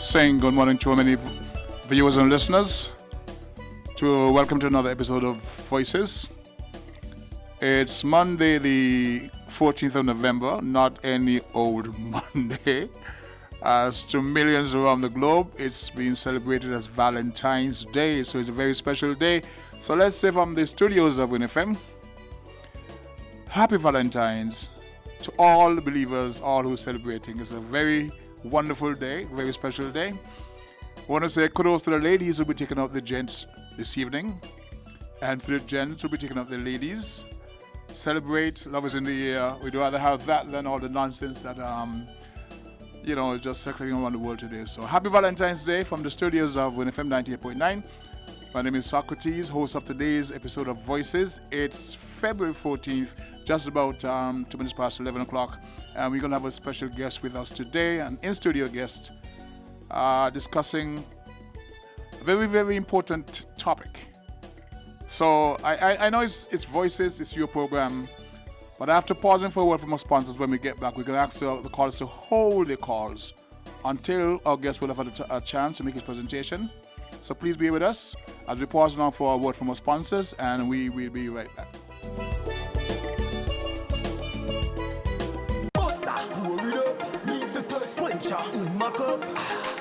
Saying good morning to many viewers and listeners. Welcome to another episode of Voices. It's Monday, the 14th of November, not any old Monday. As to millions around the globe, it's being celebrated as Valentine's Day, so it's a very special day. So let's say from the studios of WINNFM, happy Valentine's to all believers, all who are celebrating. It's a very wonderful day, very special day. I want to say kudos to the ladies who will be taking out the gents this evening, and to the gents who will be taking out the ladies. Celebrate, love is in the air. We'd rather have that than all the nonsense that is just circulating around the world today. So happy Valentine's Day from the studios of WINNFM 98.9. My name is Socrates, host of today's episode of Voices. It's February 14th, just about 2 minutes past 11 o'clock. And we're going to have a special guest with us today, an in-studio guest, discussing a very, very important topic. So I know it's Voices, it's your program, but after pausing for a word from our sponsors, when we get back, we're going to ask the callers to hold their calls until our guest will have had a chance to make his presentation. So please be with us as we pause now for a word from our sponsors, and we will be right back.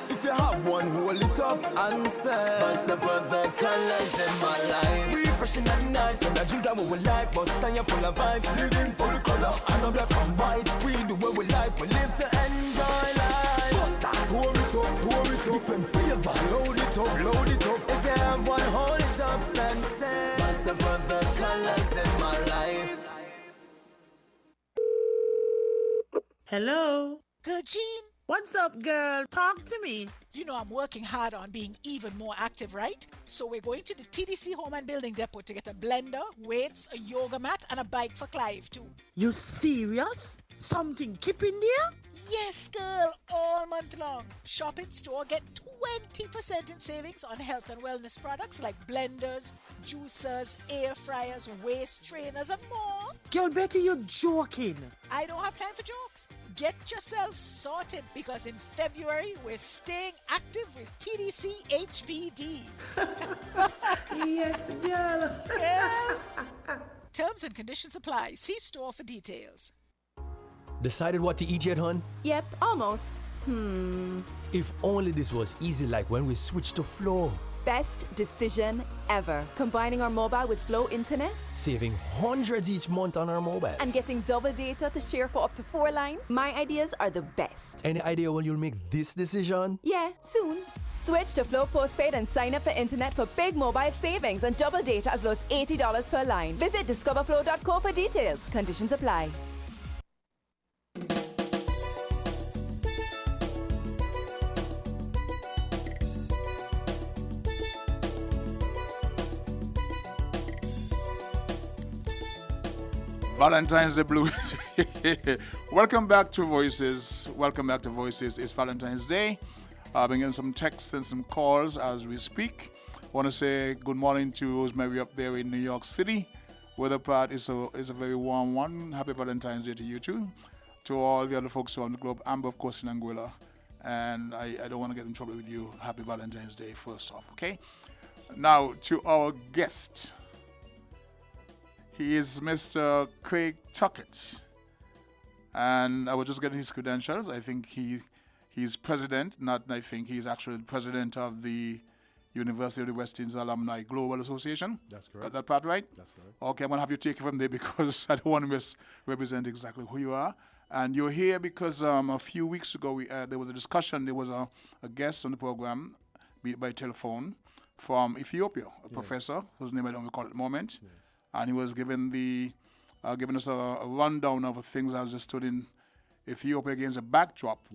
If you have one, hold it up and say, must have put the colors in my life. Refreshing and nice, and I drink that what we like. But stand you full of vibes, living full color. I know black and white, we do what we like. We live to enjoy life. Buster, pour it up, different flavor. Load it up. If you have one, hold it up and say, must have put the colors in my life. Hello. Good, Jean. What's up, girl? Talk to me. You know I'm working hard on being even more active, right? So we're going to the TDC Home and Building Depot to get a blender, weights, a yoga mat, and a bike for Clive too. You serious? Something keeping there? Yes, girl, all month long. Shop in store, get 20% in savings on health and wellness products like blenders, juicers, air fryers, waist trainers, and more. Girl, Betty, you're joking. I don't have time for jokes. Get yourself sorted because in February we're staying active with TDC HBD. Yes, girl. Girl. Terms and conditions apply. See store for details. Decided what to eat yet, hon? Yep, almost. If only this was easy like when we switched to Flow. Best decision ever. Combining our mobile with Flow Internet Saving hundreds each month on our mobile. and getting double data to share for up to 4 lines. My ideas are the best. Any idea when you'll make this decision? Yeah, soon. Switch to Flow Postpaid and sign up for internet for big mobile savings and double data as low as $80 per line. Visit discoverflow.co for details. Conditions apply. Valentine's Day Blues. Welcome back to Voices. It's Valentine's Day. I've been getting some texts and some calls as we speak. I want to say good morning to Rosemary up there in New York City. Weather part is a very warm one. Happy Valentine's Day to you too. To all the other folks around the globe. Amber, of course, in Anguilla. And I don't want to get in trouble with you. Happy Valentine's Day first off, okay? Now, to our guest. He is Mr. Craig Tucket, and I was just getting his credentials. I think he's president, he's actually president of the University of the West Indies Alumni Global Association. That's correct. Got that part right? That's correct. Okay, I'm going to have you take it from there because I don't want to misrepresent exactly who you are. And you're here because a few weeks ago there was a discussion, there was a guest on the program, be it by telephone, from Ethiopia, a professor whose name I don't recall at the moment. Yes. And he was giving us a rundown of things as they stood in Ethiopia against a backdrop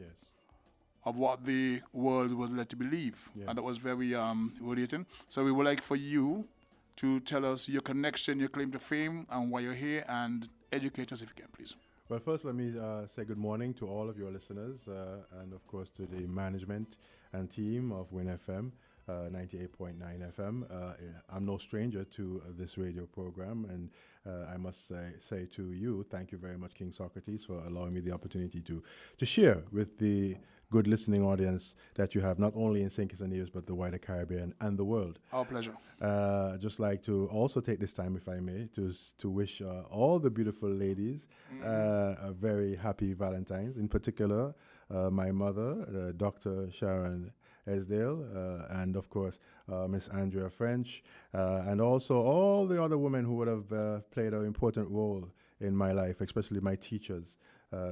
of what the world was led to believe. Yeah. And that was very relating. So we would like for you to tell us your connection, your claim to fame, and why you're here, and educate us if you can, please. Well, first let me say good morning to all of your listeners and, of course, to the management and team of WINNFM. 98.9 FM. I'm no stranger to this radio program, and I must say to you, thank you very much, King Socrates, for allowing me the opportunity to share with the good listening audience that you have, not only in St. Kitts and Nevis, but the wider Caribbean and the world. Our pleasure. Just like to also take this time, if I may, to wish all the beautiful ladies a very happy Valentine's. In particular, my mother, Dr. Sharon Esdale, and of course, Miss Andrea French, and also all the other women who would have played an important role in my life, especially my teachers.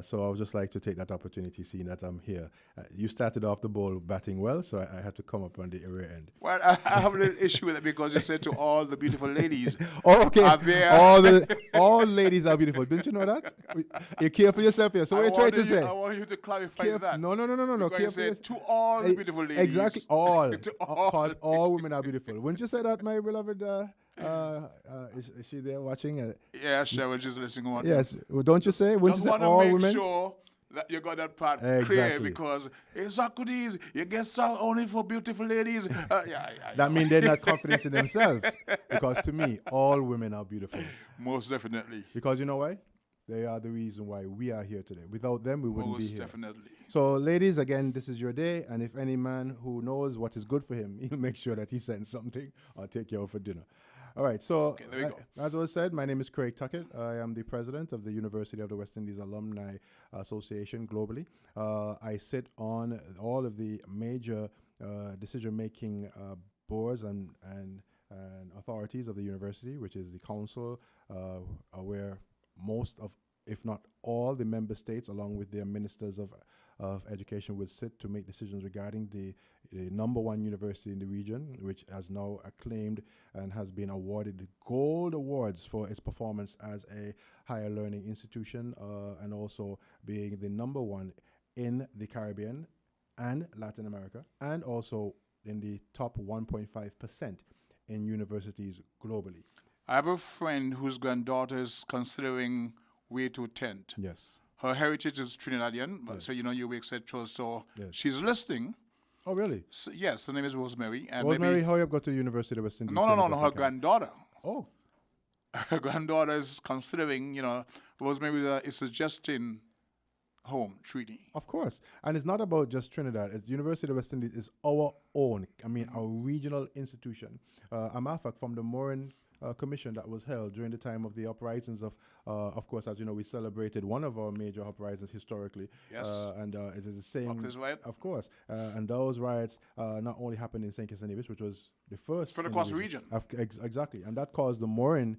So I would just like to take that opportunity, seeing that I'm here. You started off the ball batting well, so I had to come up on the rear end. Well, I have a little issue with it because you said to all the beautiful ladies. Oh, okay. All ladies are beautiful. Didn't you know that? You care for yourself here. So what are you trying to say? I want you to clarify that. No. Because you said to all the beautiful ladies. Exactly, all. To all. Because all women are beautiful. Wouldn't you say that, my beloved? Is she there watching? Yeah, sure. We're just listening. On. Yes. Well, don't you say? Wouldn't Just you say want to all make women? sure that you got that part clear, Exactly. because hey, Socrates, you get song only for beautiful ladies. That means they're not confident in themselves. Because to me, all women are beautiful. Most definitely. Because you know why? They are the reason why we are here today. Without them, we wouldn't be Most here. definitely. So, ladies, again, this is your day. And if any man who knows what is good for him, he'll make sure that he sends something or take you out for dinner. All right. So, Okay, there we go. as was said, my name is Craig Tucket. I am the president of the University of the West Indies Alumni Association globally. I sit on all of the major decision-making boards and authorities of the university, which is the council, where most of, if not all, the member states, along with their ministers of education, would sit to make decisions regarding the number one university in the region, which has now acclaimed and has been awarded gold awards for its performance as a higher learning institution, and also being the number one in the Caribbean and Latin America, and also in the top 1.5% in universities globally. I have a friend whose granddaughter is considering way to attend. Yes. Her heritage is Trinidadian, but so you etc. So Yes. she's listening. Oh, really? So, yes, her name is Rosemary. And Rosemary, how you have got to the University of West Indies? No, her granddaughter. Oh, Her granddaughter is considering, Rosemary is suggesting home treaty. of course. And it's not about just Trinidad. It's University of West Indies is our own, our regional institution. A matter of fact, from the Morin commission that was held during the time of the uprisings of course, as you know, we celebrated one of our major uprisings historically. Yes. And it is the same. Buckley's riot? Of course. And those riots not only happened in St. Kitts and Nevis, which was the first. Spread in across the region. Exactly. And that caused the Morin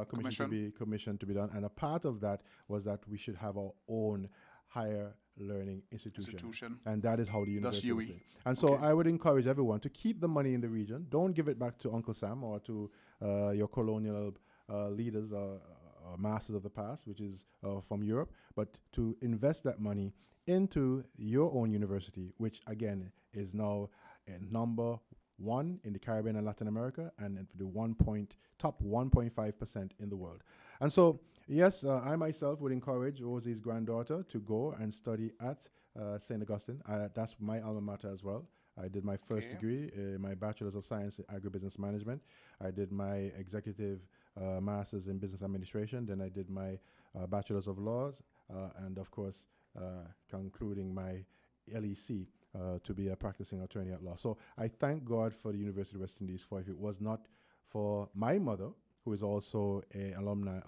Commission. commission to be done. And a part of that was that we should have our own higher learning institution. And that is how the university UE. is. And so I would encourage everyone to keep the money in the region. Don't give it back to Uncle Sam or to your colonial leaders or masters of the past, which is from Europe, but to invest that money into your own university, which again is now number one in the Caribbean and Latin America, and for the top 1.5% in the world. And so, yes, I myself would encourage Rosie's granddaughter to go and study at St. Augustine. That's my alma mater as well. I did my first degree, my Bachelor's of Science in Agribusiness Management. I did my executive master's in business administration. Then I did my Bachelor's of Laws, and of course, concluding my LEC to be a practicing attorney at law. So I thank God for the University of West Indies, for if it was not for my mother, who is also an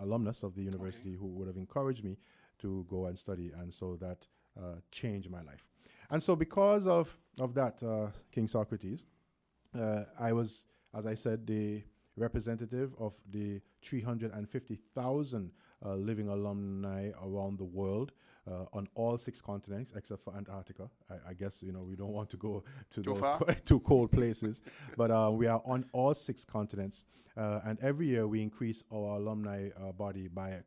alumnus of the university, who would have encouraged me to go and study, and so that changed my life. And so because of that, King Socrates, I was, as I said, the representative of the 350,000 living alumni around the world, on all 6 continents except for Antarctica. I guess, we don't want to go to Too those far? too cold places, but we are on all 6 continents, and every year we increase our alumni body by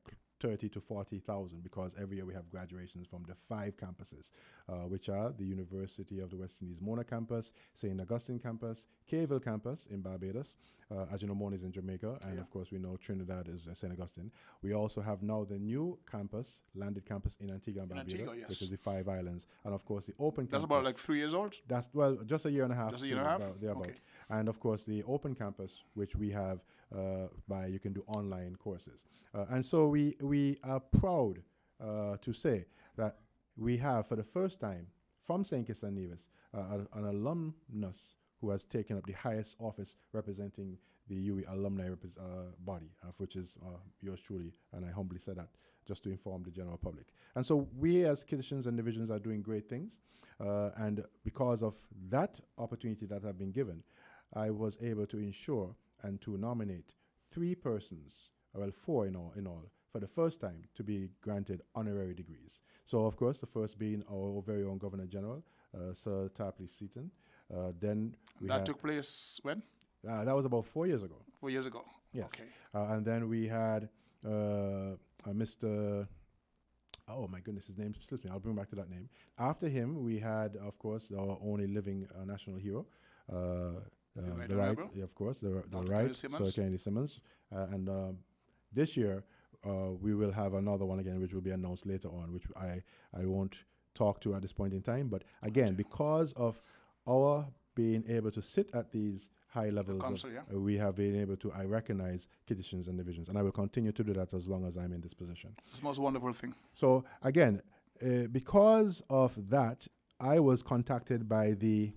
30 to 40,000 because every year we have graduations from the 5 campuses, which are the University of the West Indies Mona campus, St. Augustine campus, Cayville campus in Barbados. As you know, Mona is in Jamaica, and of course we know Trinidad is St. Augustine. We also have now the new campus, landed campus in Antigua and Barbuda, which is the 5 islands, and of course the open That's campus. about like 3 years old? That's, well, just a year and a half. Just a year and a half? Thereabout. Okay. And of course the open campus, which we have you can do online courses. And so we are proud to say that we have, for the first time, from St. Kitts and Nevis, an alumnus who has taken up the highest office representing the UE alumni body, which is yours truly, and I humbly say that just to inform the general public. And so we as Kittitians and divisions are doing great things, and because of that opportunity that I've been given, I was able to ensure and to nominate 3 persons, well 4 in all, for the first time to be granted honorary degrees. So of course the first being our very own Governor General, Sir Tarpley Seaton. Then that took place when? That was about 4 years ago. 4 years ago. Yes. Okay. And then we had Mr. Oh my goodness, his name slips me. I'll bring back to that name. After him, we had, of course, our only living national hero, the right, of course, the right, Sir Kennedy Simmons. And this year, we will have another one again, which will be announced later on, which I won't talk to at this point in time. But again, because of our being able to sit at these high levels, we have been able to recognize Kittitians and divisions, and I will continue to do that as long as I'm in this position. It's the most wonderful thing. So again, because of that, I was contacted by the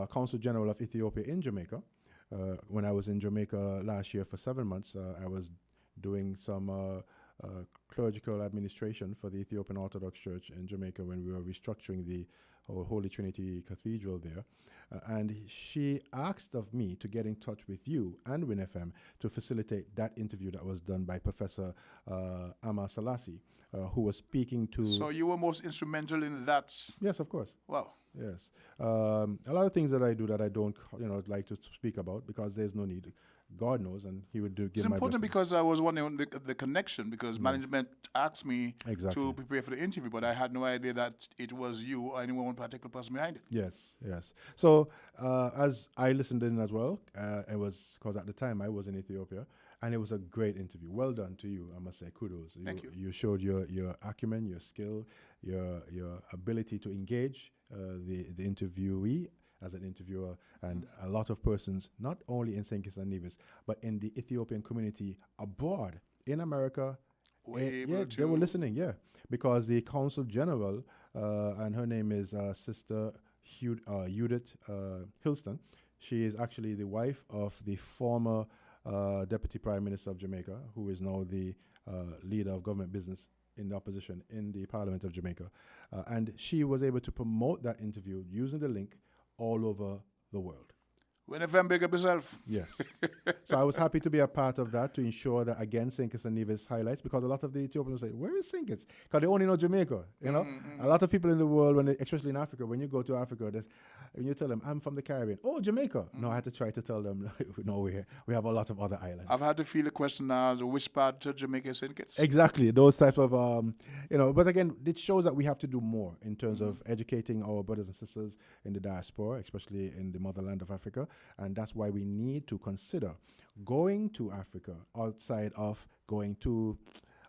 Consul General of Ethiopia in Jamaica. When I was in Jamaica last year for 7 months, I was doing some clerical administration for the Ethiopian Orthodox Church in Jamaica when we were restructuring the Holy Trinity Cathedral there. And she asked of me to get in touch with you and WINFM to facilitate that interview that was done by Professor Amar Selassie, who was speaking to... So you were most instrumental in that? Yes, of course. Wow. Yes. A lot of things that I do that I don't like to speak about because there's no need. God knows, and he would give it's my important blessing. because I was wondering the connection, because management asked me to prepare for the interview, but I had no idea that it was you or any one particular person behind it. Yes, yes. So as I listened in as well, it was because at the time I was in Ethiopia, and it was a great interview. Well done to you, I must say, kudos. Thank you. You showed your acumen, your skill, your ability to engage the interviewee as an interviewer, and a lot of persons, not only in St. Kitts and Nevis, but in the Ethiopian community abroad, in America. They were listening, because the Consul General, and her name is Sister Judith Hilston. She is actually the wife of the former Deputy Prime Minister of Jamaica, who is now the leader of government business in the opposition in the Parliament of Jamaica. And she was able to promote that interview using the link all over the world. WINFM, big up yourself. Yes. So I was happy to be a part of that to ensure that, again, St. Kitts and Nevis highlights, because a lot of the Ethiopians say, where is St. Kitts? Because they only know Jamaica, you know? A lot of people in the world, especially in Africa, when you go to Africa, when you tell them, I'm from the Caribbean. Oh, Jamaica. No, I had to try to tell them, no, we have a lot of other islands. I've had to feel the question now, which part of Jamaica is St. Kitts? Exactly. Those types of, but again, it shows that we have to do more in terms of educating our brothers and sisters in the diaspora, especially in the motherland of Africa. And that's why we need to consider going to Africa outside of going to...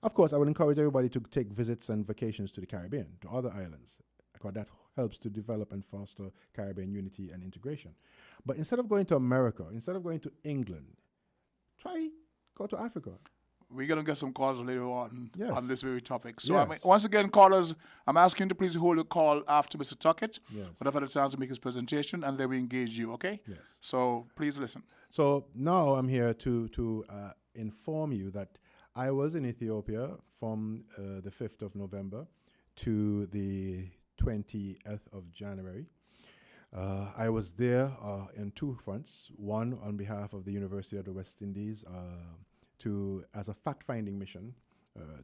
Of course, I would encourage everybody to take visits and vacations to the Caribbean, to other islands, because that helps to develop and foster Caribbean unity and integration. But instead of going to America, instead of going to England, go to Africa. We're going to get some calls later on this very topic. So, Yes. once again, callers, I'm asking you to please hold a call after Mr. Tucket. Yes. We'll have a chance to make his presentation, and then we engage you, okay? Yes. So, please listen. So now I'm here to inform you that I was in Ethiopia from the 5th of November to the 20th of January. I was there in 2 fronts. One on behalf of the University of the West Indies as a fact-finding mission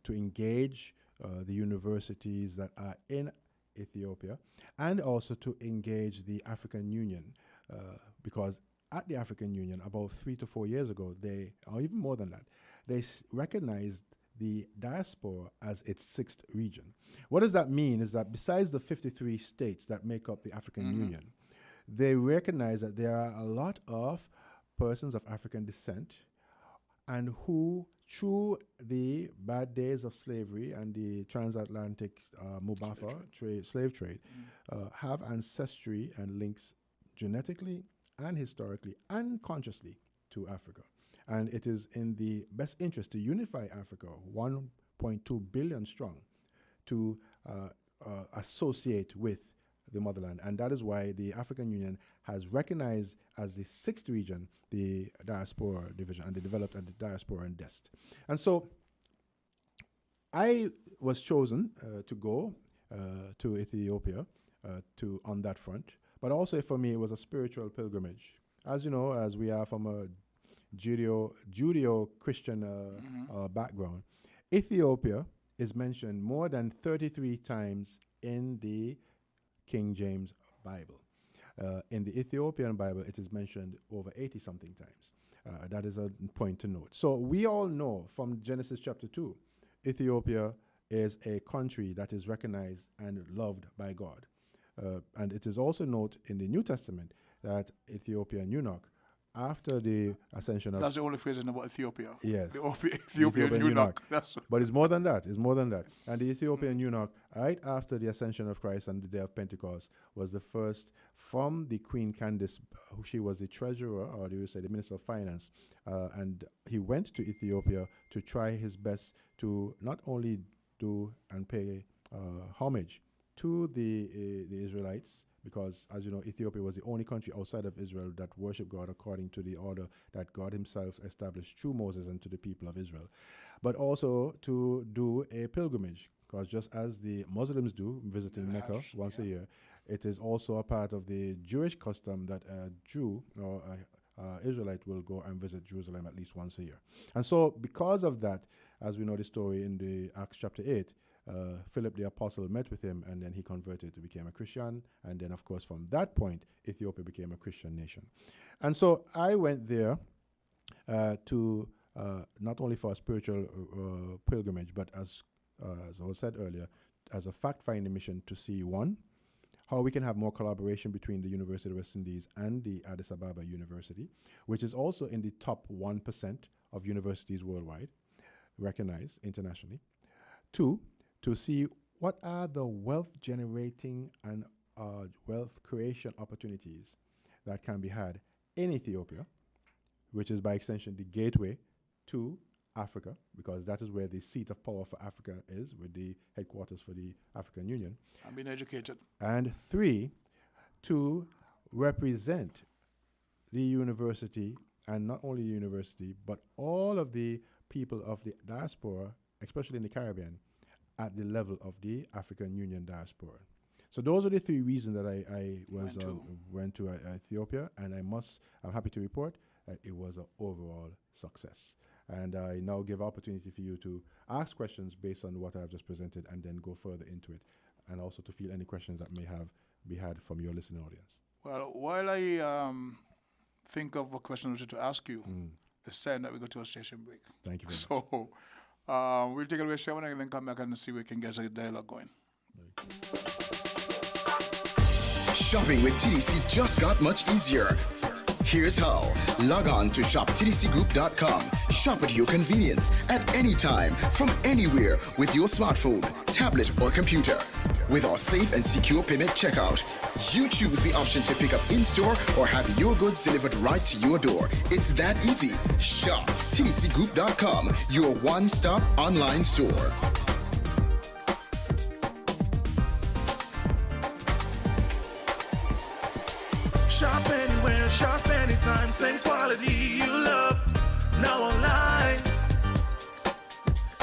to engage the universities that are in Ethiopia, and also to engage the African Union, because at the African Union, about 3 to 4 years ago, or even more than that, they recognized the diaspora as its sixth region. What does that mean? Is that besides the 53 states that make up the African Union, they recognize that there are a lot of persons of African descent and who, through the bad days of slavery and the transatlantic slave trade, have ancestry and links genetically and historically and consciously to Africa. And it is in the best interest to unify Africa, 1.2 billion strong, to associate with the motherland. And that is why the African Union has recognized as the sixth region the diaspora division, and they developed at the diaspora and DEST. And so I was chosen to go to Ethiopia on that front, but also for me it was a spiritual pilgrimage. As you know, as we are from a Judeo-Christian background, Ethiopia is mentioned more than 33 times in the King James Bible. In the Ethiopian Bible, it is mentioned over 80-something times. That is a point to note. So we all know from Genesis chapter 2, Ethiopia is a country that is recognized and loved by God. And it is also noted in the New Testament that Ethiopian eunuch, after the ascension of... That's the only phrase I know about Ethiopia. Yes. The Ethiopian eunuch. But it's more than that. It's more than that. And the Ethiopian eunuch, right after the ascension of Christ and the day of Pentecost, was the first from the Queen Candace, who she was the treasurer, or you would say the minister of finance. And he went to Ethiopia to try his best to not only do and pay homage to the Israelites, because, as you know, Ethiopia was the only country outside of Israel that worshiped God according to the order that God himself established through Moses and to the people of Israel. But also to do a pilgrimage, because just as the Muslims do, visiting Mecca once a year, it is also a part of the Jewish custom that a Jew or Israelite will go and visit Jerusalem at least once a year. And so because of that, as we know the story in the Acts chapter 8, Philip the apostle met with him, and then he converted to become a Christian. And then, of course, from that point, Ethiopia became a Christian nation. And so I went there to not only for a spiritual pilgrimage, but as I said earlier, as a fact-finding mission to see, one, how we can have more collaboration between the University of West Indies and the Addis Ababa University, which is also in the top 1% of universities worldwide, recognized internationally. Two, to see what are the wealth generating and wealth creation opportunities that can be had in Ethiopia, which is by extension the gateway to Africa, because that is where the seat of power for Africa is, with the headquarters for the African Union. I'm being educated. And three, to represent the university, and not only the university, but all of the people of the diaspora, especially in the Caribbean, at the level of the African Union diaspora. So those are the three reasons that I went to Ethiopia, and I'm happy to report that it was an overall success. And I now give opportunity for you to ask questions based on what I've just presented, and then go further into it, and also to field any questions that may be had from your listening audience. Well, while I think of a question to ask you, it's time that we go to a station break. Thank you very much. So we'll take it away, Sherman, and then come back and see if we can get a dialogue going. Shopping with TDC just got much easier. Here's how. Log on to shoptdcgroup.com. Shop at your convenience at any time, from anywhere, with your smartphone, tablet, or computer. With our safe and secure payment checkout, you choose the option to pick up in-store or have your goods delivered right to your door. It's that easy. Shop tdcgroup.com, your one-stop online store. Shop anywhere, shop anytime, same quality you love. Now online.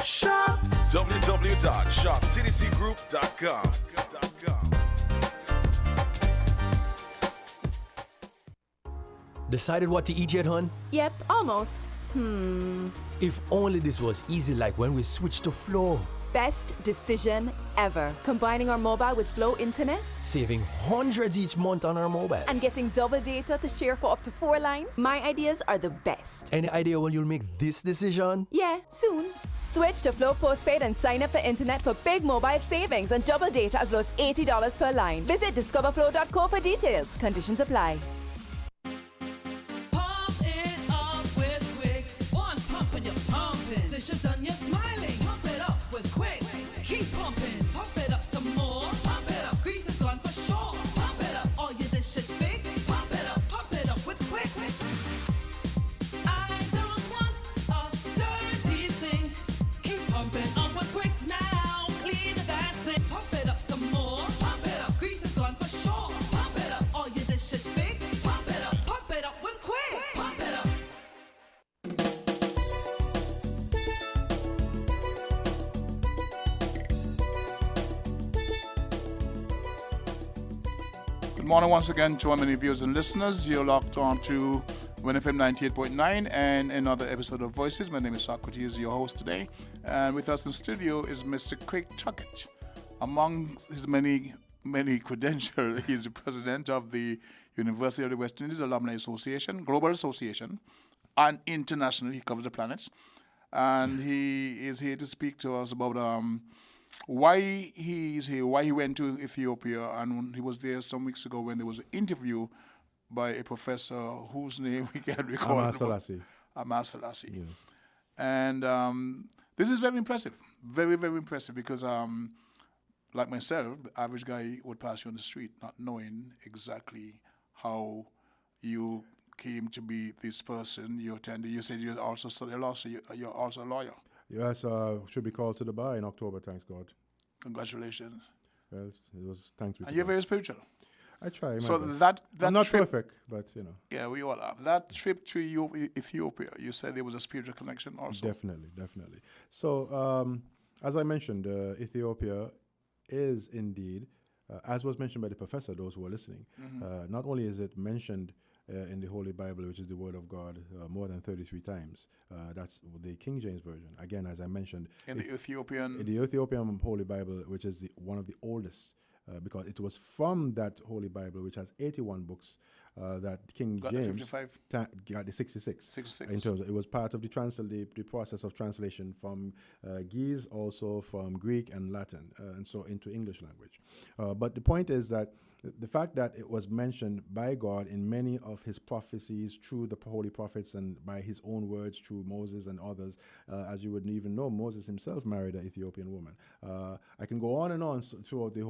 Shop www.shoptdcgroup.com. Decided what to eat yet, hon? Yep, almost. If only this was easy like when we switched to flour. best decision ever. Combining our mobile with Flow Internet Saving hundreds each month on our mobile. and getting double data to share for up to 4 lines. My ideas are the best. Any idea when you'll make this decision? Yeah, soon. Switch to Flow Postpaid and sign up for internet for big mobile savings and double data as low as $80 per line. Visit discoverflow.co for details. Conditions apply. Pump it up with Quicks. One pump and you're pumping. Dishes done, you're smiling. Pump it up with Quicks. Keep pumping. Pump it up some more. Pump it up. Grease is gone for sure. Pump it up. All your dishes fixed. Pump it up. Pump it up with Quicks. I don't want a dirty sink. Keep pumping up with Quicks now. Clean that sink. Pump it up some more. Pump it up. Grease is gone for sure. Pump it up. All your dishes fixed. Pump it up. Pump it up with Quicks. Pump it up. Good morning once again to our many viewers and listeners. You're locked on to WINNFM 98.9 and another episode of Voices. My name is Socrates, your host today. And with us in studio is Mr. Craig Tucket. Among his many credentials, he's the president of the University of the West Indies Alumni Association, Global Association, and internationally, he covers the planet. And he is here to speak to us about why he's here, why he went to Ethiopia, and he was there some weeks ago when there was an interview by a professor whose name we can't recall. Amar Selassie. Yes. And this is very impressive, very, very impressive, because like myself, the average guy would pass you on the street not knowing exactly how you came to be this person. You attended, you said you also studied law, so you're also a lawyer. Yes, should be called to the bar in October, thanks God. Congratulations. Well, it was thanks be to And you're God. very spiritual. I try. So my best. that I'm not trip, perfect, but you know. yeah, we all are. That trip to Ethiopia, you said there was a spiritual connection also. Definitely. So, as I mentioned, Ethiopia is indeed, as was mentioned by the professor, those who are listening, not only is it mentioned in the Holy Bible, which is the Word of God, more than 33 times. That's the King James Version. Again, as I mentioned. In the Ethiopian Holy Bible, which is one of the oldest, because it was from that Holy Bible, which has 81 books, that King got James the 55. got the 66. 66. In terms of, it was part of the process of translation from Ge'ez, also from Greek and Latin, and so into English language. But the point is that the fact that it was mentioned by God in many of his prophecies through the holy prophets and by his own words through Moses and others, as you would even know, Moses himself married an Ethiopian woman. I can go on and on throughout the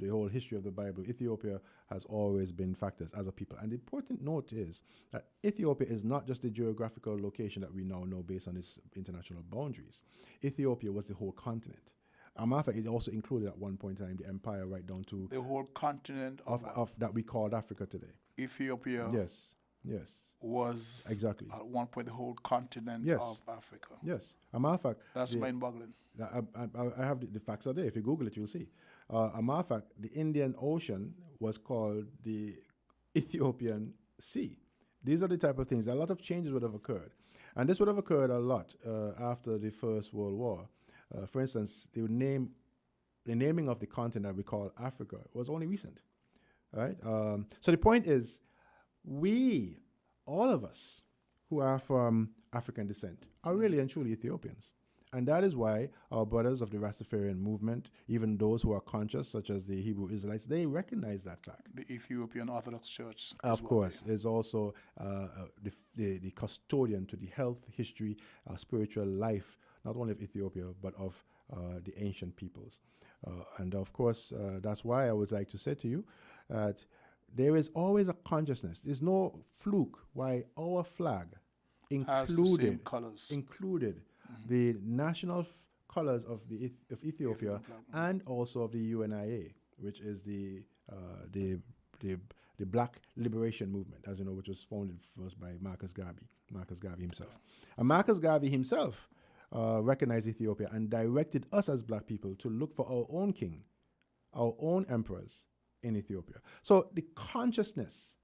whole history of the Bible. Ethiopia has always been factors as a people. And the important note is that Ethiopia is not just the geographical location that we now know based on its international boundaries. Ethiopia was the whole continent. It also included at one point in time the empire right down to the whole continent of that we called Africa today. Ethiopia. Yes. Was exactly at one point the whole continent of Africa. Yes. A matter of fact, that's mind-boggling. I have the facts are there. If you Google it, you'll see. A matter of fact, the Indian Ocean was called the Ethiopian Sea. These are the type of things. A lot of changes would have occurred, and this would have occurred a lot after the First World War. For instance, the naming of the continent that we call Africa was only recent, right? So the point is, all of us who are from African descent, are really and truly Ethiopians. And that is why our brothers of the Rastafarian movement, even those who are conscious, such as the Hebrew Israelites, they recognize that fact. The Ethiopian Orthodox Church. Of course, is also the custodian to the health, history, spiritual life, not only of Ethiopia, but of the ancient peoples. And of course, that's why I would like to say to you that there is always a consciousness. There's no fluke why our flag included the national colors of Ethiopia and also of the UNIA, which is the Black Liberation Movement, as you know, which was founded first by Marcus Garvey himself. And Marcus Garvey himself recognized Ethiopia and directed us as black people to look for our own king, our own emperors in Ethiopia. So the consciousness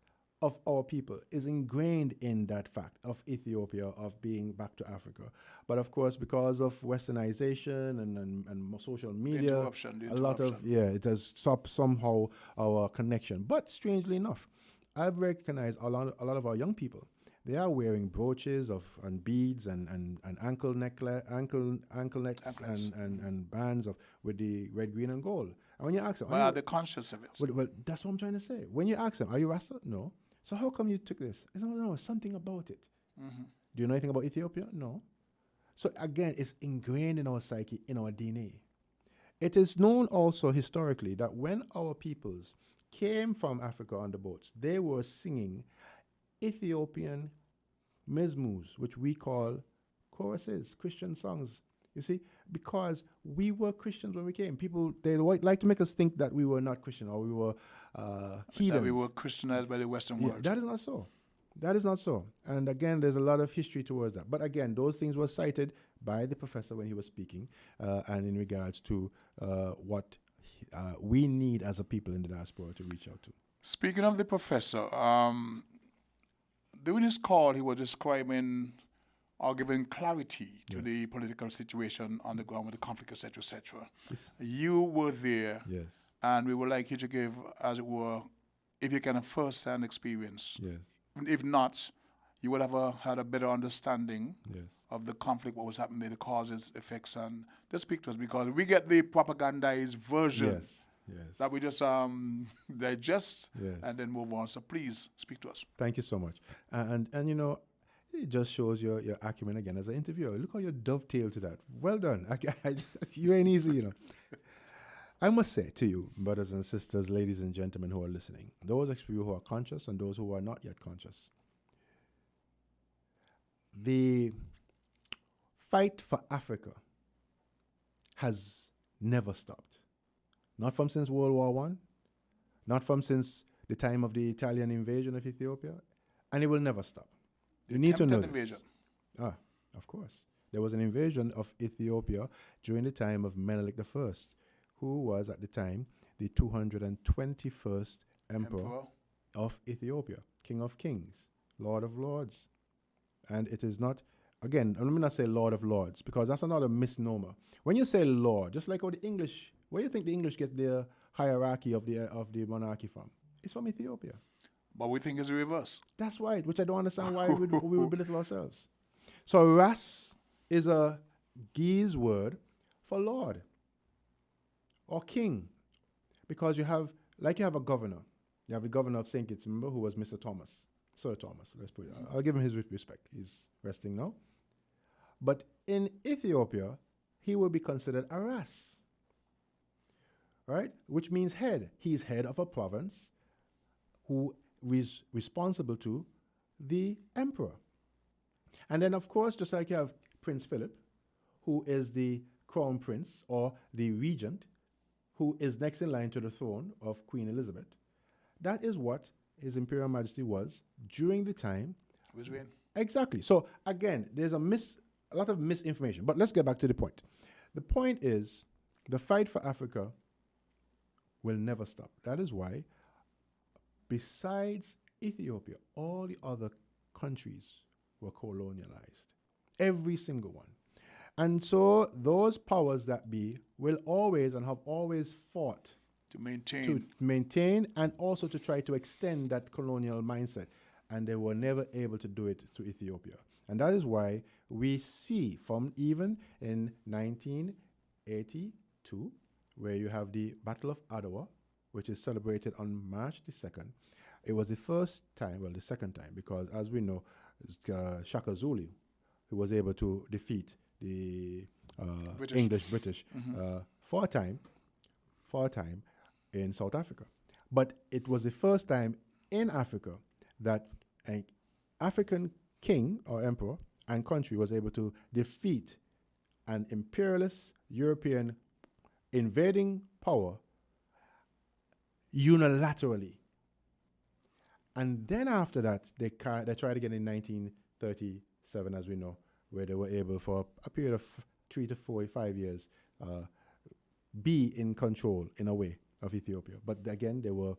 of our people is ingrained in that fact of Ethiopia, of being back to Africa. But of course, because of westernization and social media, The a lot of, it has stopped somehow our connection. But strangely enough, I've recognized a lot of our young people. They are wearing brooches and beads and ankle necks and bands with the red, green, and gold. And when you ask them, but are they conscious of it? Well, that's what I'm trying to say. When you ask them, are you Rasta? No. So how come you took this? No, something about it. Mm-hmm. Do you know anything about Ethiopia? No. So again, it's ingrained in our psyche, in our DNA. It is known also historically that when our peoples came from Africa on the boats, they were singing Ethiopian mizmus, which we call choruses, Christian songs. You see, because we were Christians when we came. People, they like to make us think that we were not Christian or we were heathens. That we were Christianized by the Western world. That is not so. That is not so. And again, there's a lot of history towards that. But again, those things were cited by the professor when he was speaking and in regards to what we need as a people in the diaspora to reach out to. Speaking of the professor, during his call, he was describing or giving clarity to the political situation on the ground with the conflict, etc., etc. Yes. You were there, and we would like you to give, as it were, if you can, a first-hand experience. Yes. If not, you would have had a better understanding of the conflict, what was happening, the causes, effects, and just speak to us, because we get the propagandized version that we just digest and then move on. So please speak to us. Thank you so much. And you know, it just shows your acumen again as an interviewer. Look how you dovetail to that. Well done. You ain't easy, you know. I must say to you, brothers and sisters, ladies and gentlemen who are listening, those of you who are conscious and those who are not yet conscious, the fight for Africa has never stopped. Not from since World War I, not from since the time of the Italian invasion of Ethiopia, and it will never stop. You need to know this. Of course. There was an invasion of Ethiopia during the time of Menelik I, who was at the time the 221st Emperor of Ethiopia, King of Kings, Lord of Lords. And it is not, again, let me not say Lord of Lords, because that's another misnomer. When you say Lord, just like how the English, where do you think the English get their hierarchy of the monarchy from? It's from Ethiopia. But we think it's the reverse. That's right, which I don't understand why we would belittle ourselves. So Ras is a Ge'ez word for Lord or King, because you have a governor. You have the governor of St. Kitts, remember, who was Mr. Thomas, Sir Thomas. Let's put it. I'll give him his respect. He's resting now. But in Ethiopia, he will be considered a Ras, right? Which means head. He's head of a province who is responsible to the emperor. And then, of course, just like you have Prince Philip, who is the crown prince or the regent, who is next in line to the throne of Queen Elizabeth. That is what His Imperial Majesty was during the time. Exactly. So again, there's a lot of misinformation. But let's get back to the point. The point is, the fight for Africa will never stop. That is why, besides Ethiopia, all the other countries were colonialized. Every single one. And so those powers that be will always and have always fought to maintain and also to try to extend that colonial mindset. And they were never able to do it through Ethiopia. And that is why we see from even in 1982, where you have the Battle of Adwa, which is celebrated on March the 2nd. It was the first time, well, the second time, because as we know, Shaka Zulu, who was able to defeat the British for a time in South Africa. But it was the first time in Africa that an African king or emperor and country was able to defeat an imperialist European invading power unilaterally. And then after that, they tried again in 1937, as we know, where they were able for a period of 3 to 4 or 5 years be in control in a way of Ethiopia. But again, they were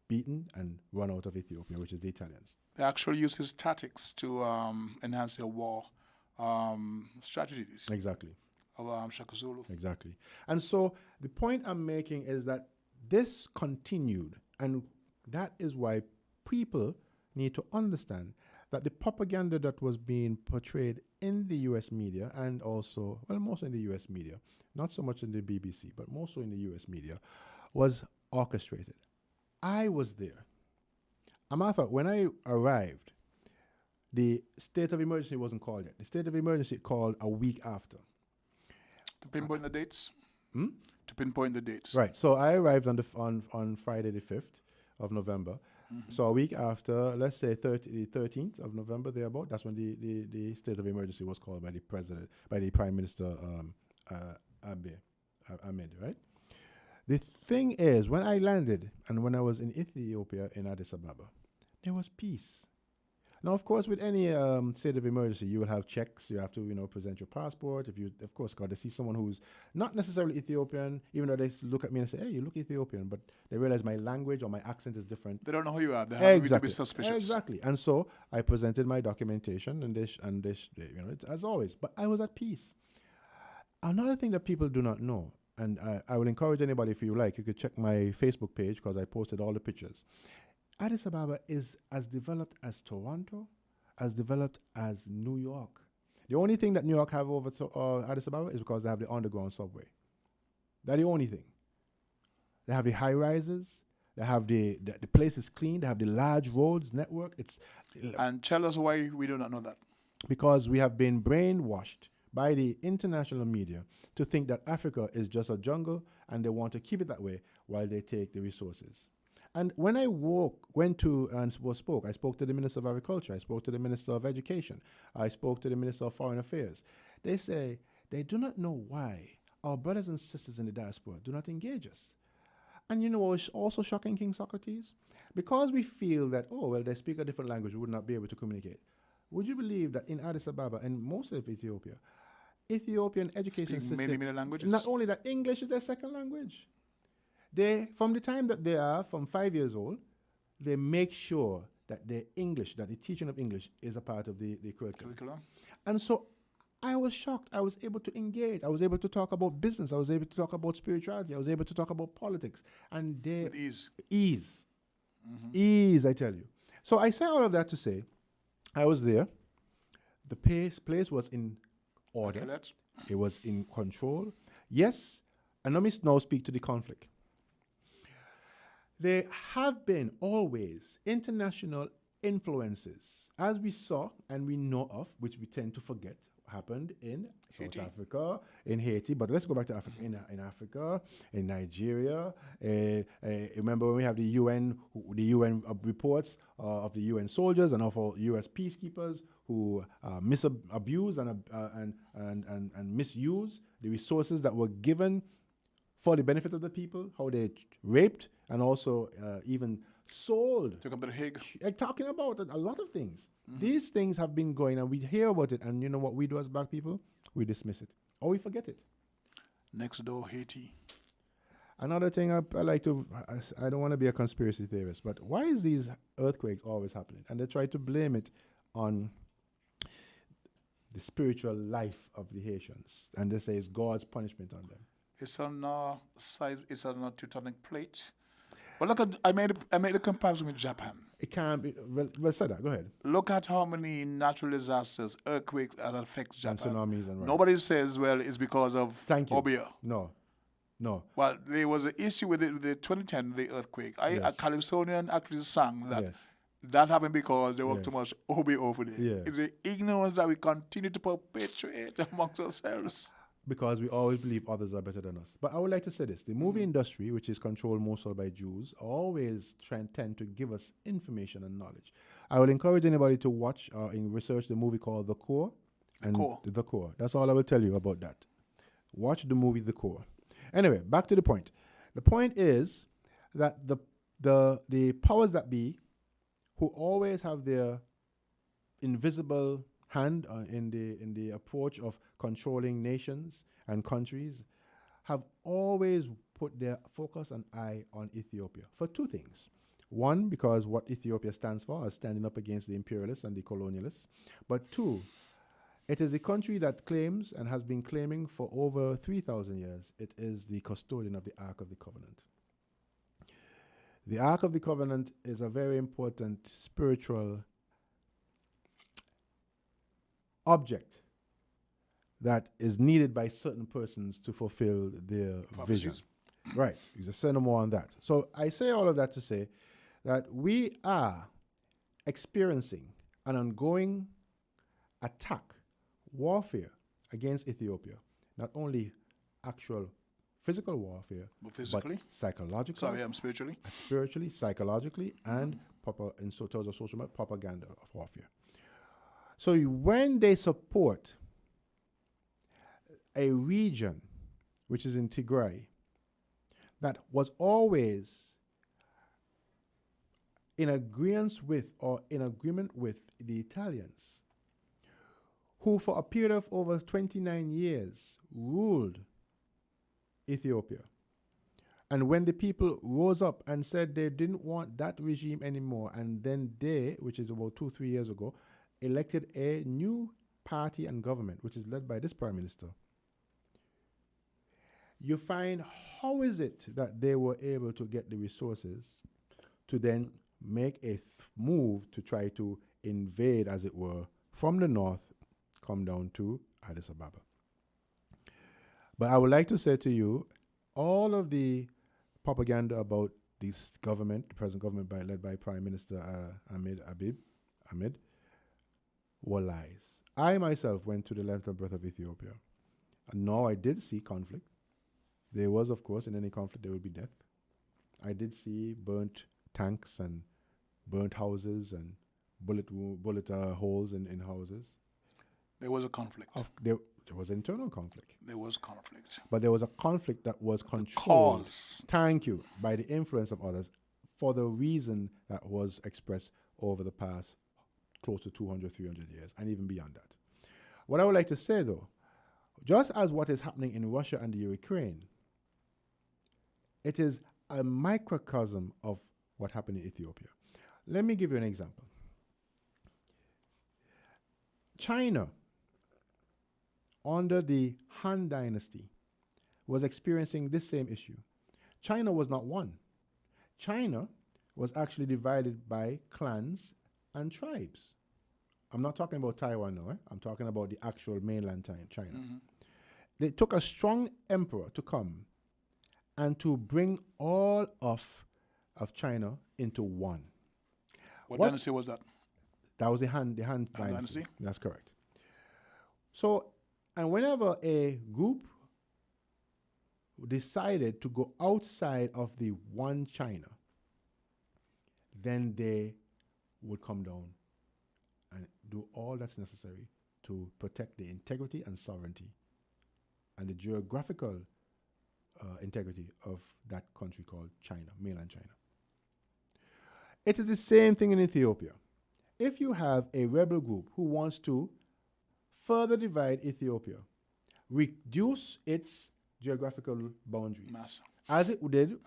beaten and run out of Ethiopia, which is the Italians. They actually uses tactics to enhance their war strategies Exactly. of Shaka Zulu. Exactly. And so the point I'm making is that this continued, and that is why people need to understand that the propaganda that was being portrayed in the US media and also, well, mostly in the US media, not so much in the BBC, but mostly in the US media, was orchestrated. I was there. A matter of fact, when I arrived, the state of emergency wasn't called yet. The state of emergency called a week after. To pinpoint the dates? To pinpoint the dates. Right. So I arrived on Friday the 5th of November. So a week after, let's say the 13th of November, thereabout, that's when the state of emergency was called by the president, by the Prime Minister Ahmed, right? The thing is, when I landed and when I was in Ethiopia, in Addis Ababa, there was peace. Now, of course, with any state of emergency, you will have checks. You have to, present your passport. If you, of course, got to see someone who's not necessarily Ethiopian, even though they look at me and say, "Hey, you look Ethiopian," but they realize my language or my accent is different. They don't know who you are. They have to be suspicious. Exactly. And so I presented my documentation, and as always. But I was at peace. Another thing that people do not know, and I will encourage anybody, if you like, you could check my Facebook page because I posted all the pictures. Addis Ababa is as developed as Toronto, as developed as New York. The only thing that New York have over Addis Ababa is because they have the underground subway. That's the only thing. They have the high rises. They have the place is clean. They have the large roads network. And tell us why we do not know that. Because we have been brainwashed by the international media to think that Africa is just a jungle and they want to keep it that way while they take the resources. And when I went to and spoke, I spoke to the Minister of Agriculture, I spoke to the Minister of Education, I spoke to the Minister of Foreign Affairs. They say they do not know why our brothers and sisters in the diaspora do not engage us. And you know what was also shocking, King Socrates? Because we feel that, they speak a different language, we would not be able to communicate. Would you believe that in Addis Ababa and most of Ethiopia, Ethiopian education system, many languages? Not only that, English is their second language. They, from the time that they are from 5 years old, they make sure that the teaching of English is a part of the curriculum. And so I was shocked. I was able to engage. I was able to talk about business. I was able to talk about spirituality. I was able to talk about politics. And with ease. Ease. Mm-hmm. Ease, I tell you. So I say all of that to say, I was there. The place was in order. It was in control. Yes, and let me now speak to the conflict. There have been always international influences, as we saw and we know of, which we tend to forget, happened in Haiti. South Africa, in Haiti, but let's go back to Africa. In Africa, in Nigeria. Remember when we have the UN reports of the UN soldiers and of all US peacekeepers who abuse and misuse the resources that were given for the benefit of the people, how they raped and also even sold. Took up the Hague. Talking about a lot of things. Mm-hmm. These things have been going and we hear about it, and you know what we do as black people? We dismiss it or we forget it. Next door, Haiti. Another thing I don't want to be a conspiracy theorist, but why is these earthquakes always happening? And they try to blame it on the spiritual life of the Haitians, and they say it's God's punishment on them. It's on it's on a tectonic plate. Well, look at I made a comparison with Japan. It can't be. Well, say that. Go ahead. Look at how many natural disasters, earthquakes that affects Japan. And tsunamis and right. Nobody says, well, it's because of Obia. No. Well, there was an issue with the 2010 the earthquake. A Calypsonian actually sang that. Yes. That happened because there was too much Obia over there. Yeah. It's the ignorance that we continue to perpetuate amongst ourselves. Because we always believe others are better than us. But I would like to say this. The movie industry, which is controlled mostly by Jews, always tend to give us information and knowledge. I would encourage anybody to watch and research the movie called The Core. The Core. That's all I will tell you about that. Watch the movie The Core. Anyway, back to the point. The point is that the powers that be, who always have their invisible hand in the approach of controlling nations and countries, have always put their focus and eye on Ethiopia for two things. One, because what Ethiopia stands for is standing up against the imperialists and the colonialists. But two, it is a country that claims and has been claiming for over 3,000 years. It is the custodian of the Ark of the Covenant. The Ark of the Covenant is a very important spiritual object that is needed by certain persons to fulfill their vision. Right. You just say no more on that. So I say all of that to say that we are experiencing an ongoing attack, warfare against Ethiopia. Not only actual physical warfare, but psychological. Spiritually, psychologically, and in terms of social propaganda of warfare. So when they support a region, which is in Tigray, that was always in agreement with the Italians, who for a period of over 29 years ruled Ethiopia. And when the people rose up and said they didn't want that regime anymore, and then they, which is about 2-3 years ago, elected a new party and government, which is led by this prime minister, you find how is it that they were able to get the resources to then make a move to try to invade, as it were, from the north, come down to Addis Ababa. But I would like to say to you, all of the propaganda about this government, the present government led by Prime Minister Ahmed, were lies. I myself went to the length and breadth of Ethiopia. And now I did see conflict. There was, of course, in any conflict, there would be death. I did see burnt tanks and burnt houses and bullet holes in houses. There was a conflict. There was internal conflict. There was conflict. But there was a conflict that was controlled. Thank you. By the influence of others, for the reason that was expressed over the past close to 200, 300 years, and even beyond that. What I would like to say, though, just as what is happening in Russia and the Ukraine, it is a microcosm of what happened in Ethiopia. Let me give you an example. China, under the Han Dynasty, was experiencing this same issue. China was not one. China was actually divided by clans and tribes. I'm not talking about Taiwan now. I'm talking about the actual mainland China. Mm-hmm. They took a strong emperor to come and to bring all of China into one. What dynasty was that? That was the Han dynasty. That's correct. So, and whenever a group decided to go outside of the one China, then they would come down and do all that's necessary to protect the integrity and sovereignty and the geographical integrity of that country called China, mainland China. It is the same thing in Ethiopia. If you have a rebel group who wants to further divide Ethiopia, reduce its geographical boundaries, as it did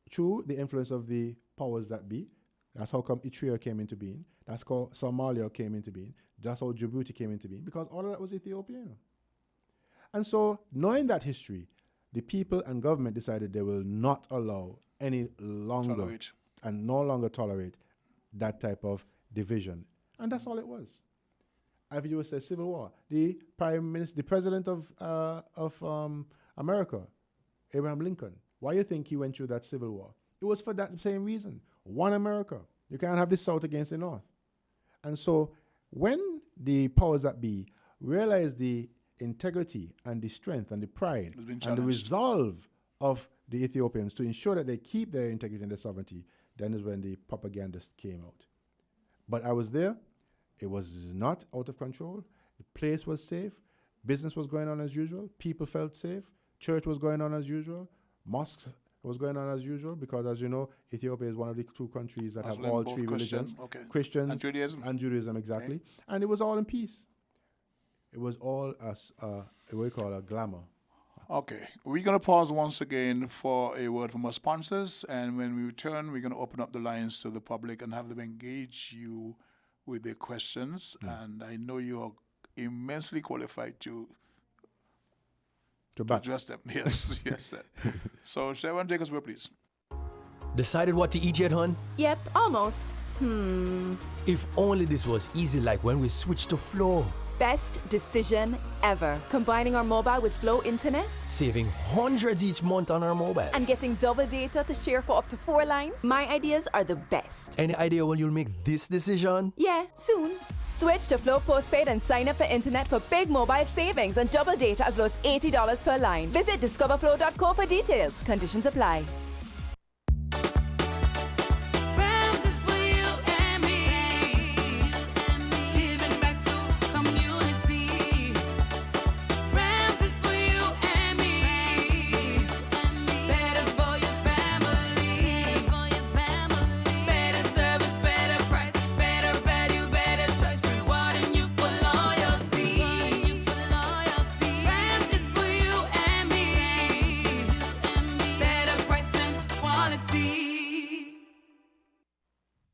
through the influence of the powers that be. That's how come Eritrea came into being. That's how Somalia came into being. That's how Djibouti came into being, because all of that was Ethiopian. And so, knowing that history, the people and government decided they will not allow any longer and no longer tolerate that type of division. And that's all it was. If you would say civil war, the president of America, Abraham Lincoln, why do you think he went through that civil war? It was for that same reason. One America. You can't have the South against the North. And so when the powers that be realize the integrity and the strength and the pride and the resolve of the Ethiopians to ensure that they keep their integrity and their sovereignty, then is when the propagandists came out. But I was there. It was not out of control. The place was safe. Business was going on as usual. People felt safe. Church was going on as usual. Mosques was going on as usual, because, as you know, Ethiopia is one of the two countries that have all three religions. Christians and Judaism. And Judaism, exactly. Okay. And it was all in peace. It was all what we call a glamour. Okay, we're going to pause once again for a word from our sponsors, and when we return, we're going to open up the lines to the public and have them engage you with their questions. And I know you are immensely qualified to bat. address them. Yes, yes, sir. So, Sharon, take us away, please. Decided what to eat yet, hon? Yep, almost. If only this was easy like when we switched to Flow. Best decision ever. Combining our mobile with Flow Internet Saving hundreds each month on our mobile. and getting double data to share for up to 4 lines. My ideas are the best. Any idea when you'll make this decision? Yeah, soon. Switch to Flow Postpaid and sign up for internet for big mobile savings and double data as low as $80 per line. Visit discoverflow.co for details. Conditions apply.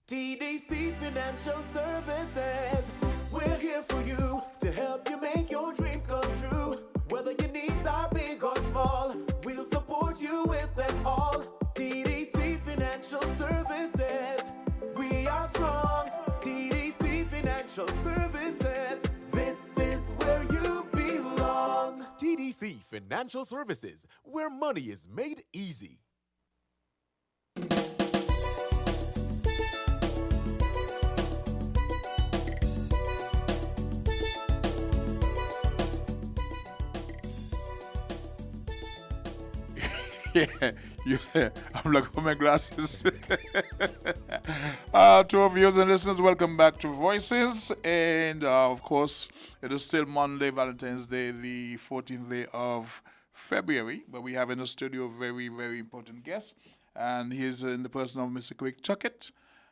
TDC Financial Services. We're here for you to help you make your dreams come true. Whether your needs are big or small, we'll support you with it all. TDC Financial Services. We are strong. TDC Financial Services. This is where you belong. TDC Financial Services, where money is made easy. Yeah, I'm like, oh, my glasses. To our viewers and listeners, welcome back to Voices. And of course, it is still Monday, Valentine's Day, the 14th day of February. But we have in the studio a very, very important guest. And he's in the person of Mr. Craig Tucket,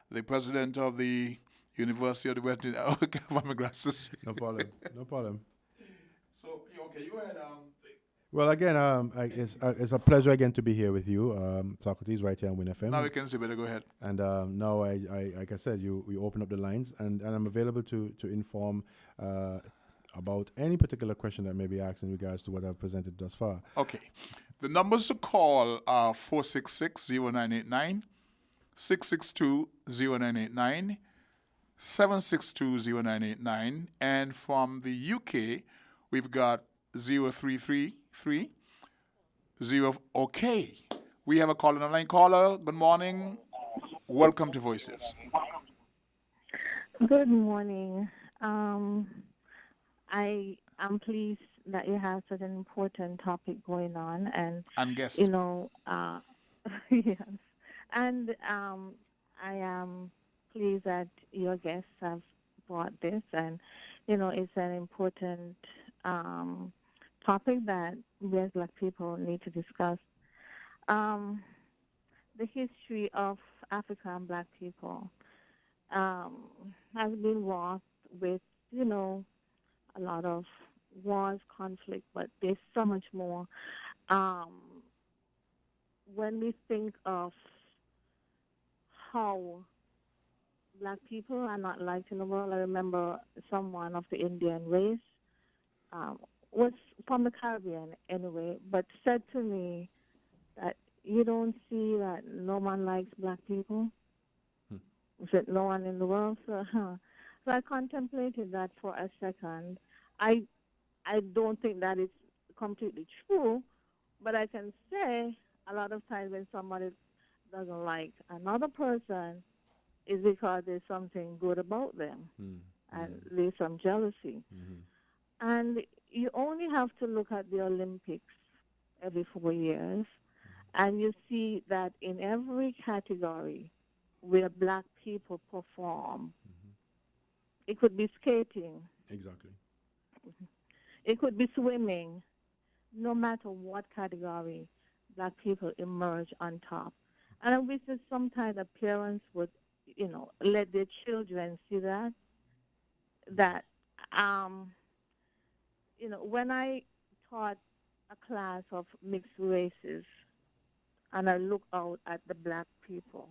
the president of the University of the West Indies. Oh, I have my glasses. No problem. No problem. So, okay, you had. Well, again, it's a pleasure again to be here with you, Socrates, right here on WINNMedia Now we can see better. Go ahead. And now, I like I said, you open up the lines, and I'm available to inform about any particular question that may be asked in regards to what I've presented thus far. Okay. The numbers to call are 466-0989, 662-0989, 762-0989, and from the UK, we've got 0333. Okay. We have a call on the line. Caller, good morning. Welcome to Voices. Good morning. I am pleased that you have such an important topic going on, and guest. you know, yes, and I am pleased that your guests have brought this, and you know, it's an important topic that we as Black people need to discuss. The history of Africa and Black people has been wrought with, you know, a lot of wars, conflict, but there's so much more. When we think of how Black people are not liked in the world, I remember someone of the Indian race, was from the Caribbean anyway, but said to me that you don't see that no one likes Black people. Said no one in the world. So I contemplated that for a second. I don't think that it's completely true, but I can say a lot of times when somebody doesn't like another person is because there's something good about them, and there's some jealousy. And you only have to look at the Olympics every 4 years, and you see that in every category where Black people perform, it could be skating. Exactly. It could be swimming. No matter what category, Black people emerge on top. And I wish that sometimes the parents would, you know, let their children see that. You know, when I taught a class of mixed races and I look out at the black people,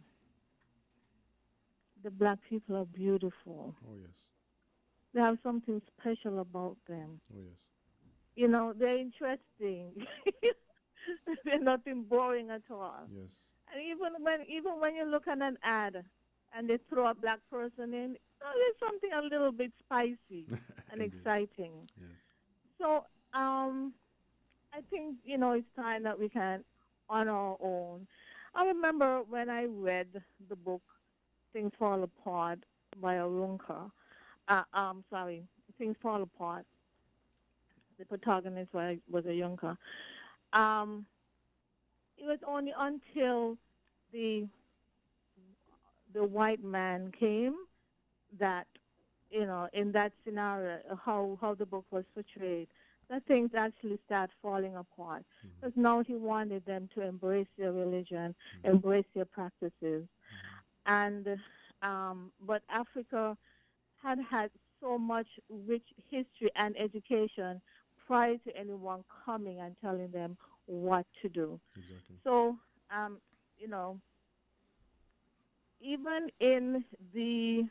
the black people are beautiful. Oh, yes. They have something special about them. Oh, yes. You know, they're interesting. They're nothing boring at all. Yes. And even when you look at an ad and they throw a black person in, there's something a little bit spicy and exciting. Yes. So I think, it's time that we can on our own. I remember when I read the book Things Fall Apart by Arunka. Sorry, Things Fall Apart. The protagonist was a Yunker. It was only until the white man came that, in that scenario, how the book was portrayed, that things actually start falling apart. Because now he wanted them to embrace their religion, embrace their practices. And but Africa had so much rich history and education prior to anyone coming and telling them what to do. Exactly. So, even in the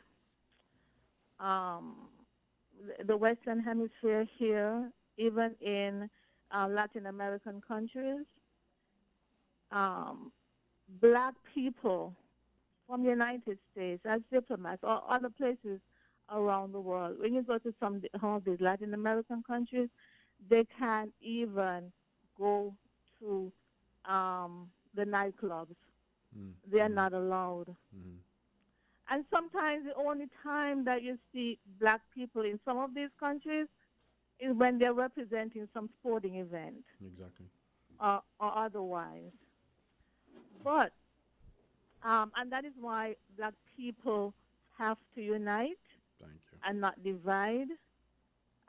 Western Hemisphere here, even in Latin American countries, black people from the United States as diplomats or other places around the world, when you go to some of these Latin American countries, they can't even go to the nightclubs. They are not allowed. And sometimes the only time that you see black people in some of these countries is when they're representing some sporting event. Exactly. Or otherwise. But, and that is why black people have to unite. Thank you. And not divide.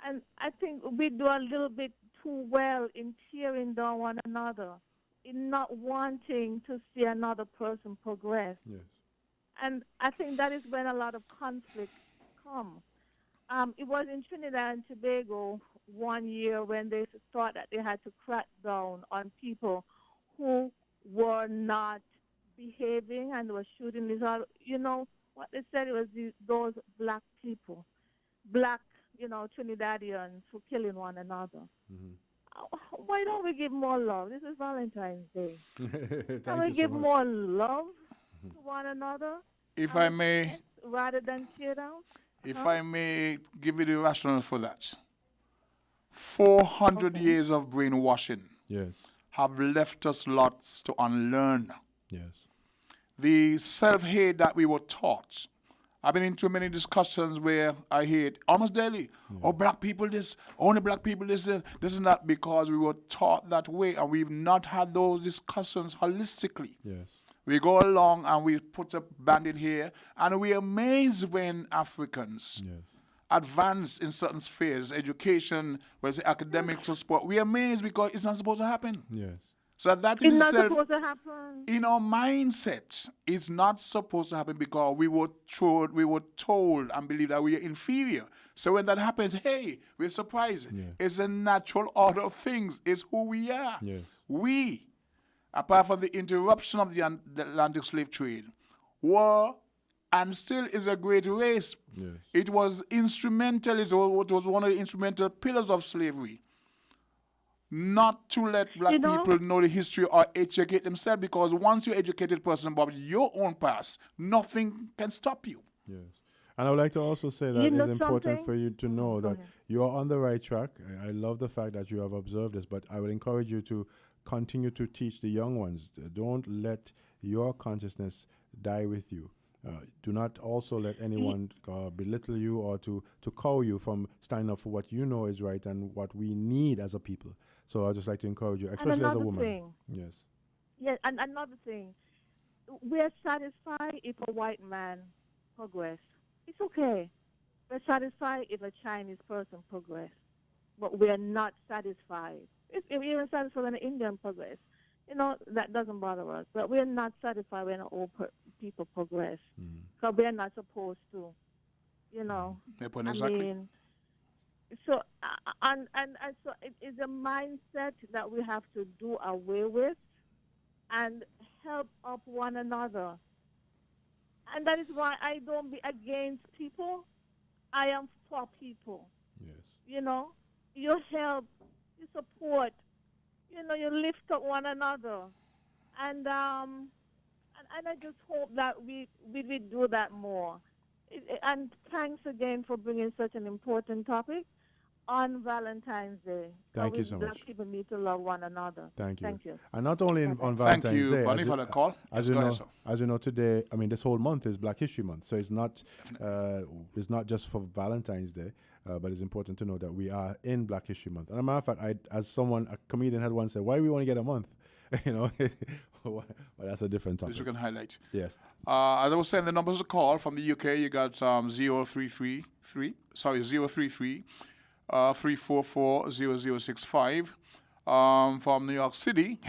And I think we do a little bit too well in tearing down one another, in not wanting to see another person progress. Yes. And I think that is when a lot of conflict comes. It was in Trinidad and Tobago one year when they thought that they had to crack down on people who were not behaving and were shooting these other. You know what they said? It was those black people, black, Trinidadians who killing one another. Why don't we give more love? This is Valentine's Day. Can we give more love to one another? If I may, rather than tear down? if I may give you the rationale for that. 400 years of brainwashing have left us lots to unlearn. Yes. The self-hate that we were taught. I've been into many discussions where I hear it almost daily. Oh, black people this, only black people this and that, because we were taught that way and we've not had those discussions holistically. Yes. We go along and we put a band-aid here and we're amazed when Africans advance in certain spheres, education, whether it's academics or sport. We're amazed because it's not supposed to happen. Yes. So that in it's itself, not supposed to happen. in our mindset, it's not supposed to happen because we were told and believed that we are inferior. So when that happens, hey, we're surprised. It's a natural order of things. It's who we are. Yes. We, apart from the interruption of the Atlantic slave trade, were and still is a great race. Yes. It was instrumental. It was one of the instrumental pillars of slavery. Not to let black people know the history or educate themselves, because once you're an educated person about your own past, nothing can stop you. Yes. And I would like to also say that it's important for you to know that you are on the right track. I love the fact that you have observed this, but I would encourage you to continue to teach the young ones. Don't let your consciousness die with you. Do not also let anyone belittle you or to cow you from standing up for what you know is right and what we need as a people. So I'd just like to encourage you, especially as a woman. Yes. Yes, and another thing. We're satisfied if a white man progress. It's okay. We're satisfied if a Chinese person progress. But we're not satisfied. If we're even satisfied when an Indian progress, that doesn't bother us. But we're not satisfied when old people progress. Because we're not supposed to, Exactly. I mean, so And so it is a mindset that we have to do away with and help up one another. And that is why I don't be against people. I am for people. Yes. You know, you help, you support, you lift up one another. And I just hope that we will do that more. And thanks again for bringing such an important topic on Valentine's Day. Thank you so Black much. people need to love one another. Thank you. Thank you. And not only on Thank Valentine's you, Day. Bonnie, for the call. As Yes, you go know, ahead, sir. as you know, today, I mean, this whole month is Black History Month, so it's not just for Valentine's Day, but it's important to know that we are in Black History Month. And as a matter of fact, a comedian had once said, "Why we want to get a month?" You know, well, that's a different topic. Which you can highlight. Yes. As I was saying, the numbers to call from the UK, you got 0333 344 0065. From New York City,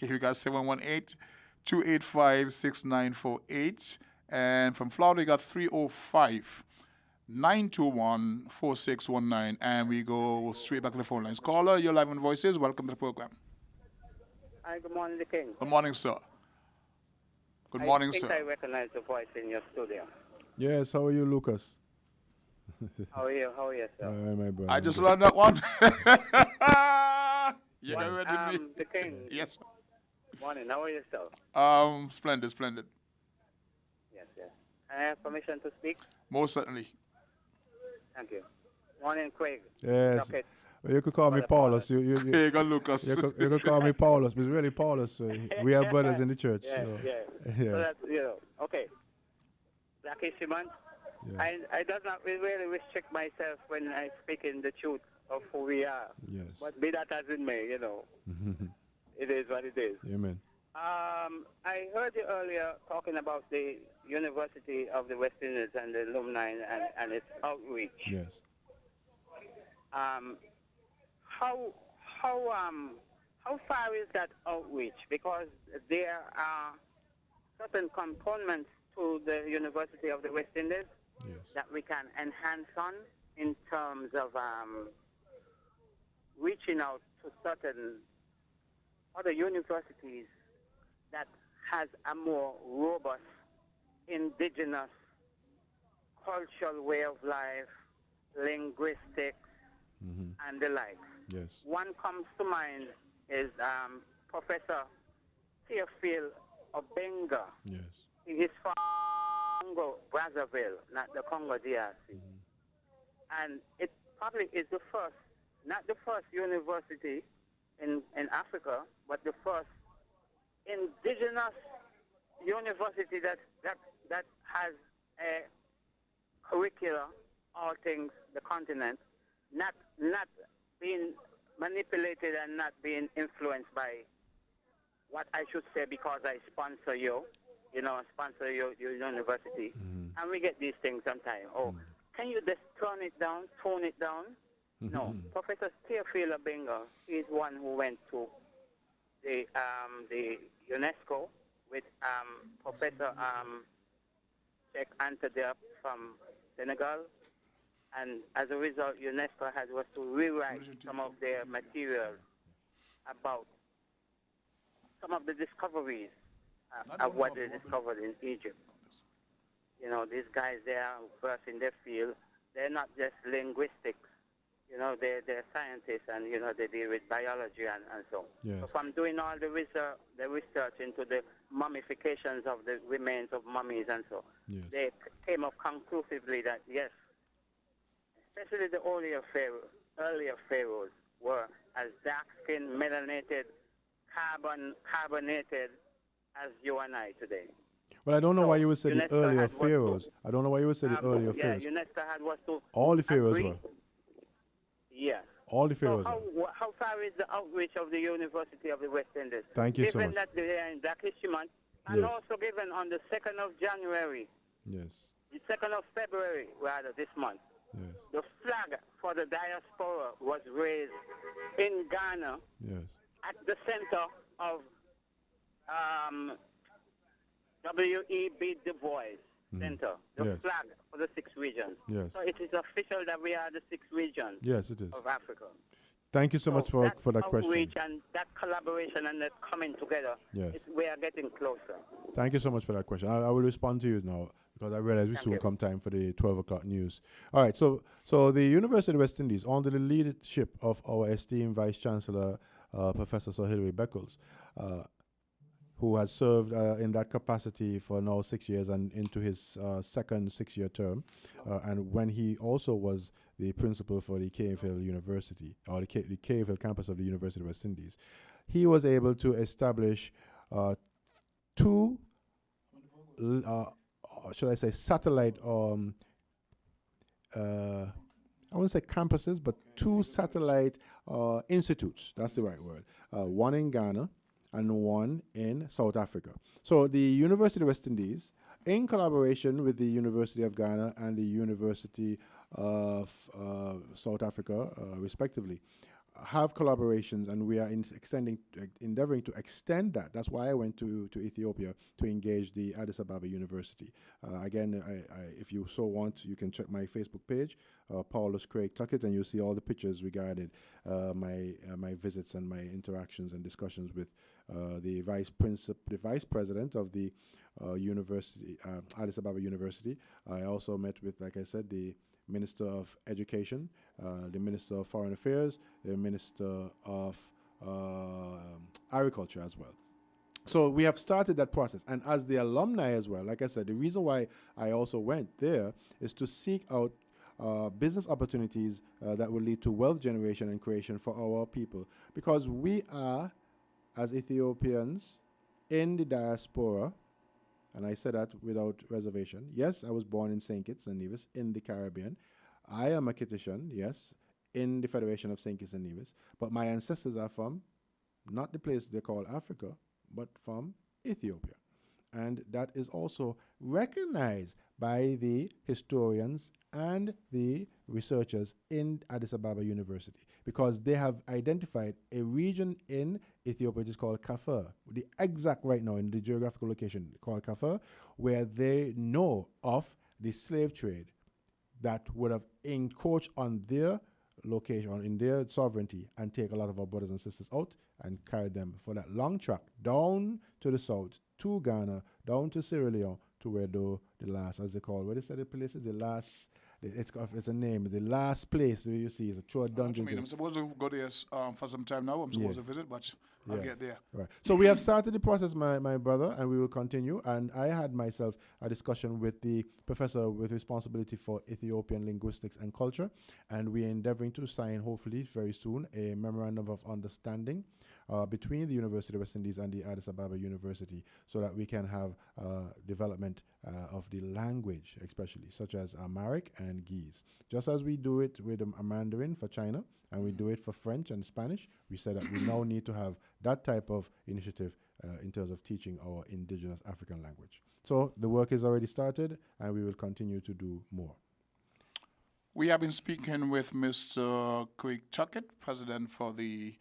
you got 718-285-6948. And from Florida, you got 305-921-4619. And we go straight back to the phone lines. Caller, you're live on Voices. Welcome to the program. Hi, good morning, the King. Good morning, sir. Good morning, I think sir. I recognize the voice in your studio. Yes. How are you, Lucas? How are you? How are you, sir? My brother. I just learned that one. You know what I mean? The King. Yes, sir. Morning. How are you, sir? Splendid, splendid. Yes, yes. I have permission to speak. Most certainly. Thank you. Morning, Craig. Yes. Tucket. Well, you could call me Paulus. You Craig and Lucas. You could call me Paulus, but it's really Paulus. So we are brothers in the church. Yeah, so. yeah. Yes. So that's, okay. Black History Month. Yeah. I does not really restrict myself when I speak in the truth of who we are. Yes. But be that as it may, it is what it is. Amen. I heard you earlier talking about the University of the West Indies and the alumni and its outreach. Yes. How far is that outreach? Because there are certain components to the University of the West Indies that we can enhance on in terms of reaching out to certain other universities that has a more robust indigenous cultural way of life, linguistics, and the like. Yes. One comes to mind is Professor Theophile Obenga. Yes. He is from Congo, Brazzaville, not the Congo DRC. And it probably is the first, not the first university in Africa, but the first indigenous university that has a curricula, all things the continent, not being manipulated and not being influenced by what I should say because I sponsor you, sponsor your university. And we get these things sometimes. Oh, can you just tone it down? No. Professor Theophile Obenga is one who went to the UNESCO with Professor Cheikh Anta Diop from Senegal. And as a result, UNESCO was to rewrite some of their materials about some of the discoveries of what they discovered in Egypt. These guys, they are versed in their field. They're not just linguistics. They're scientists, and, they deal with biology and so. Yes. So from doing all the research into the mummifications of the remains of mummies and so, they came up conclusively that, yes, especially the earlier pharaohs were as dark-skinned, melanated, carbonated as you and I today. Well, I don't know why you would say the UNESCO earlier pharaohs. I don't know why you would say the earlier pharaohs. UNESCO was to All the pharaohs agree. were. Yes. All the pharaohs So were. how far is the outreach of the University of the West Indies? Thank you so given much. that they are in Black History Month, and Yes. also given on the 2nd of January, Yes. the 2nd of February, rather, this month, Yes. the flag for the diaspora was raised in Ghana Yes. at the center of W.E.B. Du Bois center, the Yes. flag for the 6 regions. Yes. So it is official that we are the 6 regions Yes, it is. of Africa. Thank you so much for that question. Outreach and that collaboration and that coming together, Yes. we are getting closer. Thank you so much for that question. I will respond to you now because I realize we Thank soon you. come time for the 12 o'clock news. All right, so the University of West Indies, under the leadership of our esteemed Vice Chancellor, Professor Sir Hilary Beckles, who has served in that capacity for now 6 years and into his second 6-year term, and when he also was the principal for the Cave Hill University, or the Cave Hill campus of the University of West Indies, he was able to establish 2, should I say, satellite, I wouldn't say campuses, but 2 satellite institutes, that's the right word, one in Ghana and one in South Africa. So the University of West Indies, in collaboration with the University of Ghana and the University of South Africa, respectively, have collaborations, and we are endeavoring to extend that. That's why I went to Ethiopia to engage the Addis Ababa University. Again, if you so want, you can check my Facebook page, Paulus Craig Tucket, and you'll see all the pictures regarding my visits and my interactions and discussions with the vice president of the university, Addis Ababa University. I also met with, like I said, the Minister of Education, the Minister of Foreign Affairs, the Minister of Agriculture as well. So we have started that process. And as the alumni as well, like I said, the reason why I also went there is to seek out business opportunities that will lead to wealth generation and creation for our people. Because we are, as Ethiopians in the diaspora, and I say that without reservation. Yes, I was born in St. Kitts and Nevis in the Caribbean. I am a Kittitian, yes, in the Federation of St. Kitts and Nevis. But my ancestors are from, not the place they call Africa, but from Ethiopia. And that is also recognized by the historians and the researchers in Addis Ababa University, because they have identified a region in Ethiopia which is called Kafur, the exact right now in the geographical location called Kafur, where they know of the slave trade that would have encroached on their location, in their sovereignty, and take a lot of our brothers and sisters out and carry them for that long track down to the south, to Ghana, down to Sierra Leone, to where the last, as they call, what they say the place is, the last, it's a name, the last place where you see is a true dungeon. I'm supposed to go there for some time now. I'm supposed to visit, but I'll get there. Right. So we have started the process, my brother, and we will continue. And I had myself a discussion with the professor with responsibility for Ethiopian linguistics and culture, and we are endeavoring to sign, hopefully very soon, a memorandum of understanding between the University of West Indies and the Addis Ababa University, so that we can have development of the language, especially, such as Amharic and Ge'ez. Just as we do it with Mandarin for China, and we do it for French and Spanish, we said that we now need to have that type of initiative in terms of teaching our indigenous African language. So the work is already started, and we will continue to do more. We have been speaking with Mr. Craig Tucket, president for the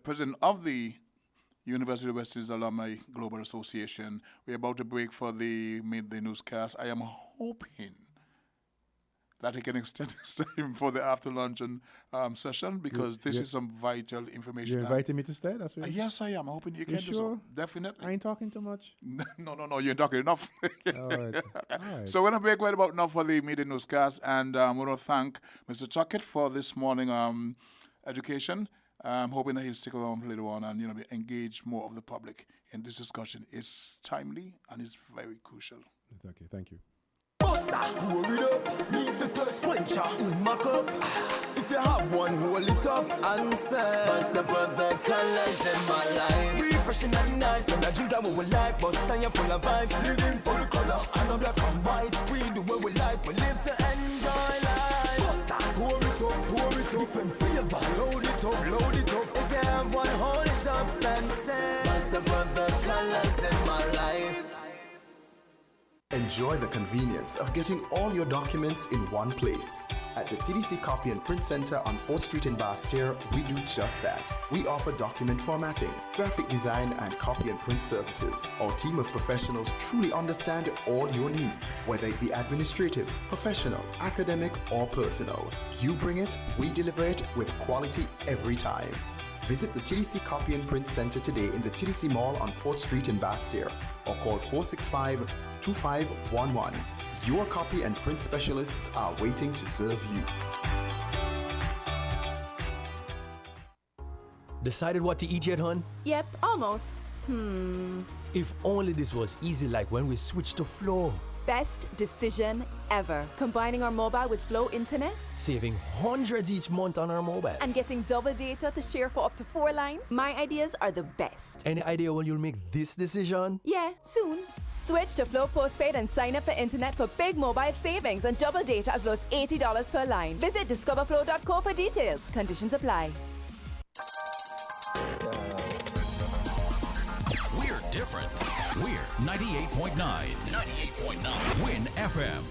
president of the University of West Indies Alumni Global Association. We're about to break for the midday newscast. I am hoping that he can extend his time for the after luncheon session, because this is some vital information. You're inviting me to stay? That's right. Yes, I am. I'm hoping you can do so. Definitely. I ain't talking too much. No, you're talking enough. All right. So we're going to break right about now for the midday newscast, and I want to thank Mr. Tucket for this morning education. I'm hoping that he'll stick around later on and engage more of the public in this discussion. It's timely and it's very crucial. Okay, thank you. Buster, pour it up, need the thirst quencher in my cup. If you have one, hold it up and say, Buster put the colors in my life. Refreshing and nice, and I drink that what we like. Buster, you're full of vibes, living for the color. I know black and white, we do what we like. We live to enjoy life. Buster, pour it up, different flavor. Load it up. If you have one, hold it up and say, Buster put the colors in my life. Enjoy the convenience of getting all your documents in one place. At the TDC Copy and Print Center on 4th Street in Basse-Terre, we do just that. We offer document formatting, graphic design, and copy and print services. Our team of professionals truly understand all your needs, whether it be administrative, professional, academic, or personal. You bring it, we deliver it with quality every time. Visit the TDC Copy and Print Center today in the TDC Mall on 4th Street in Basse-Terre or call 465-2511. Your copy and print specialists are waiting to serve you. Decided what to eat yet, hon? Yep, almost. If only this was easy like when we switched to Flow. Best decision ever. Combining our mobile with Flow Internet Saving hundreds each month on our mobile. and getting double data to share for up to 4 lines. My ideas are the best. Any idea when you'll make this decision? Yeah, soon. Switch to Flow Postpaid and sign up for internet for big mobile savings and double data as low as $80 per line. Visit discoverflow.co for details. Conditions apply. We're different. We're 98.9. 98.9. Win FM.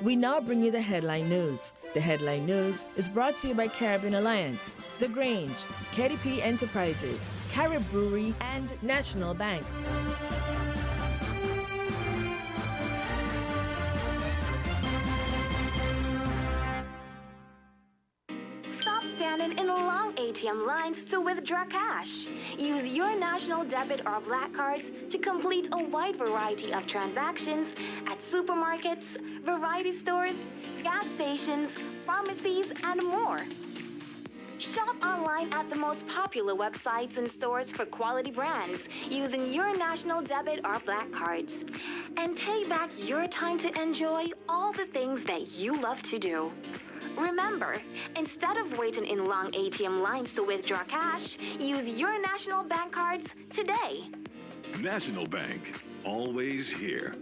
We now bring you the headline news. The headline news is brought to you by Caribbean Alliance, The Grange, KDP Enterprises, Carib Brewery, and National Bank. Stop standing in long ATM lines to withdraw cash. Use your national debit or black cards to complete a wide variety of transactions at supermarkets, variety stores, gas stations, pharmacies, and more. Shop online at the most popular websites and stores for quality brands using your national debit or black cards. And take back your time to enjoy all the things that you love to do. Remember, instead of waiting in long ATM lines to withdraw cash, use your National Bank cards today. National Bank, always here.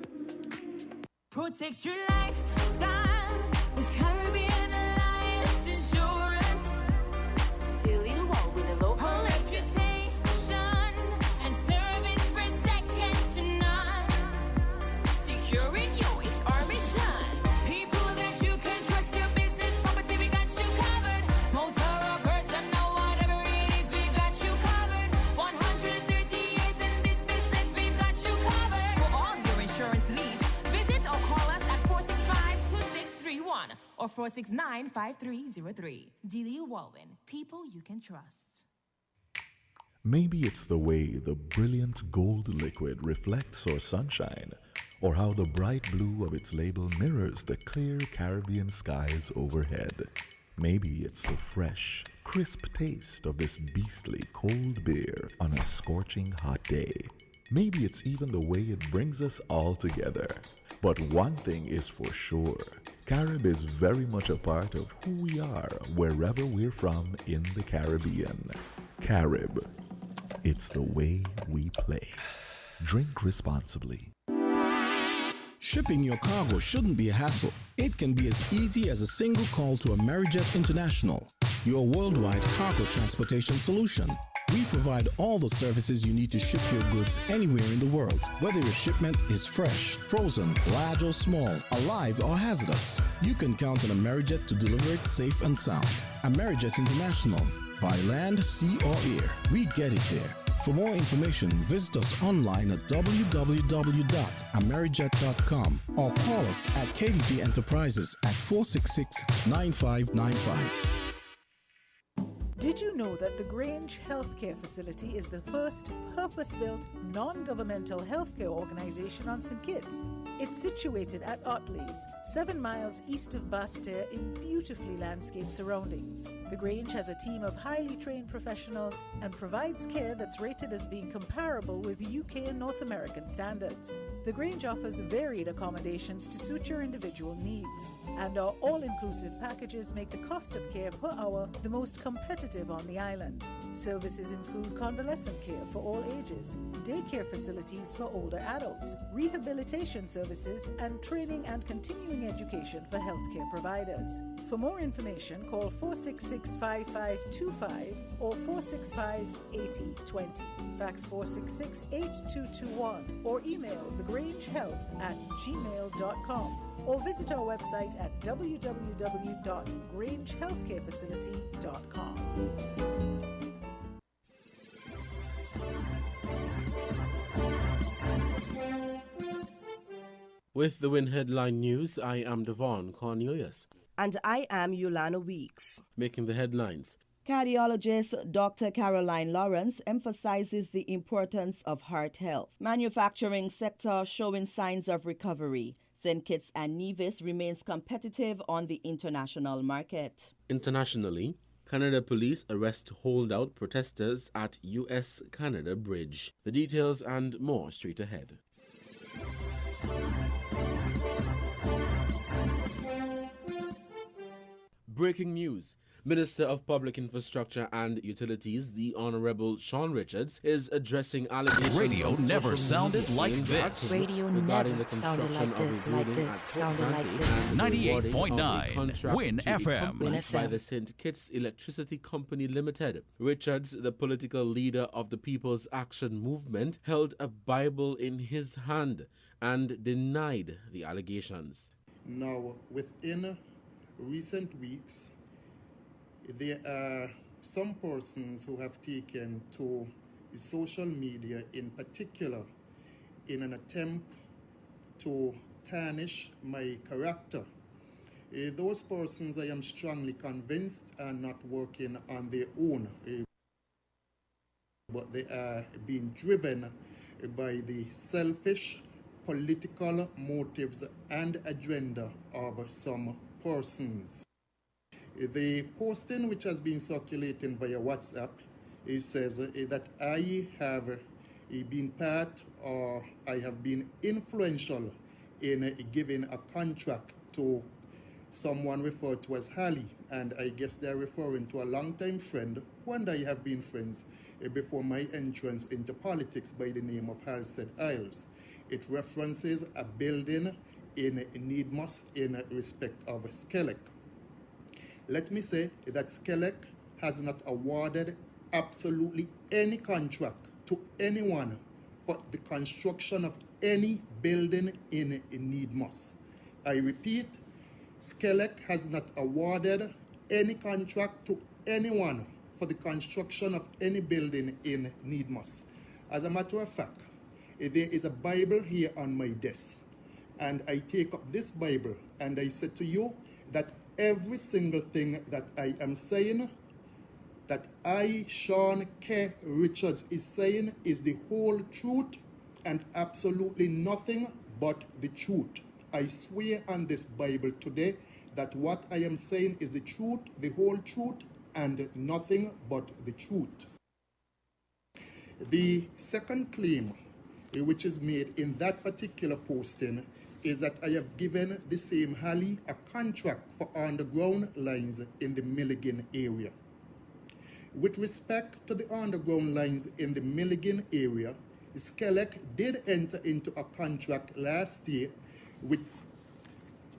Protect your lifestyle with Caribbean Alliance Insurance. Till you walk with a local reputation and service for second to none. Securing you is our mission. People that you can trust, your business, property, we got you covered. Motor or personal, whatever it is, we got you covered. 130 years in this business, we've got you covered. For all your insurance needs, visit or call us at 465-2631 or 469-5303. Delia Walwyn, people you can trust. Maybe it's the way the brilliant gold liquid reflects our sunshine, or how the bright blue of its label mirrors the clear Caribbean skies overhead. Maybe it's the fresh, crisp taste of this beastly cold beer on a scorching hot day. Maybe it's even the way it brings us all together. But one thing is for sure, Carib is very much a part of who we are wherever we're from in the Caribbean. Carib, it's the way we play. Drink responsibly. Shipping your cargo shouldn't be a hassle. It can be as easy as a single call to Amerijet International, your worldwide cargo transportation solution. We provide all the services you need to ship your goods anywhere in the world, whether your shipment is fresh, frozen, large or small, alive or hazardous. You can count on Amerijet to deliver it safe and sound. Amerijet International, by land, sea or air, we get it there. For more information, visit us online at www.amerijet.com or call us at KDP Enterprises at 466-9595. Did you know that the Grange Healthcare Facility is the first purpose-built, non-governmental healthcare organization on St. Kitts? It's situated at Otley's, 7 miles east of Basse-Terre in beautifully landscaped surroundings. The Grange has a team of highly trained professionals and provides care that's rated as being comparable with UK and North American standards. The Grange offers varied accommodations to suit your individual needs, and our all-inclusive packages make the cost of care per hour the most competitive on the island. Services include convalescent care for all ages, daycare facilities for older adults, rehabilitation services, and training and continuing education for healthcare providers. For more information, call 466 466-5525 or 465-8020. Fax 466-8221 or email thegrangehealth@gmail.com or visit our website at www.grangehealthcarefacility.com. With the Win Headline News, I am Devon Cornelius. And I am Yolanda Weeks. Making the headlines. Cardiologist Dr. Caroline Lawrence emphasizes the importance of heart health. Manufacturing sector showing signs of recovery. St. Kitts and Nevis remains competitive on the international market. Internationally, Canada police arrest holdout protesters at US-Canada bridge. The details and more straight ahead. Breaking news. Minister of Public Infrastructure and Utilities, the Honorable Sean Richards, is addressing allegations. Radio never sounded like this. Radio never sounded like this, sounded like this. 98.9 Win FM. By the St. Kitts Electricity Company Limited. Richards, the political leader of the People's Action Movement, held a Bible in his hand and denied the allegations. Now, within recent weeks, there are some persons who have taken to social media in particular in an attempt to tarnish my character. Those persons, I am strongly convinced, are not working on their own, but they are being driven by the selfish political motives and agenda of some persons. The posting which has been circulating via WhatsApp, it says that I have been part or I have been influential in giving a contract to someone referred to as Halley, and I guess they're referring to a longtime friend who and I have been friends before my entrance into politics by the name of Halstead Isles. It references a building in Needmos in respect of Skelec. Let me say that Skelec has not awarded absolutely any contract to anyone for the construction of any building in Needmos. I repeat, Skelec has not awarded any contract to anyone for the construction of any building in Needmos. As a matter of fact, there is a Bible here on my desk, and I take up this Bible and I say to you that every single thing that I am saying, that I, Sean K. Richards, is saying is the whole truth and absolutely nothing but the truth. I swear on this Bible today that what I am saying is the truth, the whole truth, and nothing but the truth. The second claim which is made in that particular posting is that I have given the same Halley a contract for underground lines in the Milligan area. With respect to the underground lines in the Milligan area, Skelec did enter into a contract last year with,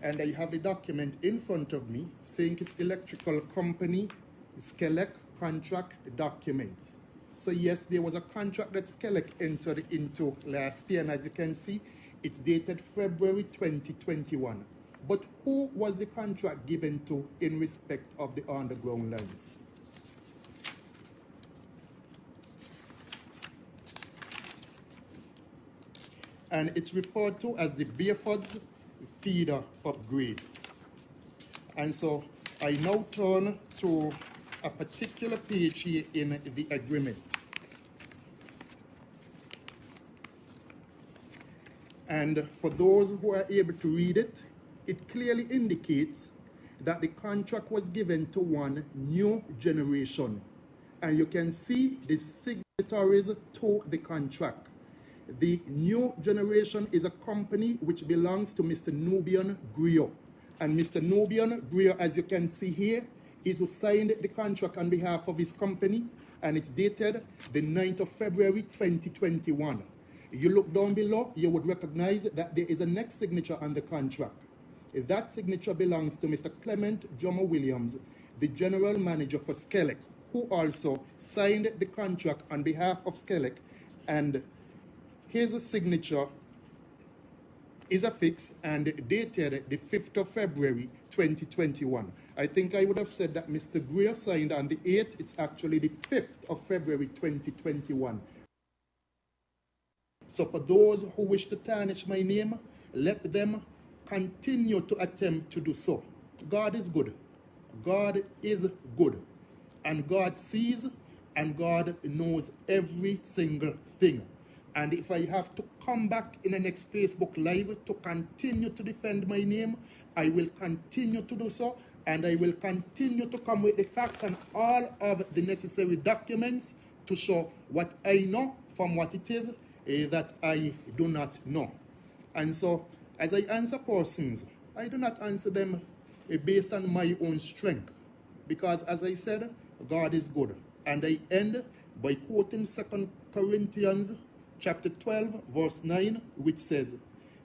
and I have the document in front of me, saying it's Electrical Company, Skelec contract documents. So yes, there was a contract that Skelec entered into last year, and as you can see, it's dated February 2021. But who was the contract given to in respect of the underground lines? And it's referred to as the Bayford's feeder upgrade. And so I now turn to a particular page here in the agreement. And for those who are able to read it, it clearly indicates that the contract was given to one new generation. And you can see the signatories to the contract. The new generation is a company which belongs to Mr. Nubian Griot. And Mr. Nubian Griot, as you can see here, is who signed the contract on behalf of his company, and it's dated the 9th of February 2021. You look down below, you would recognize that there is a next signature on the contract. That signature belongs to Mr. Clement Jomo Williams, the general manager for Skelec, who also signed the contract on behalf of Skelec, and his signature is affixed and dated the 5th of February 2021. I think I would have said that Mr. Greer signed on the 8th. It's actually the 5th of February 2021. So for those who wish to tarnish my name, let them continue to attempt to do so. God is good. God is good. And God sees and God knows every single thing. And if I have to come back in the next Facebook Live to continue to defend my name, I will continue to do so, and I will continue to come with the facts and all of the necessary documents to show what I know from what it is that I do not know. And so, as I answer persons, I do not answer them based on my own strength, because as I said, God is good. And I end by quoting 2 Corinthians chapter 12, verse 9, which says,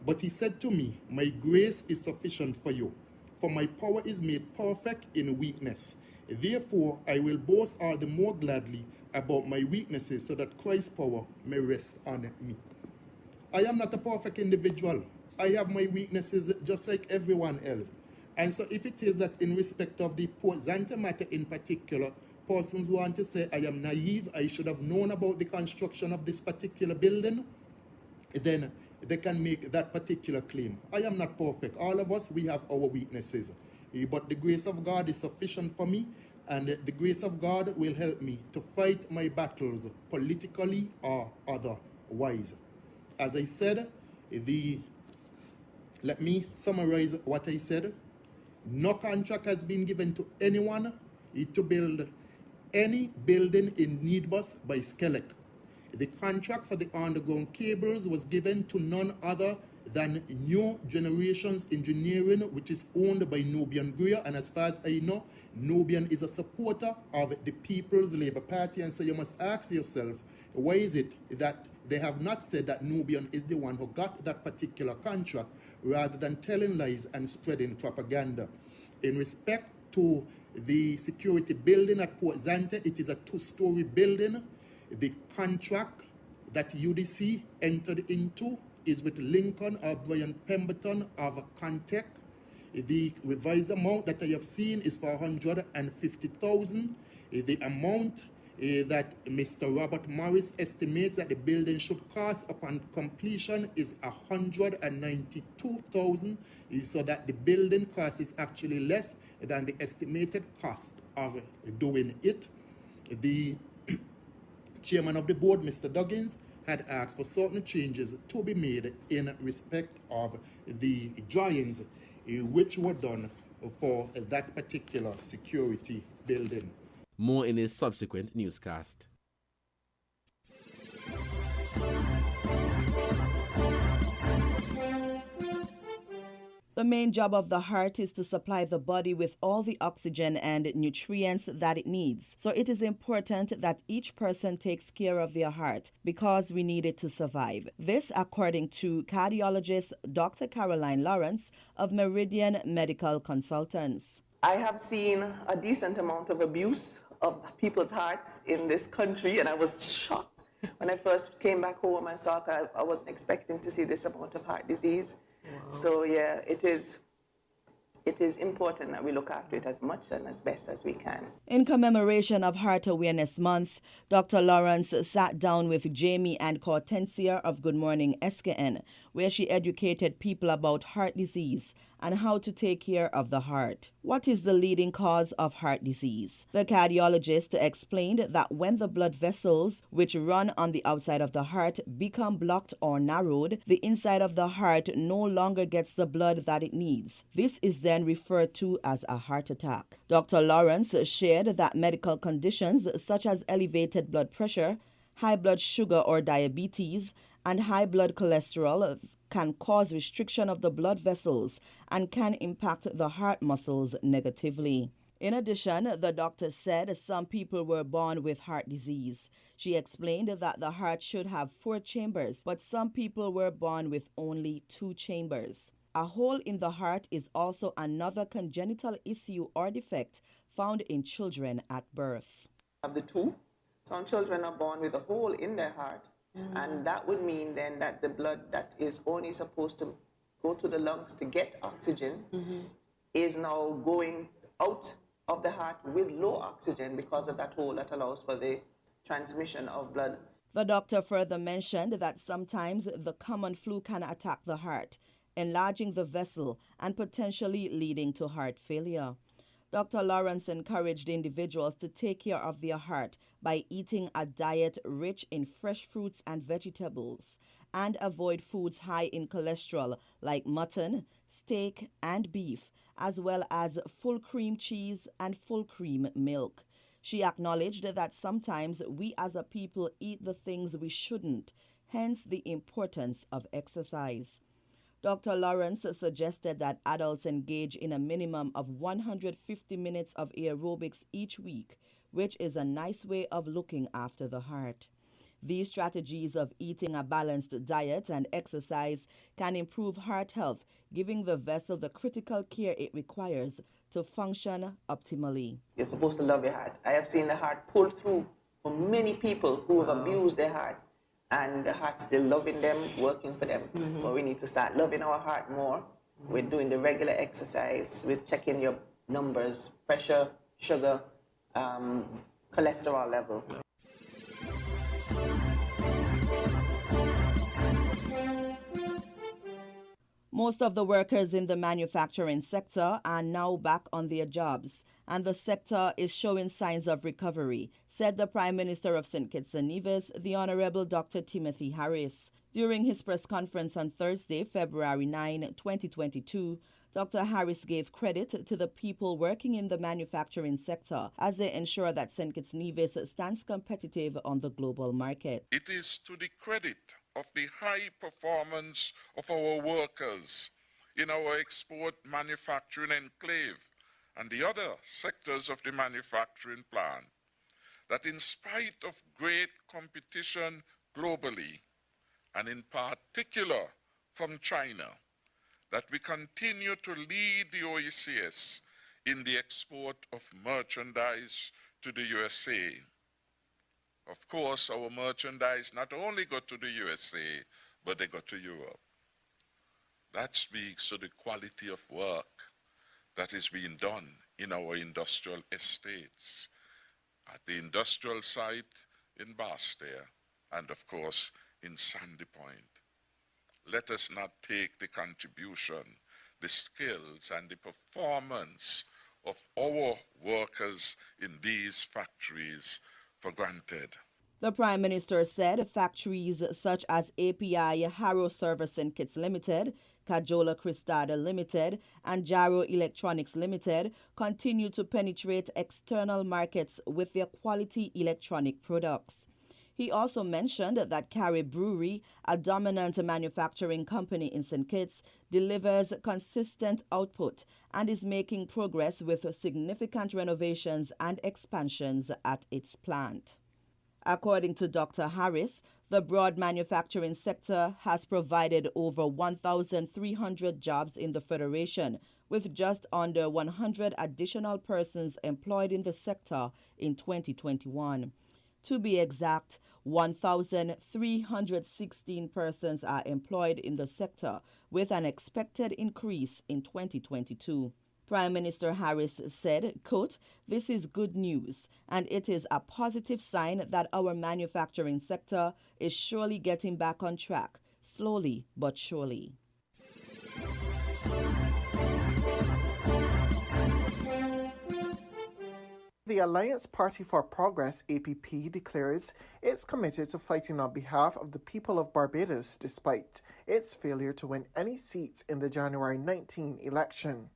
"But he said to me, my grace is sufficient for you, for my power is made perfect in weakness. Therefore, I will boast all the more gladly about my weaknesses, so that Christ's power may rest on me." I am not a perfect individual. I have my weaknesses just like everyone else. And so if it is that in respect of the Port Zante matter in particular, persons want to say I am naive, I should have known about the construction of this particular building, then they can make that particular claim. I am not perfect. All of us, we have our weaknesses. But the grace of God is sufficient for me, and the grace of God will help me to fight my battles politically or otherwise. As I said, let me summarize what I said. No contract has been given to anyone to build any building in Needbus by Skelec. The contract for the underground cables was given to none other than New Generations Engineering, which is owned by Nubian Greer. And as far as I know, Nubian is a supporter of the People's Labour Party. And so you must ask yourself, why is it that they have not said that Nubian is the one who got that particular contract, rather than telling lies and spreading propaganda? In respect to the security building at Port Zante, it is a 2-story building. The contract that UDC entered into is with Lincoln or Brian Pemberton of Contech. The revised amount that I have seen is for $150,000. The amount that Mr. Robert Morris estimates that the building should cost upon completion is $192,000, so that the building cost is actually less than the estimated cost of doing it. The chairman of the board, Mr. Duggins, had asked for certain changes to be made in respect of the drawings which were done for that particular security building. More in a subsequent newscast. The main job of the heart is to supply the body with all the oxygen and nutrients that it needs. So it is important that each person takes care of their heart because we need it to survive. This according to cardiologist Dr. Caroline Lawrence of Meridian Medical Consultants. I have seen a decent amount of abuse of people's hearts in this country, and I was shocked when I first came back home and saw I wasn't expecting to see this amount of heart disease. Wow. So yeah, it is important that we look after it as much and as best as we can. In commemoration of Heart Awareness Month, Dr. Lawrence sat down with Jamie and Cortensia of Good Morning SKN, where she educated people about heart disease and how to take care of the heart. What is the leading cause of heart disease? The cardiologist explained that when the blood vessels which run on the outside of the heart become blocked or narrowed, the inside of the heart no longer gets the blood that it needs. This is then referred to as a heart attack. Dr. Lawrence shared that medical conditions such as elevated blood pressure, high blood sugar or diabetes, and high blood cholesterol can cause restriction of the blood vessels and can impact the heart muscles negatively. In addition, the doctor said some people were born with heart disease. She explained that the heart should have 4 chambers, but some people were born with only 2 chambers. A hole in the heart is also another congenital issue or defect found in children at birth. Of the two, some children are born with a hole in their heart, and that would mean then that the blood that is only supposed to go to the lungs to get oxygen is now going out of the heart with low oxygen because of that hole that allows for the transmission of blood. The doctor further mentioned that sometimes the common flu can attack the heart, enlarging the vessel and potentially leading to heart failure. Dr. Lawrence encouraged individuals to take care of their heart by eating a diet rich in fresh fruits and vegetables and avoid foods high in cholesterol like mutton, steak, and beef, as well as full cream cheese and full cream milk. She acknowledged that sometimes we as a people eat the things we shouldn't, hence the importance of exercise. Dr. Lawrence suggested that adults engage in a minimum of 150 minutes of aerobics each week, which is a nice way of looking after the heart. These strategies of eating a balanced diet and exercise can improve heart health, giving the vessel the critical care it requires to function optimally. You're supposed to love your heart. I have seen the heart pull through for many people who have abused their heart, and the heart's still loving them, working for them. But we need to start loving our heart more. We're doing the regular exercise, we're checking your numbers, pressure, sugar, cholesterol level. Most of the workers in the manufacturing sector are now back on their jobs, and the sector is showing signs of recovery, said the Prime Minister of St. Kitts and Nevis, the Honorable Dr. Timothy Harris. During his press conference on Thursday, February 9, 2022, Dr. Harris gave credit to the people working in the manufacturing sector as they ensure that St. Kitts Nevis stands competitive on the global market. It is to the credit of the high performance of our workers in our export manufacturing enclave and the other sectors of the manufacturing plant that in spite of great competition globally, and in particular from China, that we continue to lead the OECS in the export of merchandise to the USA. Of course, our merchandise not only go to the USA, but they go to Europe. That speaks to the quality of work that is being done in our industrial estates, at the industrial site in Basseterre, and of course in Sandy Point. Let us not take the contribution, the skills, and the performance of our workers in these factories for granted. The Prime Minister said factories such as API Harrow Service St. Kitts Limited, Cajola Cristada Limited, and Jaro Electronics Limited continue to penetrate external markets with their quality electronic products. He also mentioned that Carey Brewery, a dominant manufacturing company in St. Kitts, delivers consistent output and is making progress with significant renovations and expansions at its plant. According to Dr. Harris, the broad manufacturing sector has provided over 1,300 jobs in the Federation, with just under 100 additional persons employed in the sector in 2021. To be exact, 1,316 persons are employed in the sector, with an expected increase in 2022. Prime Minister Harris said, quote, "This is good news, and it is a positive sign that our manufacturing sector is surely getting back on track, slowly but surely." The Alliance Party for Progress, APP, declares it's committed to fighting on behalf of the people of Barbados despite its failure to win any seats in the January 19 election.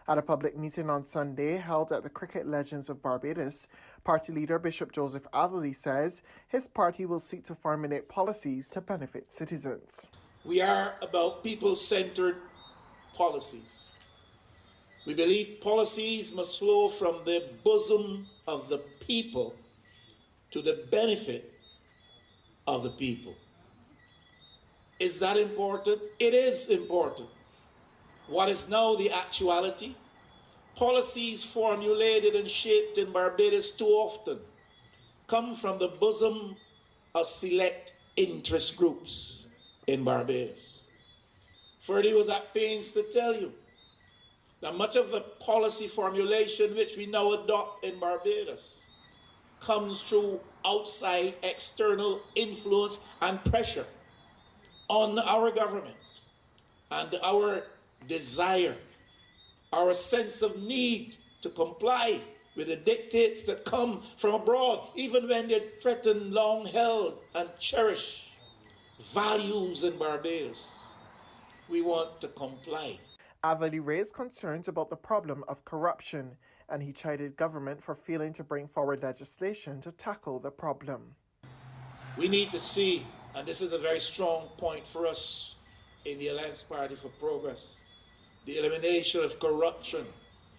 At a public meeting on Sunday held at the Cricket Legends of Barbados, party leader Bishop Joseph Atherley says his party will seek to formulate policies to benefit citizens. We are about people-centered policies. We believe policies must flow from the bosom of the people to the benefit of the people. Is that important? It is important. what is now the actuality. Policies formulated and shaped in Barbados too often come from the bosom of select interest groups in Barbados. Ferdy was at pains to tell you that much of the policy formulation which we now adopt in Barbados comes through outside external influence and pressure on our government, and our desire, our sense of need to comply with the dictates that come from abroad, even when they threaten long-held and cherished values in Barbados. We want to comply. Avali raised concerns about the problem of corruption, and he chided government for failing to bring forward legislation to tackle the problem. We need to see, and this is a very strong point for us in the Alliance Party for Progress, the elimination of corruption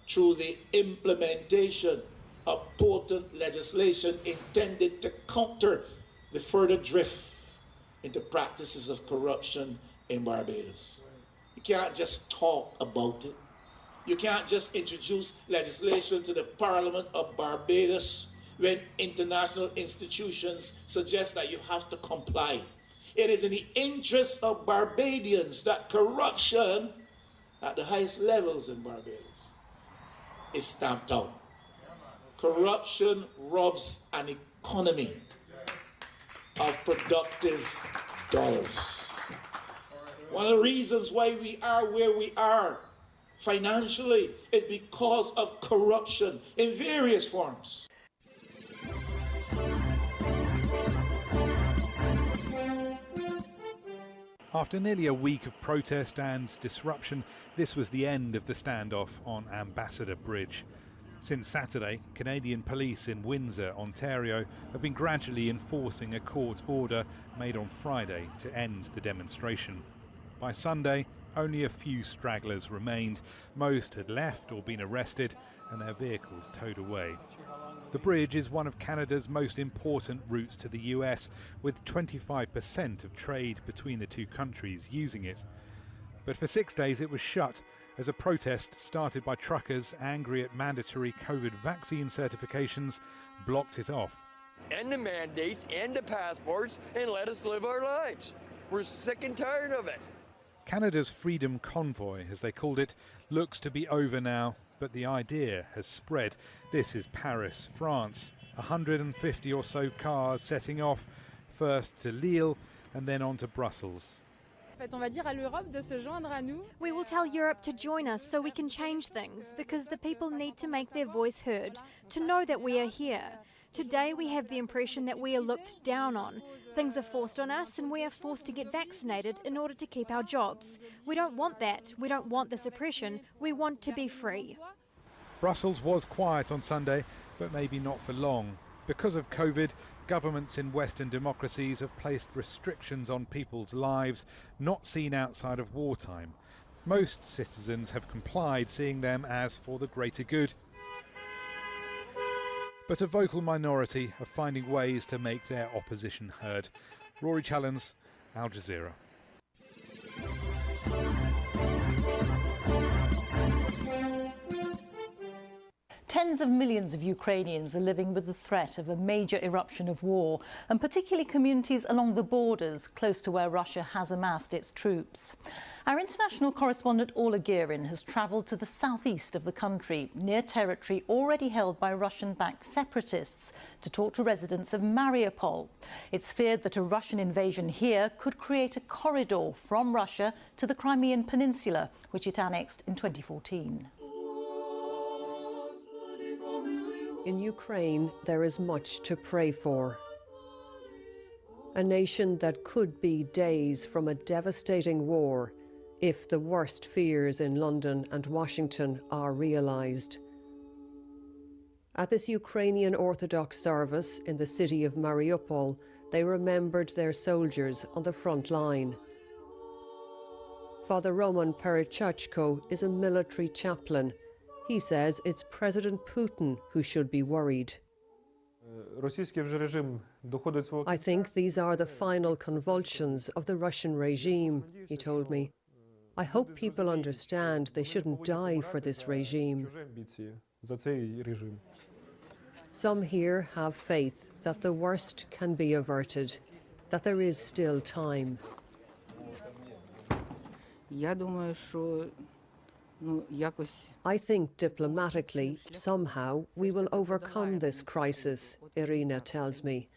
through the implementation of potent legislation intended to counter the further drift into practices of corruption in Barbados. You can't just talk about it. You can't just introduce legislation to the Parliament of Barbados when international institutions suggest that you have to comply. It is in the interest of Barbadians that corruption at the highest levels in Barbados is stamped out. Corruption robs an economy of productive dollars. One of the reasons why we are where we are financially is because of corruption in various forms. After nearly a week of protest and disruption, this was the end of the standoff on Ambassador Bridge. Since Saturday, Canadian police in Windsor, Ontario, have been gradually enforcing a court order made on Friday to end the demonstration. By Sunday, only a few stragglers remained. Most had left or been arrested and their vehicles towed away. The bridge is one of Canada's most important routes to the US, with 25% of trade between the two countries using it. But for 6 days it was shut as a protest started by truckers angry at mandatory COVID vaccine certifications blocked it off. End the mandates, end the passports, and let us live our lives. We're sick and tired of it. Canada's Freedom Convoy, as they called it, looks to be over now, but the idea has spread. This is Paris, France. 150 or so cars setting off, first to Lille and then on to Brussels. We will tell Europe to join us so we can change things, because the people need to make their voice heard, to know that we are here. Today we have the impression that we are looked down on. Things are forced on us and we are forced to get vaccinated in order to keep our jobs. We don't want that. We don't want this oppression. We want to be free. Brussels was quiet on Sunday, but maybe not for long. Because of COVID, governments in Western democracies have placed restrictions on people's lives not seen outside of wartime. Most citizens have complied, seeing them as for the greater good. But a vocal minority are finding ways to make their opposition heard. Rory Challens, Al Jazeera. Tens of millions of Ukrainians are living with the threat of a major eruption of war, and particularly communities along the borders close to where Russia has amassed its troops. Our international correspondent Ola Gerin has travelled to the southeast of the country, near territory already held by Russian-backed separatists, to talk to residents of Mariupol. It's feared that a Russian invasion here could create a corridor from Russia to the Crimean Peninsula, which it annexed in 2014. In Ukraine, there is much to pray for. A nation that could be days from a devastating war if the worst fears in London and Washington are realised. At this Ukrainian Orthodox service in the city of Mariupol, they remembered their soldiers on the front line. Father Roman Perichachko is a military chaplain. He says it's President Putin who should be worried. I think these are the final convulsions of the Russian regime, he told me. I hope people understand they shouldn't die for this regime. Some here have faith that the worst can be averted, that there is still time. I think diplomatically, somehow, we will overcome this crisis, Irina tells me.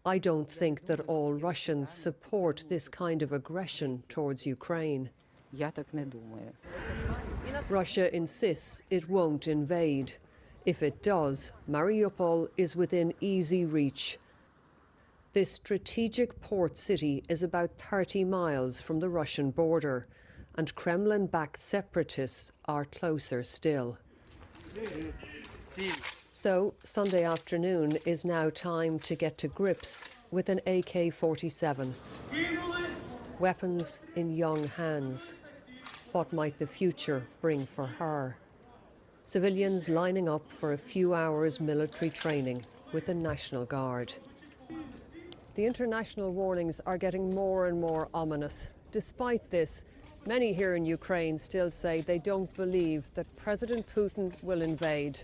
I don't think that all Russians support this kind of aggression towards Ukraine. Russia insists it won't invade. If it does, Mariupol is within easy reach. This strategic port city is about 30 miles from the Russian border, and Kremlin-backed separatists are closer still. So, Sunday afternoon is now time to get to grips with an AK-47. Weapons in young hands. What might the future bring for her? Civilians lining up for a few hours military training with the National Guard. The international warnings are getting more and more ominous. Despite this, many here in Ukraine still say they don't believe that President Putin will invade.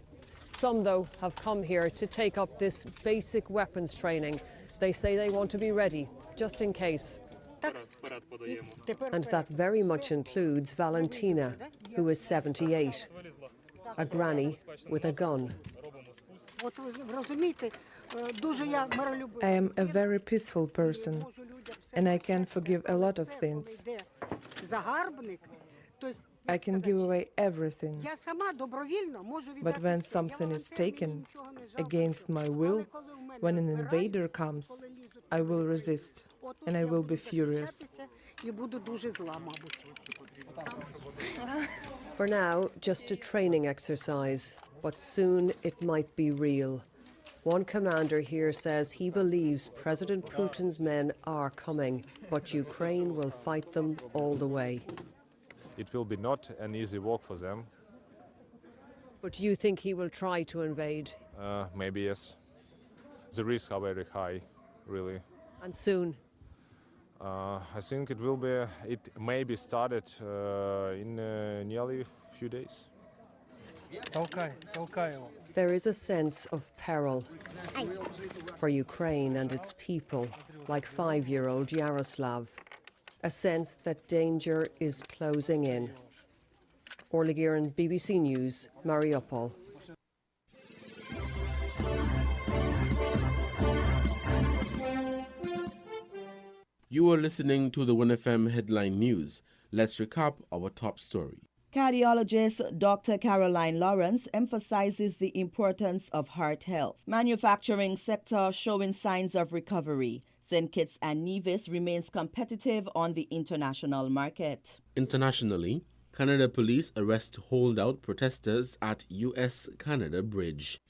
Some, though, have come here to take up this basic weapons training. They say they want to be ready, just in case. And that very much includes Valentina, who is 78, a granny with a gun. I am a very peaceful person, and I can forgive a lot of things. I can give away everything. But when something is taken against my will, when an invader comes, I will resist, and I will be furious. For now, just a training exercise, but soon it might be real. One commander here says he believes President Putin's men are coming, but Ukraine will fight them all the way. It will be not an easy walk for them. But do you think he will try to invade? Maybe yes. The risks are very high, really. And soon? I think it may be started in nearly a few days. There is a sense of peril for Ukraine and its people, like 5-year-old Yaroslav. A sense that danger is closing in. Orla Guerin, BBC News, Mariupol. You are listening to the WINNFM headline news. Let's recap our top story. Cardiologist Dr. Caroline Lawrence emphasizes the importance of heart health. Manufacturing sector showing signs of recovery. St. Kitts and Nevis remains competitive on the international market. Internationally, Canada police arrest holdout protesters at US-Canada bridge.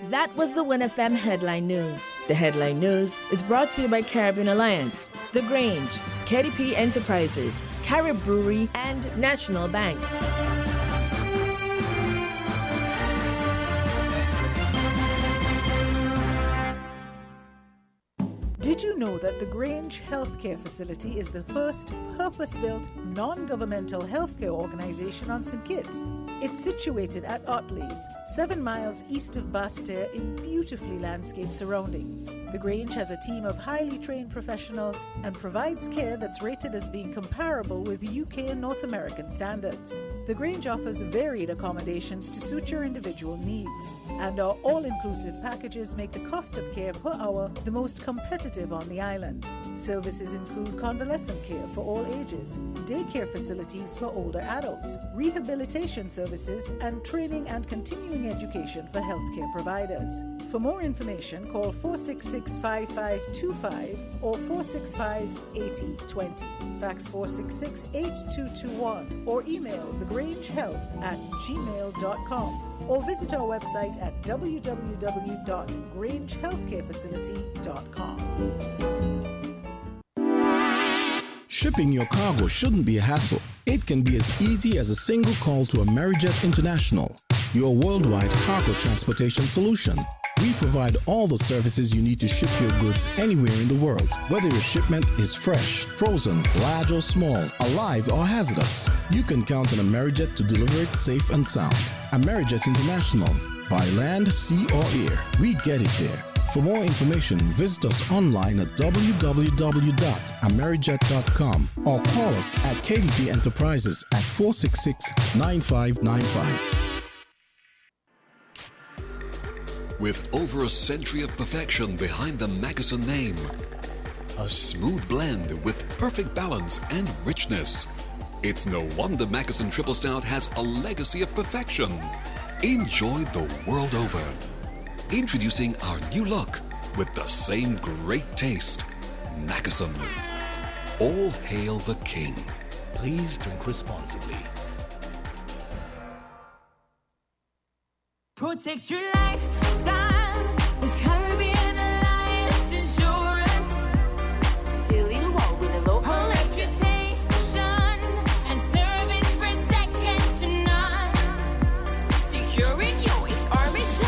That was the WINNFM Headline News. The Headline News is brought to you by Caribbean Alliance, The Grange, KDP Enterprises, Carib Brewery, and National Bank. Did you know that the Grange Healthcare Facility is the first purpose-built, non-governmental healthcare organization on St. Kitts? It's situated at Otley's, 7 miles east of Basseterre in beautifully landscaped surroundings. The Grange has a team of highly trained professionals and provides care that's rated as being comparable with UK and North American standards. The Grange offers varied accommodations to suit your individual needs, and our all-inclusive packages make the cost of care per hour the most competitive on the island. Services include convalescent care for all ages, daycare facilities for older adults, rehabilitation services, and training and continuing education for healthcare providers. For more information, call 466-5525 or 465-8020. Fax 466-8221 or email thegrangehealth@gmail.com or visit our website at www.grangehealthcarefacility.com. Shipping your cargo shouldn't be a hassle. It can be as easy as a single call to Amerijet International, your worldwide cargo transportation solution. We provide all the services you need to ship your goods anywhere in the world, whether your shipment is fresh, frozen, large or small, alive or hazardous. You can count on Amerijet to deliver it safe and sound. Amerijet International. By land, sea or air, we get it there. For more information, visit us online at www.amerijet.com or call us at KDP Enterprises at 466-9595. With over a century of perfection behind the Mackeson name, a smooth blend with perfect balance and richness, it's no wonder Mackeson Triple Stout has a legacy of perfection. Enjoyed the world over. Introducing our new look with the same great taste. Mackeson. All hail the king. Please drink responsibly. Protect your lifestyle with Caribbean Alliance Insurance. Dealing well with a local reputation and service for second to none. Securing you is our mission.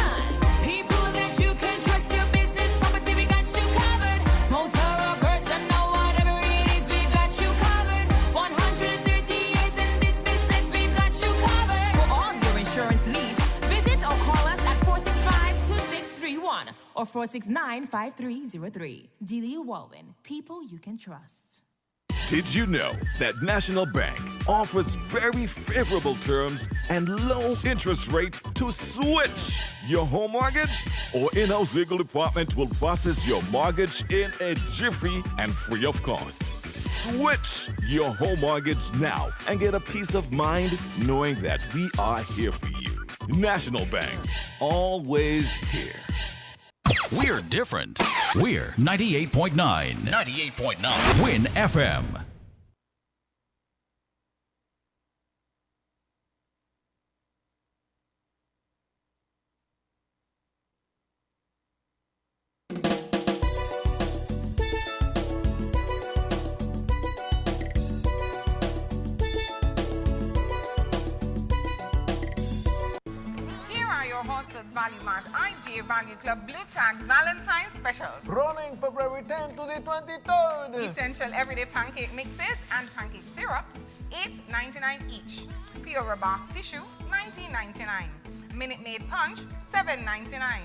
People that you can trust, your business, property, we got you covered. Motor or personal, whatever it is, we got you covered. 130 years in this business, we've got you covered. For all your insurance needs, visit or call us at 465-2631 or 469-5303. Dealey Walwyn, people you can trust. Did you know that National Bank offers very favorable terms and low interest rate to switch your home mortgage? Our in-house legal department will process your mortgage in a jiffy and free of cost. Switch your home mortgage now and get a peace of mind knowing that we are here for you. National Bank, always here. We're different. We're 98.9. 98.9. Win FM. Value Mart IGA Value Club Blue Tag Valentine's Special. Running February 10 to the 23rd. Essential everyday pancake mixes and pancake syrups, $8.99 each. Pure Rebark tissue, $19.99. Minute Maid punch, $7.99.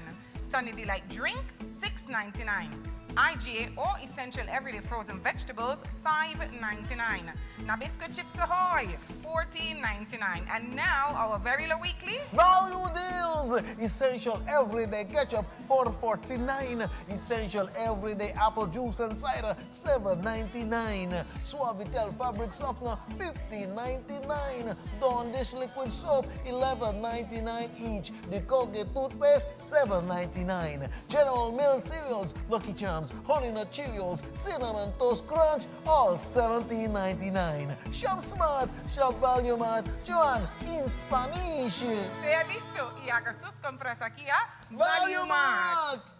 Sunny Delight drink, $6.99. IGA or essential everyday frozen vegetables, $5.99. Nabisco chips ahoy, $14.99. And now our very low weekly value deals. Essential everyday ketchup, $4.49. Essential everyday apple juice and cider, $7.99. Suavitel fabric softener, $15.99. Dawn dish liquid soap, $11.99 each. The Colgate toothpaste, $7.99. General Mills cereals, Lucky Charms, Honey Nut Cheerios, Cinnamon Toast Crunch, all $17.99. Shop smart, shop Value Mart. Joan, in Spanish. Sea listo y haga sus compras aquí a Value Mart.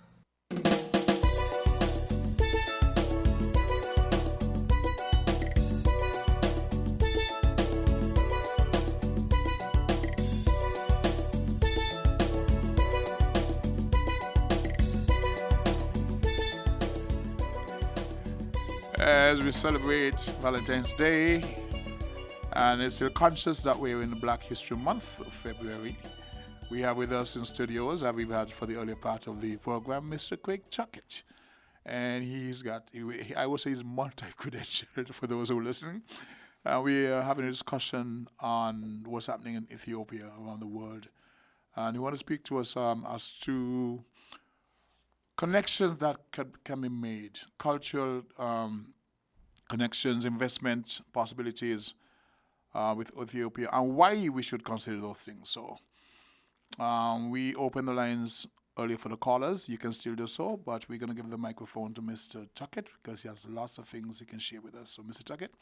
As we celebrate Valentine's Day, and it's still conscious that we're in the Black History Month of February, we have with us in studios, as we've had for the earlier part of the program, Mr. Craig Tucket. And he's got, I would say he's multi-credentialed for those who are listening. We are having a discussion on what's happening in Ethiopia, around the world. And we want to speak to us as to connections that can be made, cultural connections, investment possibilities with Ethiopia, and why we should consider those things. So we opened the lines earlier for the callers. You can still do so, but we're going to give the microphone to Mr. Tucket because he has lots of things he can share with us. So, Mr. Tucket,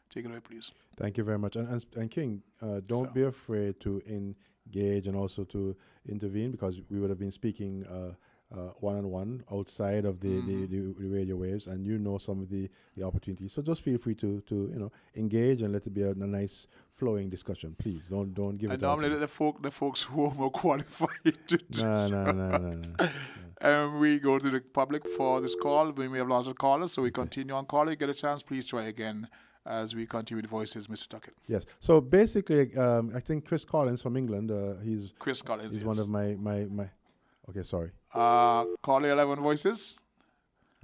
take it away, please. Thank you very much. And King, don't be afraid to engage and also to intervene, because we would have been speaking one-on-one outside of the radio waves, and you know some of the opportunities. So just feel free to engage and let it be a nice flowing discussion. Please don't give it. And normally the folks who are more qualified to No. we go to the public for this call. We may have lots of callers, so we continue on calling. Get a chance, please try again as we continue with voices, Mr. Tucket. Yes. So basically, I think Chris Collins from England. Chris Collins. He's one of my. Okay, sorry. Call 11 voices.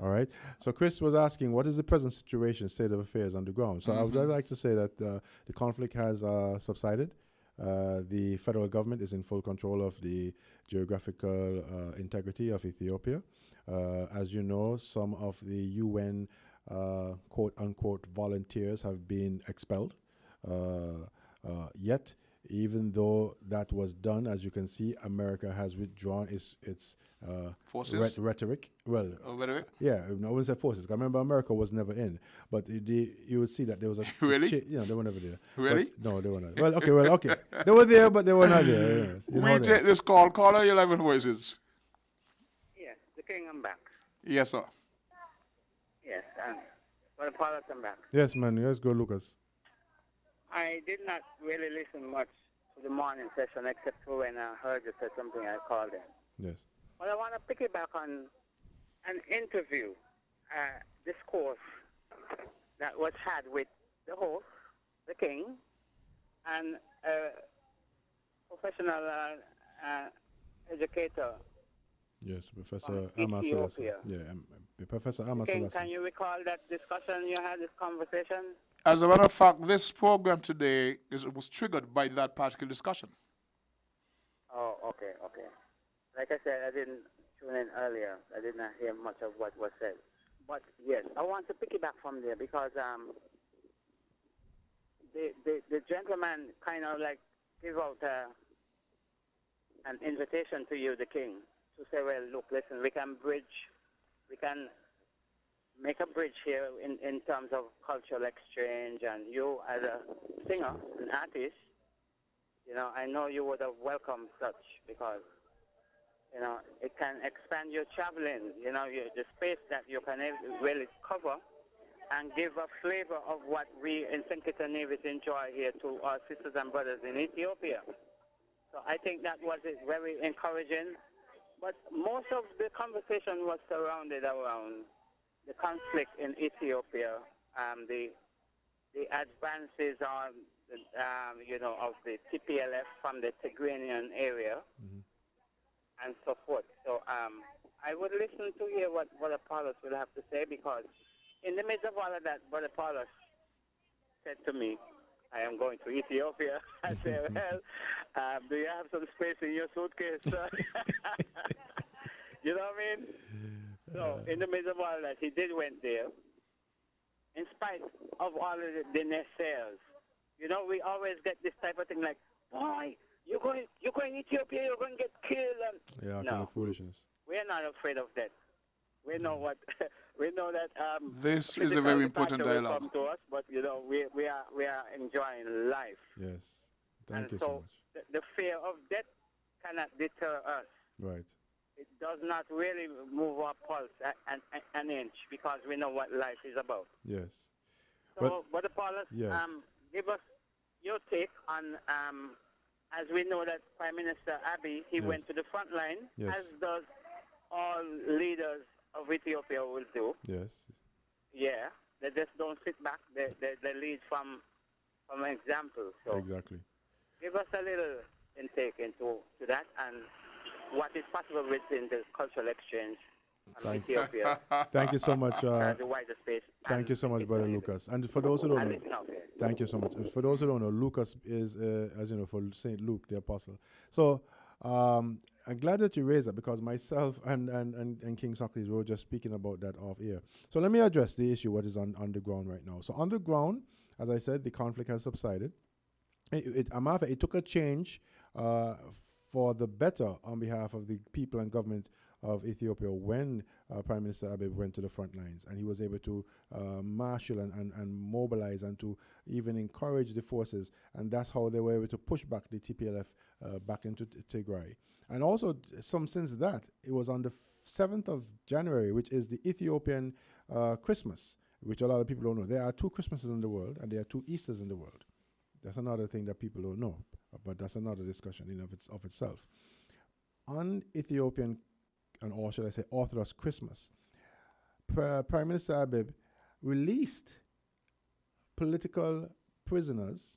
All right. So Chris was asking, what is the present situation, state of affairs on the ground? So I would like to say that the conflict has subsided. The federal government is in full control of the geographical integrity of Ethiopia. As you know, some of the UN quote-unquote volunteers have been expelled. Yet, even though that was done, as you can see, America has withdrawn its forces? Rhetoric. Well, rhetoric? Yeah, I wouldn't say forces. I remember America was never in, but you would see that there was a really? They were never there. Really? But, no, they were not. Well, okay. They were there, but they were not there. We take this call. Caller 11 voices. Yes, the king, I'm back. Yes, sir. Yes, and for the pilot, I'm back. Yes, man. Let's go, Lucas. I did not really listen much to the morning session, except for when I heard you say something, I called in. Yes. But I want to piggyback on an interview, discourse that was had with the host, the king, and a professional educator. Yes, Professor Amma Selassie. Yeah, Professor Amma King, Selassie. can you recall that discussion you had, this conversation? As a matter of fact, this program today was triggered by that particular discussion. Oh, okay. Like I said, I didn't tune in earlier. I did not hear much of what was said. But yes, I want to piggyback from there because the gentleman kind of like gave out an invitation to you, the king, to say, well, look, listen, we can make a bridge here in terms of cultural exchange, and you as a singer, an artist, I know you would have welcomed such because, it can expand your traveling, the space that you can really cover and give a flavor of what we in St. Kitts and Nevis enjoy here to our sisters and brothers in Ethiopia. So I think that was very encouraging. But most of the conversation was surrounded around the conflict in Ethiopia, the advances on, of the TPLF from the Tigranian area, and so forth. So I would listen to hear what Brother Paulus will have to say, because in the midst of all of that, Brother Paulus said to me, I am going to Ethiopia. I said, well, do you have some space in your suitcase, sir? You know what I mean? So in the midst of all that, he went there. In spite of all of the naysayers, we always get this type of thing like, boy, you're going Ethiopia, you're going to get killed. And Yeah, no, kind of foolishness. we're not afraid of that. We know what we know that. This is a very important will dialogue. come to us, but we are enjoying life. Yes. Thank And you so so much. The fear of death cannot deter us. Right. It does not really move our pulse an inch, because we know what life is about. Yes. So, Brother Paulus, yes. give us your take on, as we know that Prime Minister Abiy, he Yes. went to the front line, Yes. as does all leaders of Ethiopia will do. Yes. Yeah, they just don't sit back. They lead from example. So Exactly. give us a little intake into that and what is possible within the cultural exchange from Ethiopia. Thank you so much. The wider space. Thank you so much, Brother Lucas. And for those who don't know, thank you so much. For those who don't know, Lucas is, as you know, for St. Luke, the apostle. So I'm glad that you raised that, because myself and King Socrates were just speaking about that off air. So let me address the issue, what is on the ground right now. So on the ground, as I said, the conflict has subsided. It took a change for the better on behalf of the people and government of Ethiopia when Prime Minister Abiy went to the front lines, and he was able to marshal and mobilize and to even encourage the forces, and that's how they were able to push back the TPLF back into Tigray. And also, since that, it was on the 7th of January, which is the Ethiopian Christmas, which a lot of people don't know. There are 2 Christmases in the world, and there are 2 Easters in the world. That's another thing that people don't know, but that's another discussion in of itself. On Ethiopian, or should I say Orthodox Christmas, Prime Minister Abiy released political prisoners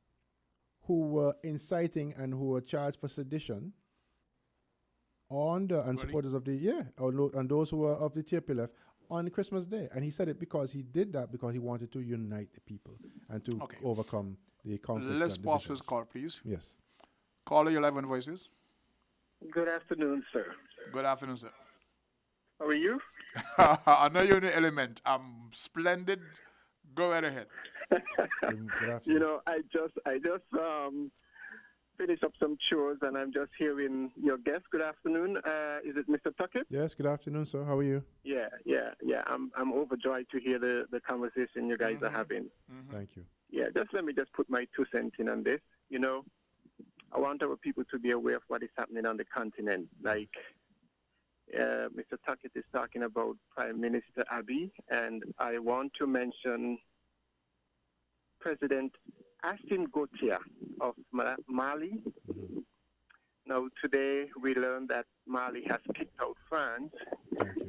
who were inciting and who were charged for sedition and supporters of and those who were of the TPLF on Christmas Day. And he said it because he did that because he wanted to unite the people and to overcome the conflicts. Let's pause this call, please. Yes. Caller, your 11 voices. Good afternoon, sir. Good afternoon, sir. How are you? I know you're in the element. I'm splendid. Go right ahead. You know, I just finished up some chores and I'm just hearing your guest. Good afternoon. Is it Mr. Tucket? Yes. Good afternoon, sir. How are you? Yeah. I'm overjoyed to hear the conversation you guys are having. Thank you. Yeah. Let me put my 2 cents in on this. You know, I want our people to be aware of what is happening on the continent. Like, Mr. Tucket is talking about Prime Minister Abiy, and I want to mention President Assimi Goïta of Mali. Now, today we learned that Mali has kicked out France,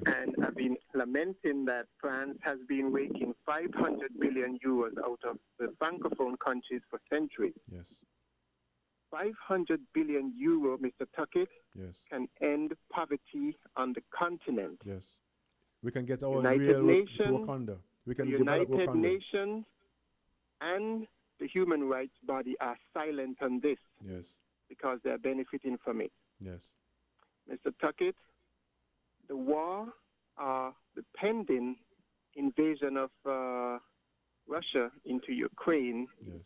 and I've been lamenting that France has been raking 500 billion euros out of the francophone countries for centuries. Yes. 500 billion euro, Mr. Tucket, yes, can end poverty on the continent. Yes. We can get our United real Nations, Wakanda. We can the develop United Wakanda. Nations and the human rights body are silent on this. Yes. Because they're benefiting from it. Yes. Mr. Tucket, the war, the pending invasion of Russia into Ukraine, yes,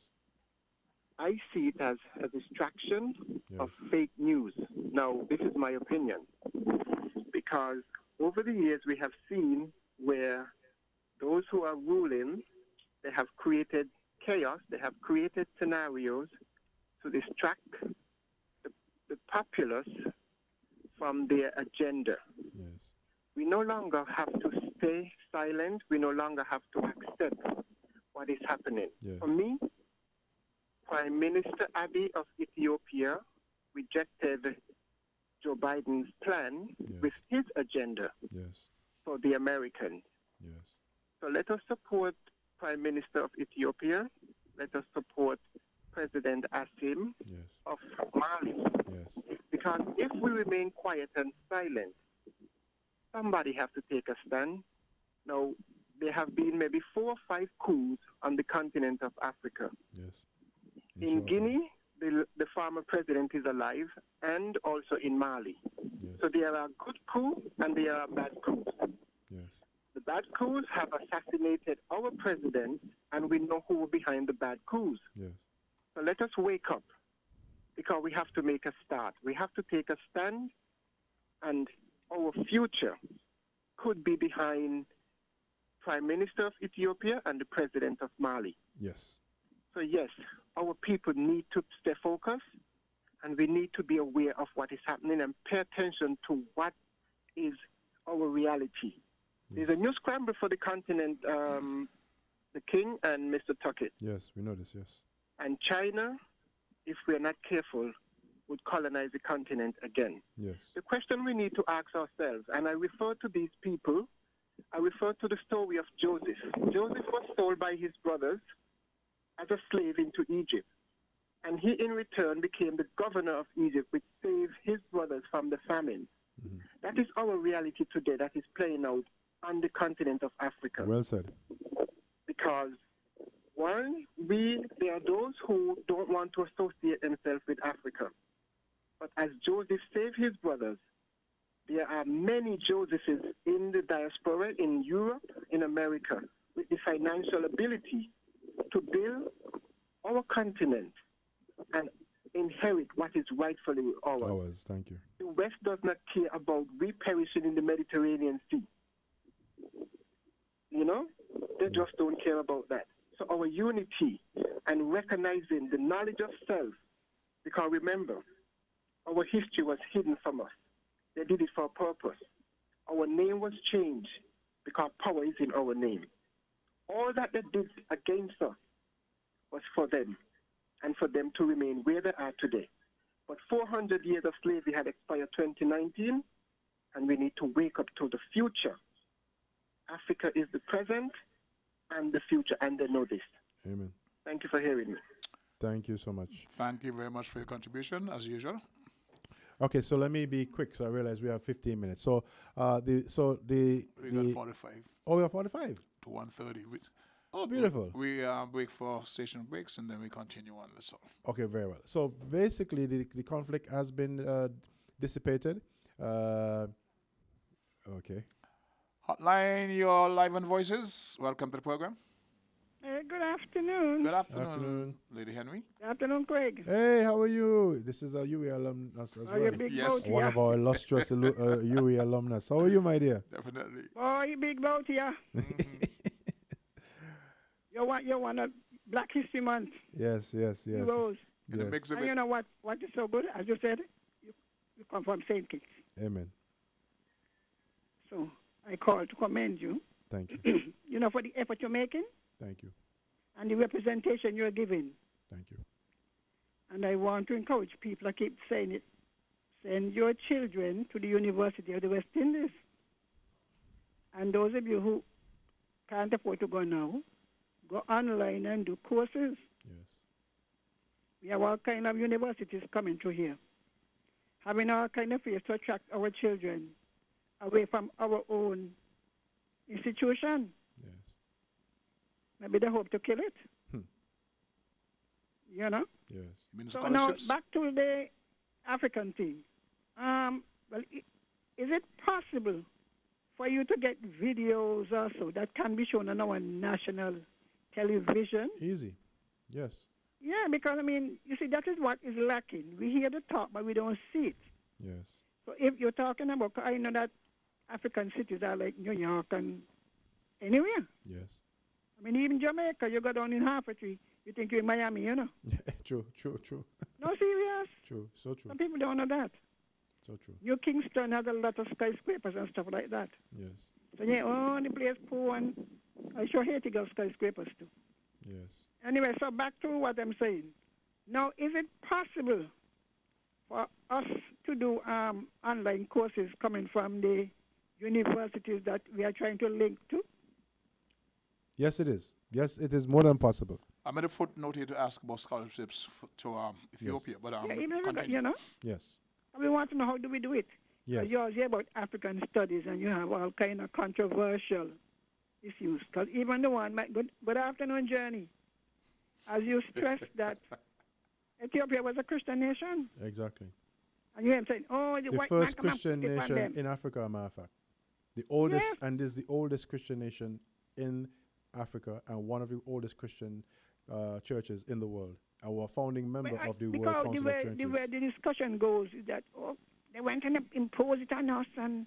I see it as a distraction of fake news. Now, this is my opinion, because over the years we have seen where those who are ruling, they have created chaos, they have created scenarios to distract the populace from their agenda. Yes. We no longer have to stay silent. We no longer have to accept what is happening. Yes. For me, Prime Minister Abiy of Ethiopia rejected Joe Biden's plan with his agenda for the Americans. Yes. So let us support Prime Minister of Ethiopia. Let us support President Assimi of Mali. Yes. Because if we remain quiet and silent, somebody has to take a stand. Now, there have been maybe 4 or 5 coups on the continent of Africa. Yes. In Guinea, the former president is alive, and also in Mali. Yes. So there are good coups and there are bad coups. Yes. The bad coups have assassinated our president, and we know who were behind the bad coups. Yes. So let us wake up, because we have to make a start. We have to take a stand, and our future could be behind Prime Minister of Ethiopia and the President of Mali. Yes. So yes, our people need to stay focused, and we need to be aware of what is happening and pay attention to what is our reality. There's a new scramble for the continent, the King and Mr. Tucket. Yes, we know this, yes. And China, if we're not careful, would colonize the continent again. Yes. The question we need to ask ourselves, and I refer to these people, I refer to the story of Joseph. Joseph was sold by his brothers as a slave into Egypt. And he, in return, became the governor of Egypt, which saved his brothers from the famine. Mm-hmm. That is our reality today that is playing out on the continent of Africa. Well said. Because, one, there are those who don't want to associate themselves with Africa. But as Joseph saved his brothers, there are many Josephs in the diaspora, in Europe, in America, with the financial ability to build our continent and inherit what is rightfully ours. Ours, thank you. The West does not care about we perishing in the Mediterranean Sea. You know, they just don't care about that. So our unity and recognizing the knowledge of self, because remember, our history was hidden from us. They did it for a purpose. Our name was changed because power is in our name. All that they did against us was for them, and for them to remain where they are today. But 400 years of slavery had expired 2019, and we need to wake up to the future. Africa is the present and the future, and they know this. Amen. Thank you for hearing me. Thank you so much. Thank you very much for your contribution, as usual. Okay, so let me be quick. So I realize we have 15 minutes. So We got 45 Oh, we have 45. to 1:30. Oh, beautiful. We break for station breaks, and then we continue on. That's all. Okay, very well. So basically, the conflict has been dissipated. Okay. Hotline, your live and voices. Welcome to the program. Good afternoon. Good afternoon, Lady Henry. Good afternoon, Craig. Hey, how are you? This is a UE alumnus as Oh, well. you big Yes. boat, One yeah. of our illustrious UE alumnus. How are you, my dear? Definitely. Oh, you big boat here. You want a Black History Month. Yes. You rose. Yes. And you know what is so good? As you said, you come from St. Kitts. Amen. So I call to commend you. Thank you. You know, for the effort you're making Thank you. and the representation you're giving. Thank you. And I want to encourage people, I keep saying it, send your children to the University of the West Indies. And those of you who can't afford to go now, go online and do courses. Yes. We have all kind of universities coming through here, having all kind of ways to attract our children away from our own institution. Yes. Maybe they hope to kill it. You know? Yes. So now back to the African thing. Well, is it possible for you to get videos also that can be shown on our national television? Easy. Yes. Yeah, because, I mean, you see, that is what is lacking. We hear the talk, but we don't see it. Yes. So if you're talking about, I know that African cities are like New York and anywhere. Yes. I mean, even Jamaica, you go down in Harpatry, you think you're in Miami, you know. True. No, serious. True. So true. Some people don't know that. So true. New Kingston has a lot of skyscrapers and stuff like that. Yes. So, yeah, oh, the place poor, and I sure Haiti got skyscrapers too. Yes. Anyway, so back to what I'm saying. Now, is it possible for us to do online courses coming from the universities that we are trying to link to? Yes, it is. Yes, it is more than possible. I made a footnote here to ask about scholarships to Ethiopia, but Yeah, even continue. you know, Yes. we want to know how do we do it. Yes. You always hear about African studies, and you have all kind of controversial issues. Because even the one, good afternoon, Journey, as you stressed that Ethiopia was a Christian nation, Exactly. and you him saying, oh, the The white first man come and Christian put it on nation them. in Africa, a matter of fact. The oldest, Yes. and is the oldest Christian nation in Africa, and one of the oldest Christian churches in the world. And we're a founding member of the World Because Council of Churches. the way the discussion goes is that, oh, they went and impose it on us, and,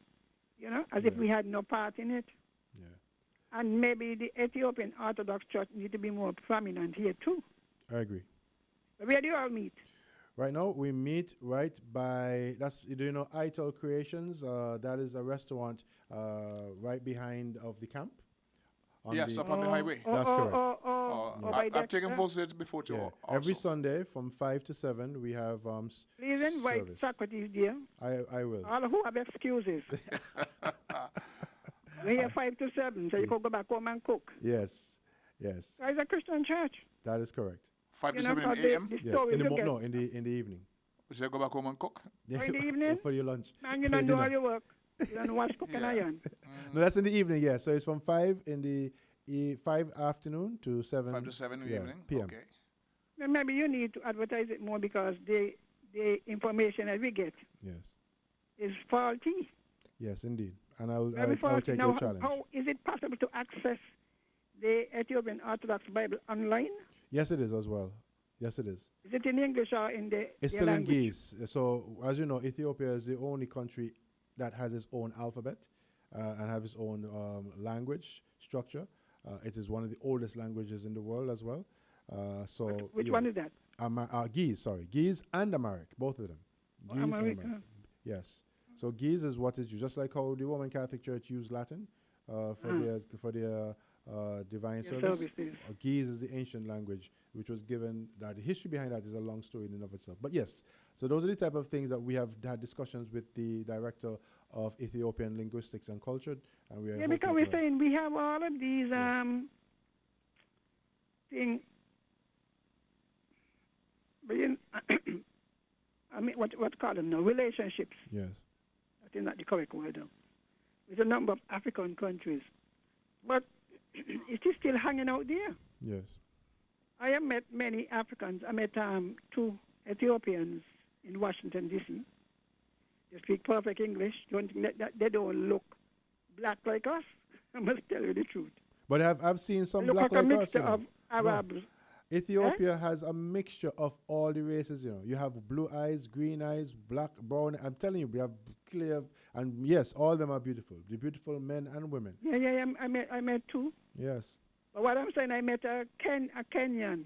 you know, as if we had no part in it. Yeah. And maybe the Ethiopian Orthodox Church need to be more prominent here, too. I agree. But where do you all meet? Right now, we meet right by, Ital Creations. That is a restaurant right behind of the camp. Yes, up on the highway. That's correct. I've taken folks there before too. Yeah. Every Sunday from 5 to 7, we have Please invite service. Socrates, dear. I will. All who have excuses. We're here 5 to 7, so you can go back home and cook. Yes. So it's a Christian church. That is correct. 5 to You know, 7 in so the a.m.? the Yes, stories in the you mo- get. no, in the evening. So you go back home and cook? Oh, in the evening? For your lunch. Man, you For don't do dinner. all your work. You don't watch cooking iron. No, that's in the evening, yeah. So it's from 5 in the 5 afternoon to 7. 5 to 7 in the evening? PM. Okay. Then maybe you need to advertise it more because the information that we get Yes. is faulty. Yes, indeed. And I'll Faulty. take Now, your challenge. how is it possible to access the Ethiopian Orthodox Bible online? Yes, it is as well. Yes, it is. Is it in English or in the It's their still in language? Ge'ez. So, as you know, Ethiopia is the only country that has its own alphabet and have its own language structure. It is one of the oldest languages in the world as well. Which one is that? Ge'ez, sorry. Ge'ez and Amharic, both of them. Ge'ez and Amharic, Amharic. Yes. So Ge'ez is what is used, just like how the Roman Catholic Church used Latin for their divine service. Ge'ez is the ancient language, which was given. That the history behind that is a long story in and of itself. But yes, so those are the type of things that we have had discussions with the director of Ethiopian linguistics and culture, and we are Yeah, because we're saying we have all of these things. But I mean, what call them now? Relationships. Yes. That is not the correct word, though. With a number of African countries. But it is still hanging out there. Yes. I have met many Africans. I met 2 Ethiopians in Washington, D.C. They speak perfect English. Don't think that they don't look black like us. I must tell you the truth. But I've seen some They look black like a like us. mixture of Arabs. No. Ethiopia has a mixture of all the races, you know. You have blue eyes, green eyes, black, brown. I'm telling you, we have clear, and yes, all of them are beautiful. The beautiful men and women. Yeah. I met 2. Yes. But what I'm saying, I met a Kenyan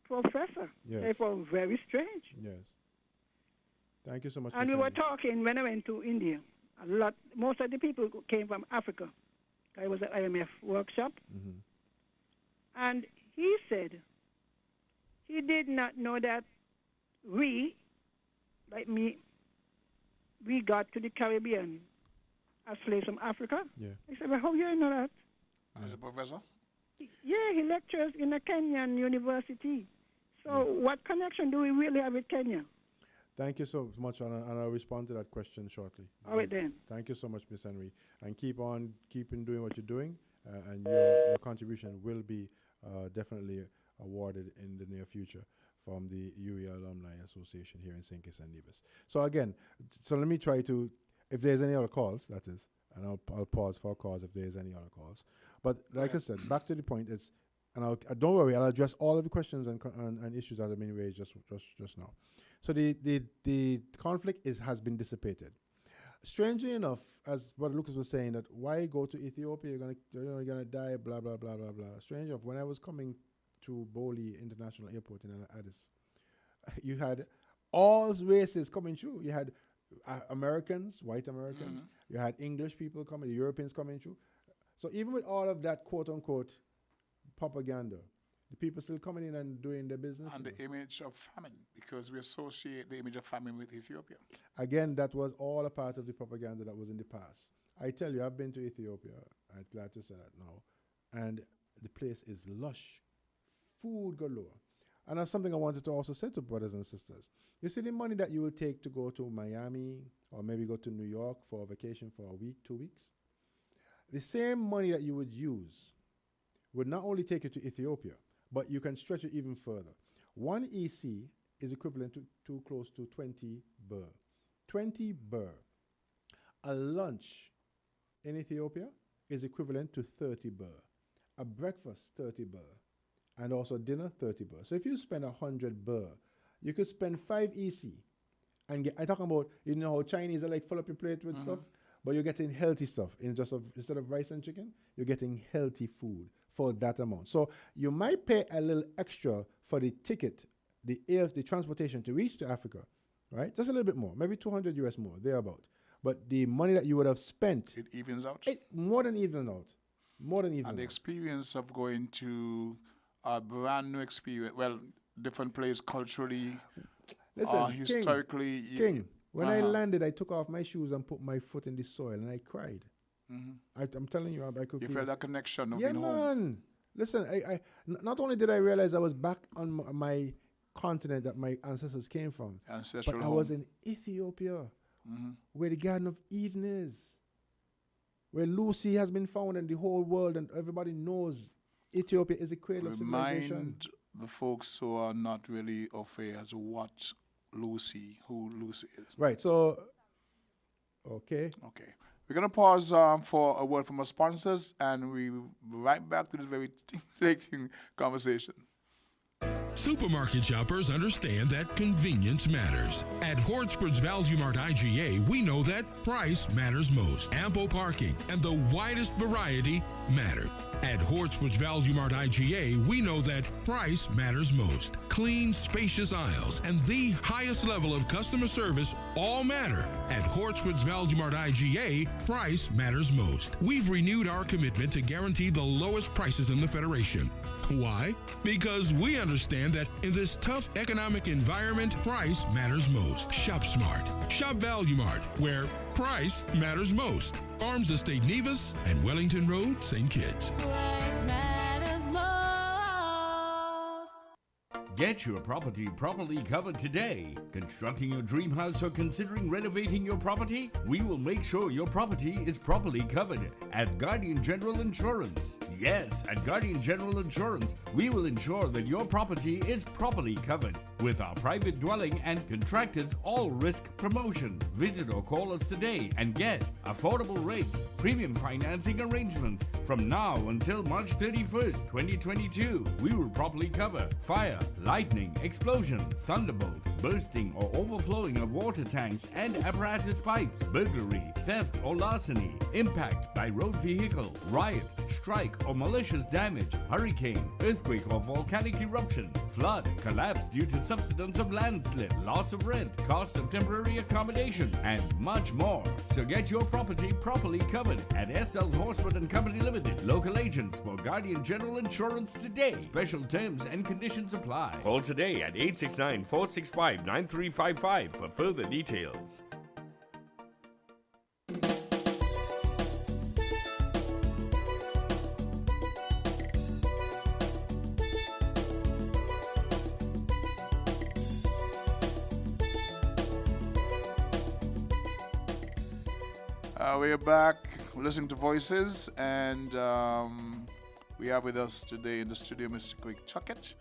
professor. Yes. They were very strange. Yes. Thank you so much. And Miss we were Andy. talking when I went to India. Most of the people came from Africa. I was at IMF workshop. Mm-hmm. And he said he did not know that we, like me, we got to the Caribbean as slaves from Africa. Yeah. I said, well, how you know that? As a professor? Yeah, he lectures in a Kenyan university. So what connection do we really have with Kenya? Thank you so much, and I'll respond to that question shortly. All right, then. Thank you so much, Miss Henry. And keeping doing what you're doing, and your contribution will be definitely awarded in the near future from the UEA Alumni Association here in St. Kitts and Nevis. So again, let me try to, if there's any other calls, that is, and I'll pause for calls if there's any other calls. But like I said, back to the point, and don't worry, I'll address all of the questions and issues that have been raised just now. So the conflict has been dissipated. Strangely enough, as what Lucas was saying, that why go to Ethiopia? You're gonna die. Blah blah blah blah blah. Strange enough, when I was coming to Boli International Airport in Addis, you had all races coming through. You had Americans, white Americans. You had English people coming, the Europeans coming through. So even with all of that quote unquote propaganda, the people still coming in and doing their business. And the image of famine, because we associate the image of famine with Ethiopia. Again, that was all a part of the propaganda that was in the past. I tell you, I've been to Ethiopia. I'm glad to say that now. And the place is lush. Food galore. And that's something I wanted to also say to brothers and sisters. You see the money that you will take to go to Miami or maybe go to New York for a vacation for a week, 2 weeks? The same money that you would use would not only take you to Ethiopia, but you can stretch it even further. 1 EC is equivalent to close to 20 birr. 20 birr. A lunch in Ethiopia is equivalent to 30 birr. A breakfast, 30 birr. And also dinner, 30 birr. So if you spend 100 birr, you could spend 5 EC. And I'm talking about, you know how Chinese are like fill up your plate with stuff? But you're getting healthy stuff. Instead of rice and chicken, you're getting healthy food for that amount. So you might pay a little extra for the ticket, the transportation to reach to Africa, right? Just a little bit more, maybe 200 US more, thereabout. But the money that you would have spent, it evens out. More than even out. And the experience of going to a brand new experience, well, different place culturally, historically. King, when I landed, I took off my shoes and put my foot in the soil, and I cried. I'm telling you, I could. You felt that connection of being being home. home. Listen, not only did I realize I was back on my continent that my ancestors came from, Ancestral but I was in Ethiopia, where the Garden of Eden is, where Lucy has been found, and the whole world and everybody knows Ethiopia is a cradle of civilization. Remind the folks who are not really au fait as who Lucy is. Right. So, okay. We're going to pause for a word from our sponsors, and we'll be right back to this very stimulating conversation. Supermarket shoppers understand that convenience matters. At Hortsport's Value Mart IGA, we know that price matters most. Ample parking and the widest variety matter. At Hortsport's Value Mart IGA, we know that price matters most. Clean, spacious aisles and the highest level of customer service all matter. At Hortsport's Value Mart IGA, price matters most. We've renewed our commitment to guarantee the lowest prices in the Federation. Why? Because we understand that in this tough economic environment, price matters most. Shop smart. Shop Value Mart, where price matters most. Farms Estate Nevis and Wellington Road, St. Kitts. Get your property properly covered today. Constructing your dream house or considering renovating your property? We will make sure your property is properly covered at Guardian General Insurance. Yes, at Guardian General Insurance, we will ensure that your property is properly covered with our private dwelling and contractors all-risk promotion. Visit or call us today and get affordable rates, premium financing arrangements from now until March 31st, 2022. We will properly cover fire, lightning, explosion, thunderbolt, bursting or overflowing of water tanks and apparatus pipes, burglary, theft or larceny, impact by road vehicle, riot, strike or malicious damage, hurricane, earthquake or volcanic eruption, flood, collapse due to subsidence of landslip, loss of rent, cost of temporary accommodation, and much more. So get your property properly covered at SL Horsford and Company Limited, local agents for Guardian General Insurance today. Special terms and conditions apply. Call today at 869-465-9355 for further details. We're back listening to Voices, and we have with us today in the studio Mr. Craig Tucket,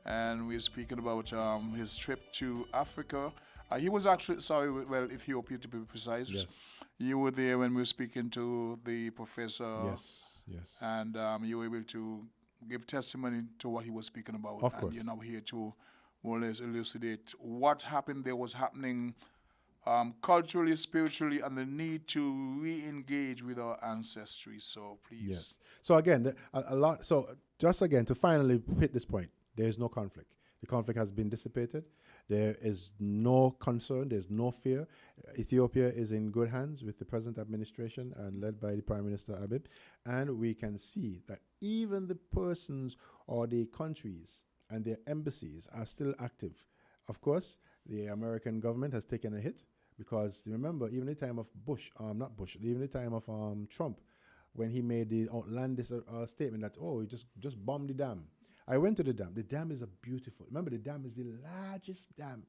and we're speaking about his trip to Africa. He was actually, Ethiopia to be precise. Yes. You were there when we were speaking to the professor. Yes. And you were able to give testimony to what he was speaking about. Of course. And you're now here to more or less elucidate what happened there, was happening culturally, spiritually, and the need to re-engage with our ancestry. So please. Yes. So again, a lot. So just again, to finally hit this point, there is no conflict. The conflict has been dissipated. There is no concern. There's no fear. Ethiopia is in good hands with the present administration and led by the Prime Minister Abiy. And we can see that even the persons or the countries and their embassies are still active. Of course, the American government has taken a hit because remember, even the time of even the time of Trump, when he made the outlandish statement that, we just bombed the dam. I went to the dam. The dam is remember, the dam is the largest dam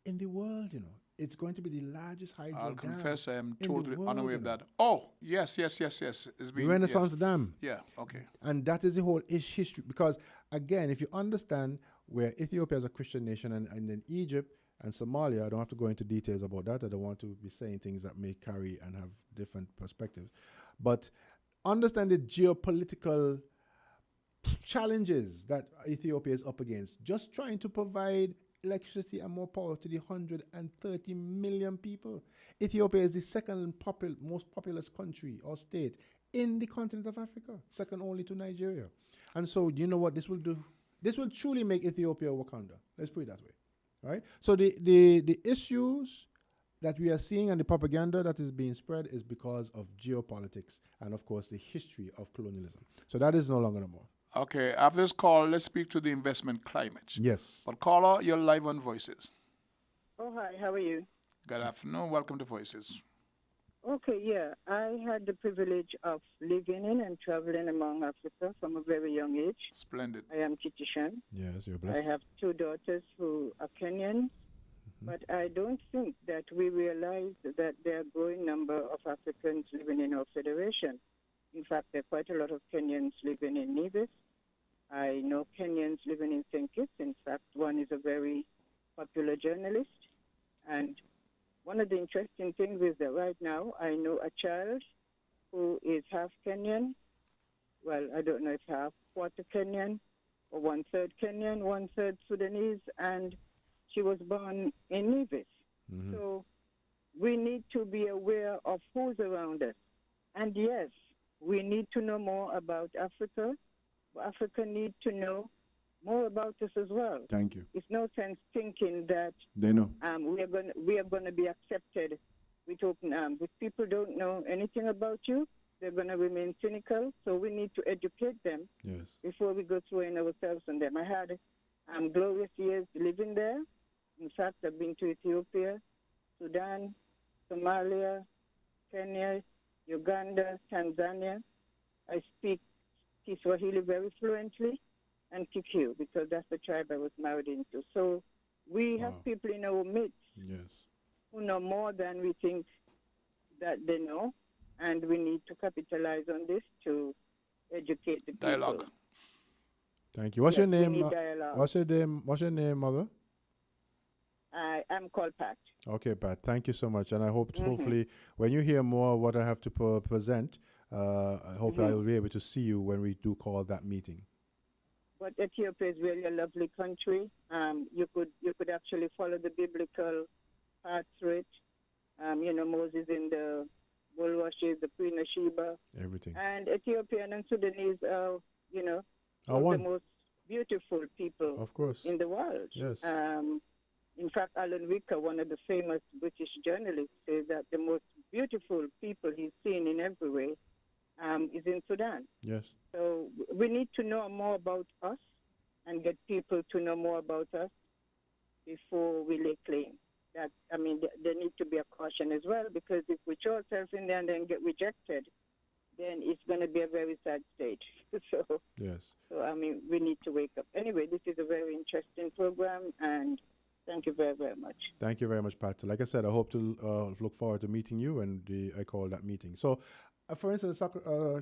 in the world, It's going to be the largest hydro I'll dam. confess I am in totally the world, unaware of that. Oh, yes. It's The Renaissance Dam. Yeah, okay. And that is the whole history. Because, again, if you understand where Ethiopia is a Christian nation and then Egypt and Somalia, I don't have to go into details about that. I don't want to be saying things that may carry and have different perspectives. But understand the geopolitical challenges that Ethiopia is up against. Just trying to provide electricity and more power to the 130 million people. Ethiopia is the second most populous country or state in the continent of Africa, second only to Nigeria. And so, you know what this will do? This will truly make Ethiopia Wakanda. Let's put it that way, right? So the issues that we are seeing and the propaganda that is being spread is because of geopolitics and, of course, the history of colonialism. So that is no longer no more. Okay, after this call, let's speak to the investment climate. Yes. But caller, you're live on Voices. Oh, hi, how are you? Good afternoon, welcome to Voices. Okay, yeah. I had the privilege of living in and traveling among Africa from a very young age. Splendid. I am Chitishan. Yes, you're blessed. I have two daughters who are Kenyan, but I don't think that we realize that there are a growing number of Africans living in our federation. In fact, there are quite a lot of Kenyans living in Nevis. I know Kenyans living in St. Kitts. In fact, one is a very popular journalist. And one of the interesting things is that right now I know a child who is half Kenyan. Well, I don't know if half, quarter Kenyan. 1/3 Kenyan, 1/3 Sudanese, and she was born in Nevis. So we need to be aware of who's around us. And yes, we need to know more about Africa. Africa needs to know more about us as well. Thank you. It's no sense thinking that They know. we are going to be accepted with open arms. If people don't know anything about you, they're going to remain cynical. So we need to educate them before we go throwing ourselves on them. I had glorious years living there. In fact, I've been to Ethiopia, Sudan, Somalia, Kenya, Uganda, Tanzania. I speak Kiswahili very fluently, and Kikuyu, because that's the tribe I was married into. So we have people in our midst who know more than we think that they know, and we need to capitalize on this to educate the people. Dialogue. Thank you. What's your Yes, we name? need dialogue. What's your name, mother? I'm called Pat. Okay, Pat. Thank you so much, and I hope hopefully when you hear more of what I have to present, I hope I will be able to see you when we do call that meeting. But Ethiopia is really a lovely country. You could actually follow the biblical path through it. Moses in the bulrushes, the Queen of Sheba. Everything. And Ethiopian and Sudanese are, Are the one. most beautiful people Of course. in the world. Yes. In fact, Alan Ricker, one of the famous British journalists, says that the most beautiful people he's seen in every way is in Sudan. Yes. So we need to know more about us and get people to know more about us before we lay claim. That, there need to be a caution as well, because if we throw ourselves in there and then get rejected, then it's going to be a very sad state. So we need to wake up. Anyway, this is a very interesting program, and thank you very, very much. Thank you very much, Pat. Like I said, I hope to look forward to meeting you when I call that meeting. So, for instance,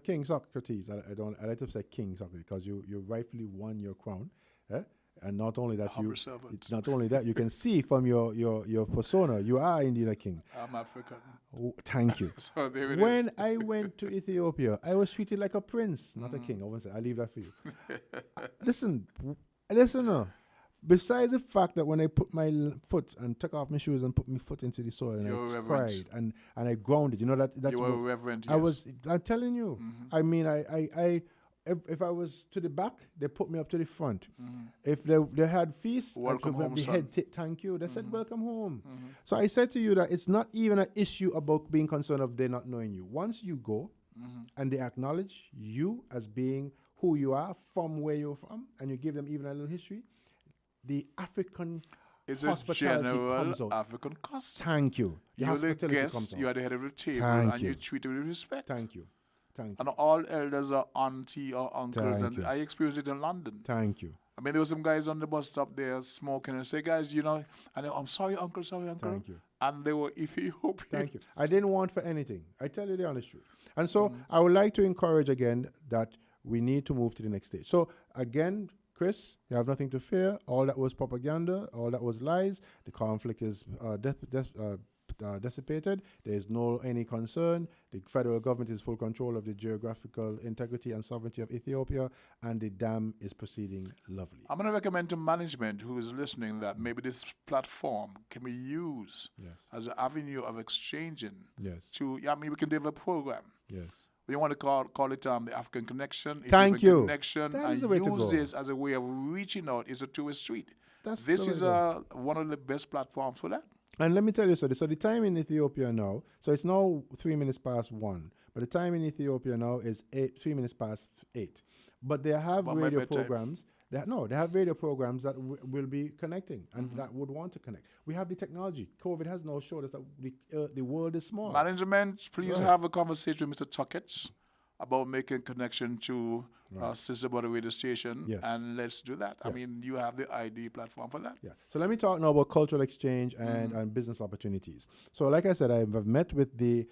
King Socrates, I like to say King Socrates because you rightfully won your crown, and not only that you can see from your persona you are indeed a king. I'm African. Thank you. So there it when is. I went to Ethiopia, I was treated like a prince, not a king. I leave that for you. Listen. Besides the fact that when I put my foot and took off my shoes and put my foot into the soil and I cried and I grounded, that you were reverent. I'm telling you. I mean, if I was to the back, they put me up to the front. If they had feast, welcome home, son. Thank you. They said welcome home. So I said to you that it's not even an issue about being concerned of they not knowing you. Once you go and they acknowledge you as being who you are from where you're from, and you give them even a little history, the African hospitality comes out. African custom. Thank you. You're the guest, you are the head of the table, and you treat it with respect. Thank you. And all elders are auntie or uncles, and I experienced it in London. Thank you. I mean, there were some guys on the bus stop there smoking and say, guys, and I'm sorry, uncle, Thank you. And they were Ethiopian. Thank you. I didn't want for anything. I tell you the honest truth. And so I would like to encourage again that we need to move to the next stage. So again, Chris, you have nothing to fear. All that was propaganda, all that was lies. The conflict is dissipated. There is no any concern. The federal government is full control of the geographical integrity and sovereignty of Ethiopia, and the dam is proceeding lovely. I'm going to recommend to management who is listening that maybe this platform can be used as an avenue of exchanging. We can develop a program. We want to call it the African Connection. Thank you. Connection, that is and the way to use go. this as a way of reaching out. It's a two-way street. This is one of the best platforms for that. And let me tell you so the time in Ethiopia now, so it's now 3 minutes past 1, but the time in Ethiopia now is 3 minutes past 8. But they have radio programs. They have radio programs that will be connecting and that would want to connect. We have the technology. COVID has now showed us that the world is small. Management, please have a conversation with Mr. Tucket about making connection to Sister Brother Radio Station, and let's do that. I mean, you have the ID platform for that. Yeah. So let me talk now about cultural exchange and business opportunities. So like I said, I've met with the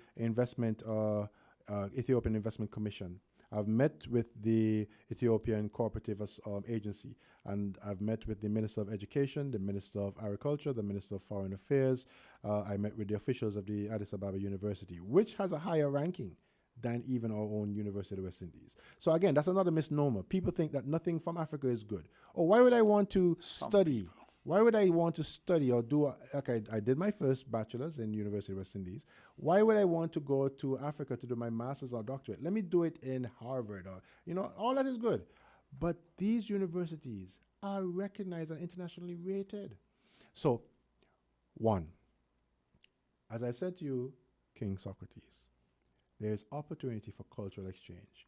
Ethiopian Investment Commission. I've met with the Ethiopian Cooperative Agency, and I've met with the Minister of Education, the Minister of Agriculture, the Minister of Foreign Affairs. I met with the officials of the Addis Ababa University, which has a higher ranking than even our own University of the West Indies. So again, that's another misnomer. People think that nothing from Africa is good. Or why would I want to study? Why would I want to study or do? I did my first bachelor's in University of West Indies. Why would I want to go to Africa to do my master's or doctorate? Let me do it in Harvard or, all that is good. But these universities are recognized and internationally rated. So, one, as I've said to you, King Socrates, there is opportunity for cultural exchange.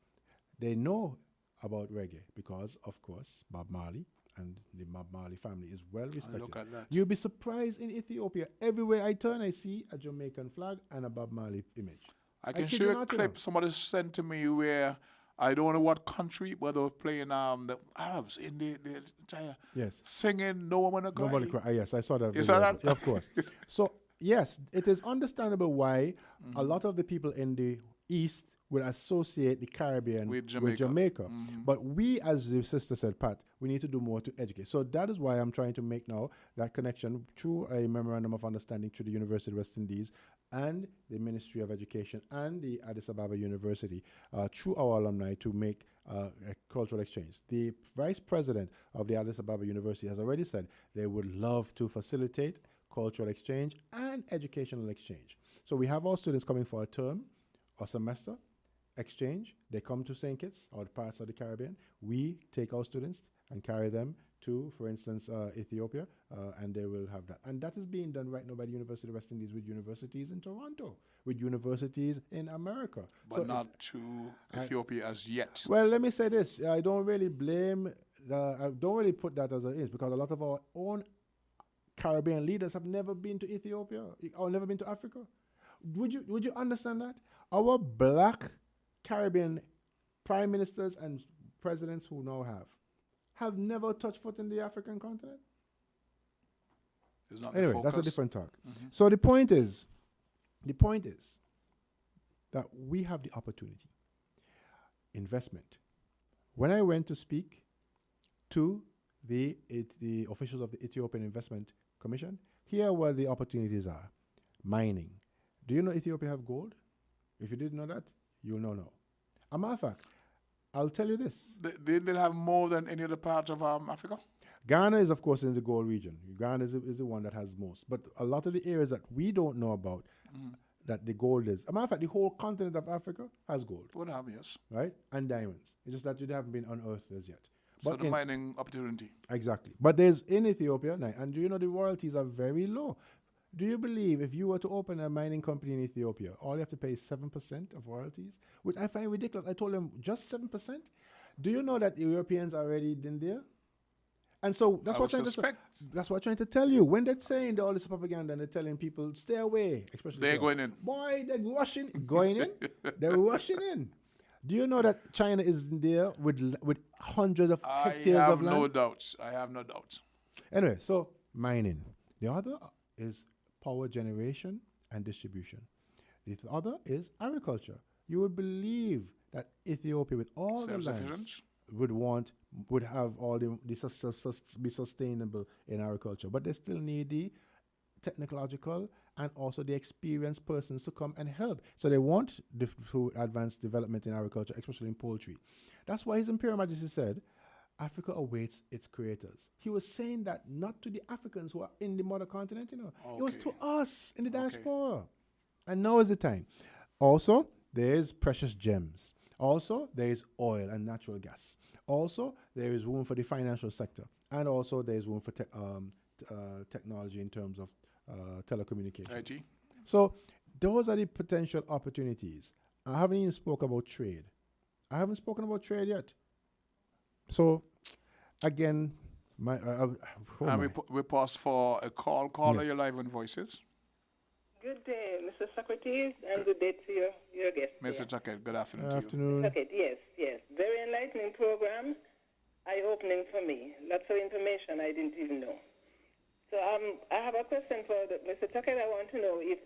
They know about reggae because, of course, Bob Marley and the Bob Marley family is well respected. Look at that. You'll be surprised in Ethiopia. Everywhere I turn, I see a Jamaican flag and a Bob Marley image. I can kid show you you a not, clip somebody sent to me where I don't know what country, but they were playing the Arabs in the entire singing No Woman Cry. Nobody cry. Yes, I saw that. You saw that? Yeah, of course. So, yes, it is understandable why a lot of the people in the East will associate the Caribbean with Jamaica. But we, as the sister said, Pat, we need to do more to educate. So that is why I'm trying to make now that connection through a memorandum of understanding through the University of West Indies and the Ministry of Education and the Addis Ababa University through our alumni to make a cultural exchange. The vice president of the Addis Ababa University has already said they would love to facilitate cultural exchange and educational exchange. So we have our students coming for a term or semester exchange. They come to St. Kitts or parts of the Caribbean. We take our students and carry them to, for instance, Ethiopia, and they will have that. And that is being done right now by the University of West Indies with universities in Toronto, with universities in America. But so not to Ethiopia as yet. Well, let me say this. I don't really blame, I don't really put that as it is, because a lot of our own Caribbean leaders have never been to Ethiopia or never been to Africa. Would you understand that? Our black Caribbean prime ministers and presidents who now have never touched foot in the African continent. Anyway, that's a different talk. So the point is that we have the opportunity. Investment. When I went to speak to the officials of the Ethiopian Investment Commission, here where the opportunities are. Mining. Do you know Ethiopia have gold? If you didn't know that, you'll know now. A matter of fact, I'll tell you this. They have more than any other part of Africa? Ghana is, of course, in the gold region. Ghana is the one that has most. But a lot of the areas that we don't know about, that the gold is. As a matter of fact, the whole continent of Africa has gold. Would have, yes. Right? And diamonds. It's just that they haven't been unearthed as yet. So the mining opportunity. Exactly. But there's in Ethiopia, and do you know the royalties are very low? Do you believe if you were to open a mining company in Ethiopia, all you have to pay is 7% of royalties? Which I find ridiculous. I told them, just 7%? Do you know that Europeans are already in there? And so that's what I'm trying to tell you. When they're saying all this propaganda and they're telling people, stay away, especially they're going in. Boy, they're rushing, going in. They're rushing in. Do you know that China is in there with hundreds of hectares of land? I have no doubt. Anyway, so mining. The other is power generation and distribution. The other is agriculture. You would believe that Ethiopia, with all the lands, would have all be sustainable in agriculture, but they still need the technological and also the experienced persons to come and help. So they want to advance development in agriculture, especially in poultry. That's why His Imperial Majesty said, Africa awaits its creators. He was saying that not to the Africans who are in the mother continent, It was to us in the diaspora. And now is the time. Also, there is precious gems. Also, there is oil and natural gas. Also, there is room for the financial sector. And also, there is room for technology in terms of telecommunications. IT. So, those are the potential opportunities. I haven't even spoken about trade. I haven't spoken about trade yet. So, again, we pause for a call. Caller, you're live on Voices. Good day, Mr. Socrates, and good day to your guest. Mr. Tucket, good afternoon to you. Tucket, yes. Very enlightening program, eye-opening for me. Lots of information I didn't even know. So I have a question for Mr. Tucket. I want to know if,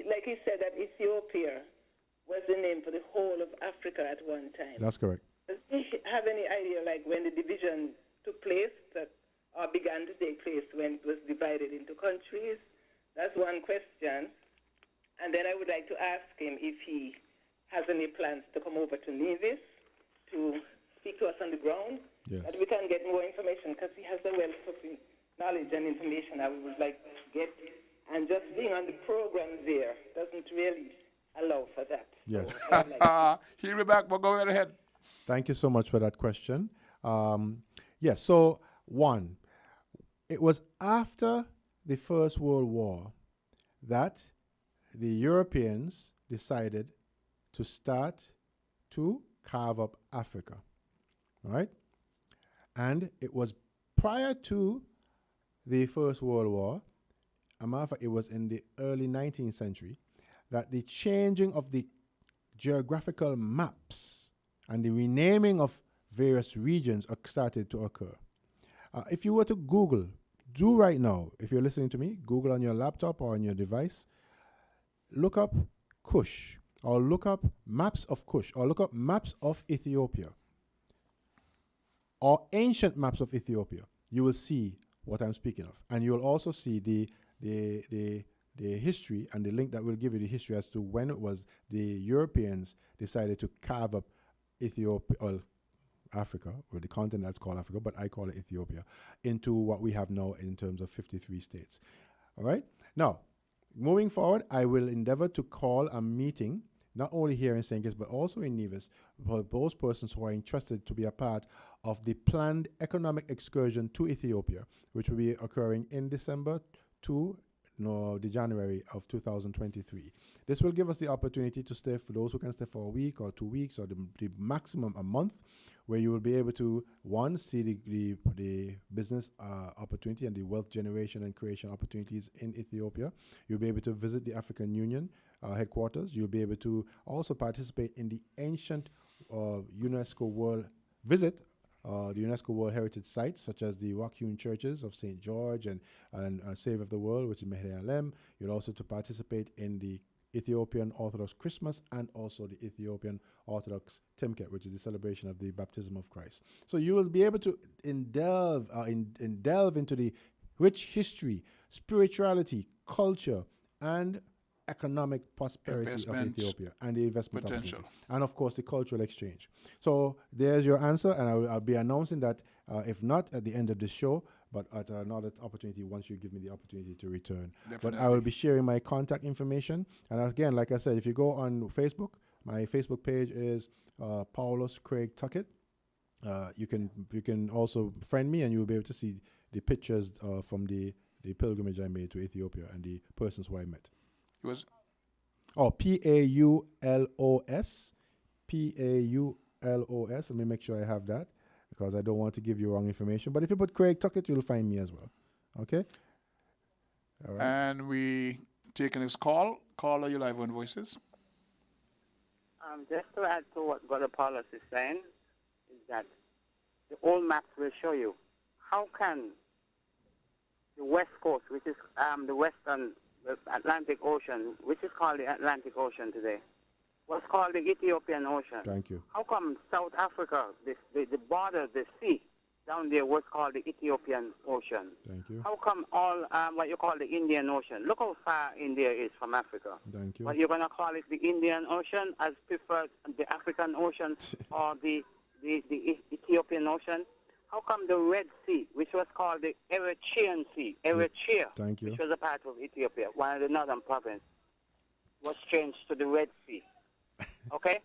like he said, that Ethiopia was the name for the whole of Africa at one time. That's correct. Does he have any idea, like, when the division took place, or began to take place, when it was divided into countries? That's one question. And then I would like to ask him if he has any plans to come over to Nevis to speak to us on the ground, that we can get more information, because he has a wealth of knowledge and information I would like to get. And just being on the program there doesn't really allow for that. Yes. So he'll be back, but go right ahead. Thank you so much for that question. Yes, so one, it was after the First World War that the Europeans decided to start to carve up Africa, right? And it was prior to the First World War, a matter of fact, it was in the early 19th century, that the changing of the geographical maps and the renaming of various regions started to occur. If you were to Google, do right now, if you're listening to me, Google on your laptop or on your device, look up Kush, or look up maps of Kush, or look up maps of Ethiopia, or ancient maps of Ethiopia. You will see what I'm speaking of. And you will also see the history and the link that will give you the history as to when it was the Europeans decided to carve up Ethiopia, or Africa, or the continent that's called Africa, but I call it Ethiopia, into what we have now in terms of 53 states. All right? Now, moving forward, I will endeavor to call a meeting, not only here in St. Kitts, but also in Nevis, for those persons who are interested to be a part of the planned economic excursion to Ethiopia, which will be occurring in December to the January of 2023. This will give us the opportunity to stay, for those who can stay for a week or 2 weeks, or the maximum a month, where you will be able to, one, see the business opportunity and the wealth generation and creation opportunities in Ethiopia. You'll be able to visit the African Union headquarters. You'll be able to also participate in the ancient UNESCO World Visit, the UNESCO World Heritage Sites, such as the rock-hewn churches of St. George and Save of the World, which is Mehdi Alem. You'll also to participate in the Ethiopian Orthodox Christmas and also the Ethiopian Orthodox Timket, which is the celebration of the baptism of Christ. So you will be able to delve into the rich history, spirituality, culture, and economic prosperity of Ethiopia and the investment potential, and of course the cultural exchange. So there's your answer, and I'll be announcing that if not at the end of the show, but at another opportunity once you give me the opportunity to return. Definitely. But I will be sharing my contact information, and again, like I said, if you go on Facebook, my Facebook page is Paulus Craig Tucket. You can also friend me, and you will be able to see the pictures from the pilgrimage I made to Ethiopia and the persons who I met. Paulus, Paulus. Let me make sure I have that, because I don't want to give you wrong information. But if you put Craig Tucket, you'll find me as well. Okay? All right. And we taking this call. Caller, you live on Voices. Just to add to what Brother Paulus is saying, is that the old maps will show you how can the West Coast, which is the western Atlantic Ocean, which is called the Atlantic Ocean today, was called the Ethiopian Ocean. Thank you. How come South Africa, the border, the sea down there was called the Ethiopian Ocean? Thank you. How come all what you call the Indian Ocean? Look how far India is from Africa. Thank you. But you're going to call it the Indian Ocean as preferred the African Ocean or the Ethiopian Ocean? How come the Red Sea, which was called the Eritrean Sea, Eritrea, Thank you, which was a part of Ethiopia, one of the northern provinces, was changed to the Red Sea? Okay?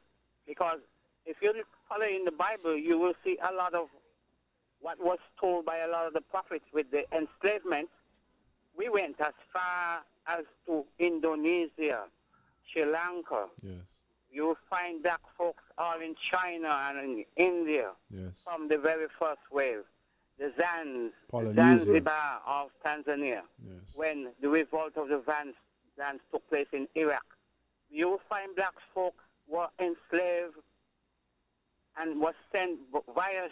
Because if you follow in the Bible, you will see a lot of what was told by a lot of the prophets with the enslavement. We went as far as to Indonesia, Sri Lanka. Yes. You will find black folks all in China and in India. Yes. From the very first wave. The Polynesia. Zanzibar of Tanzania. Yes. When the revolt of the Zans took place in Iraq. You will find black folks were enslaved and was sent via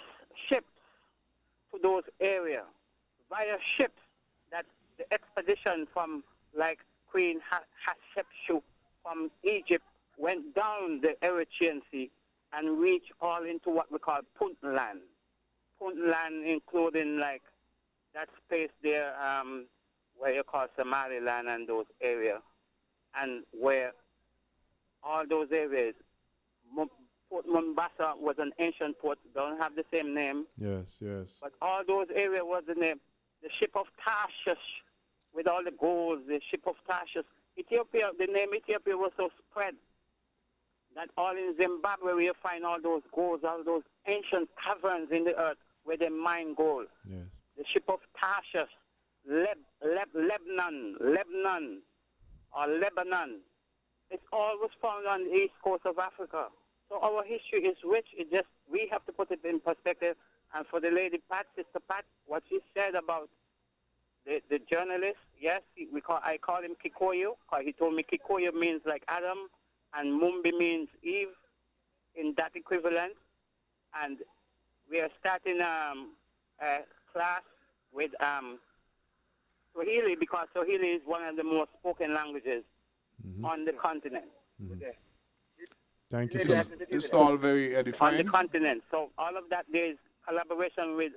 ships to those areas. Via ships that the expedition from like Queen Hatshepsut from Egypt went down the Eritrean Sea and reached all into what we call Puntland. Puntland including like that space there where you call Somaliland and those areas. And where all those areas Port Mombasa was an ancient port. Don't have the same name. Yes, yes. But all those areas was the name. The ship of Tarshish with all the gold, the ship of Tarshish. Ethiopia, the name Ethiopia was so spread that all in Zimbabwe where you find all those golds, all those ancient caverns in the earth where they mine gold. Yes. The ship of Tarshish, Lebanon, or Lebanon. It all was found on the east coast of Africa. So our history is rich. It just, we have to put it in perspective. And for the lady Pat, Sister Pat, what she said about the journalist, yes, I call him Kikoyo. He told me Kikoyo means like Adam, and Mumbi means Eve in that equivalent. And we are starting a class with Swahili, because Swahili is one of the most spoken languages on the continent. Thank you so much. It's all very edifying. On the continent. So all of that, there is collaboration with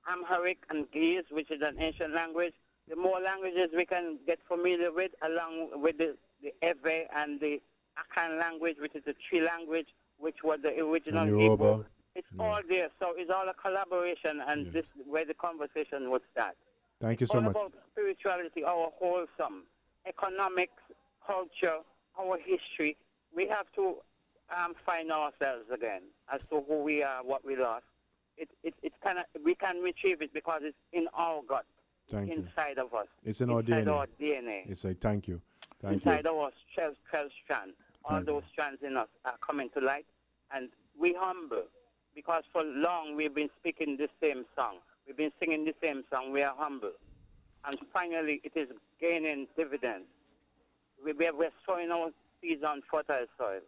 Amharic and Ge'ez, which is an ancient language. The more languages we can get familiar with, along with the Ewe and the Akan language, which is the Tree language, which was the original Hebrew. It's all there. So it's all a collaboration, and this is where the conversation would start. Thank you so much. All about spirituality, our wholesome, economics, culture, our history. We have to find ourselves again as to who we are, what we lost. It's kind of, we can retrieve it because it's in our gut, inside of us. It's in our DNA. It's like, thank you. Inside our 12 strands. All those strands in us are coming to light. And we humble, because for long we've been speaking the same song. We've been singing the same song. We are humble. And finally, it is gaining dividends. We're sowing our seeds on fertile soil.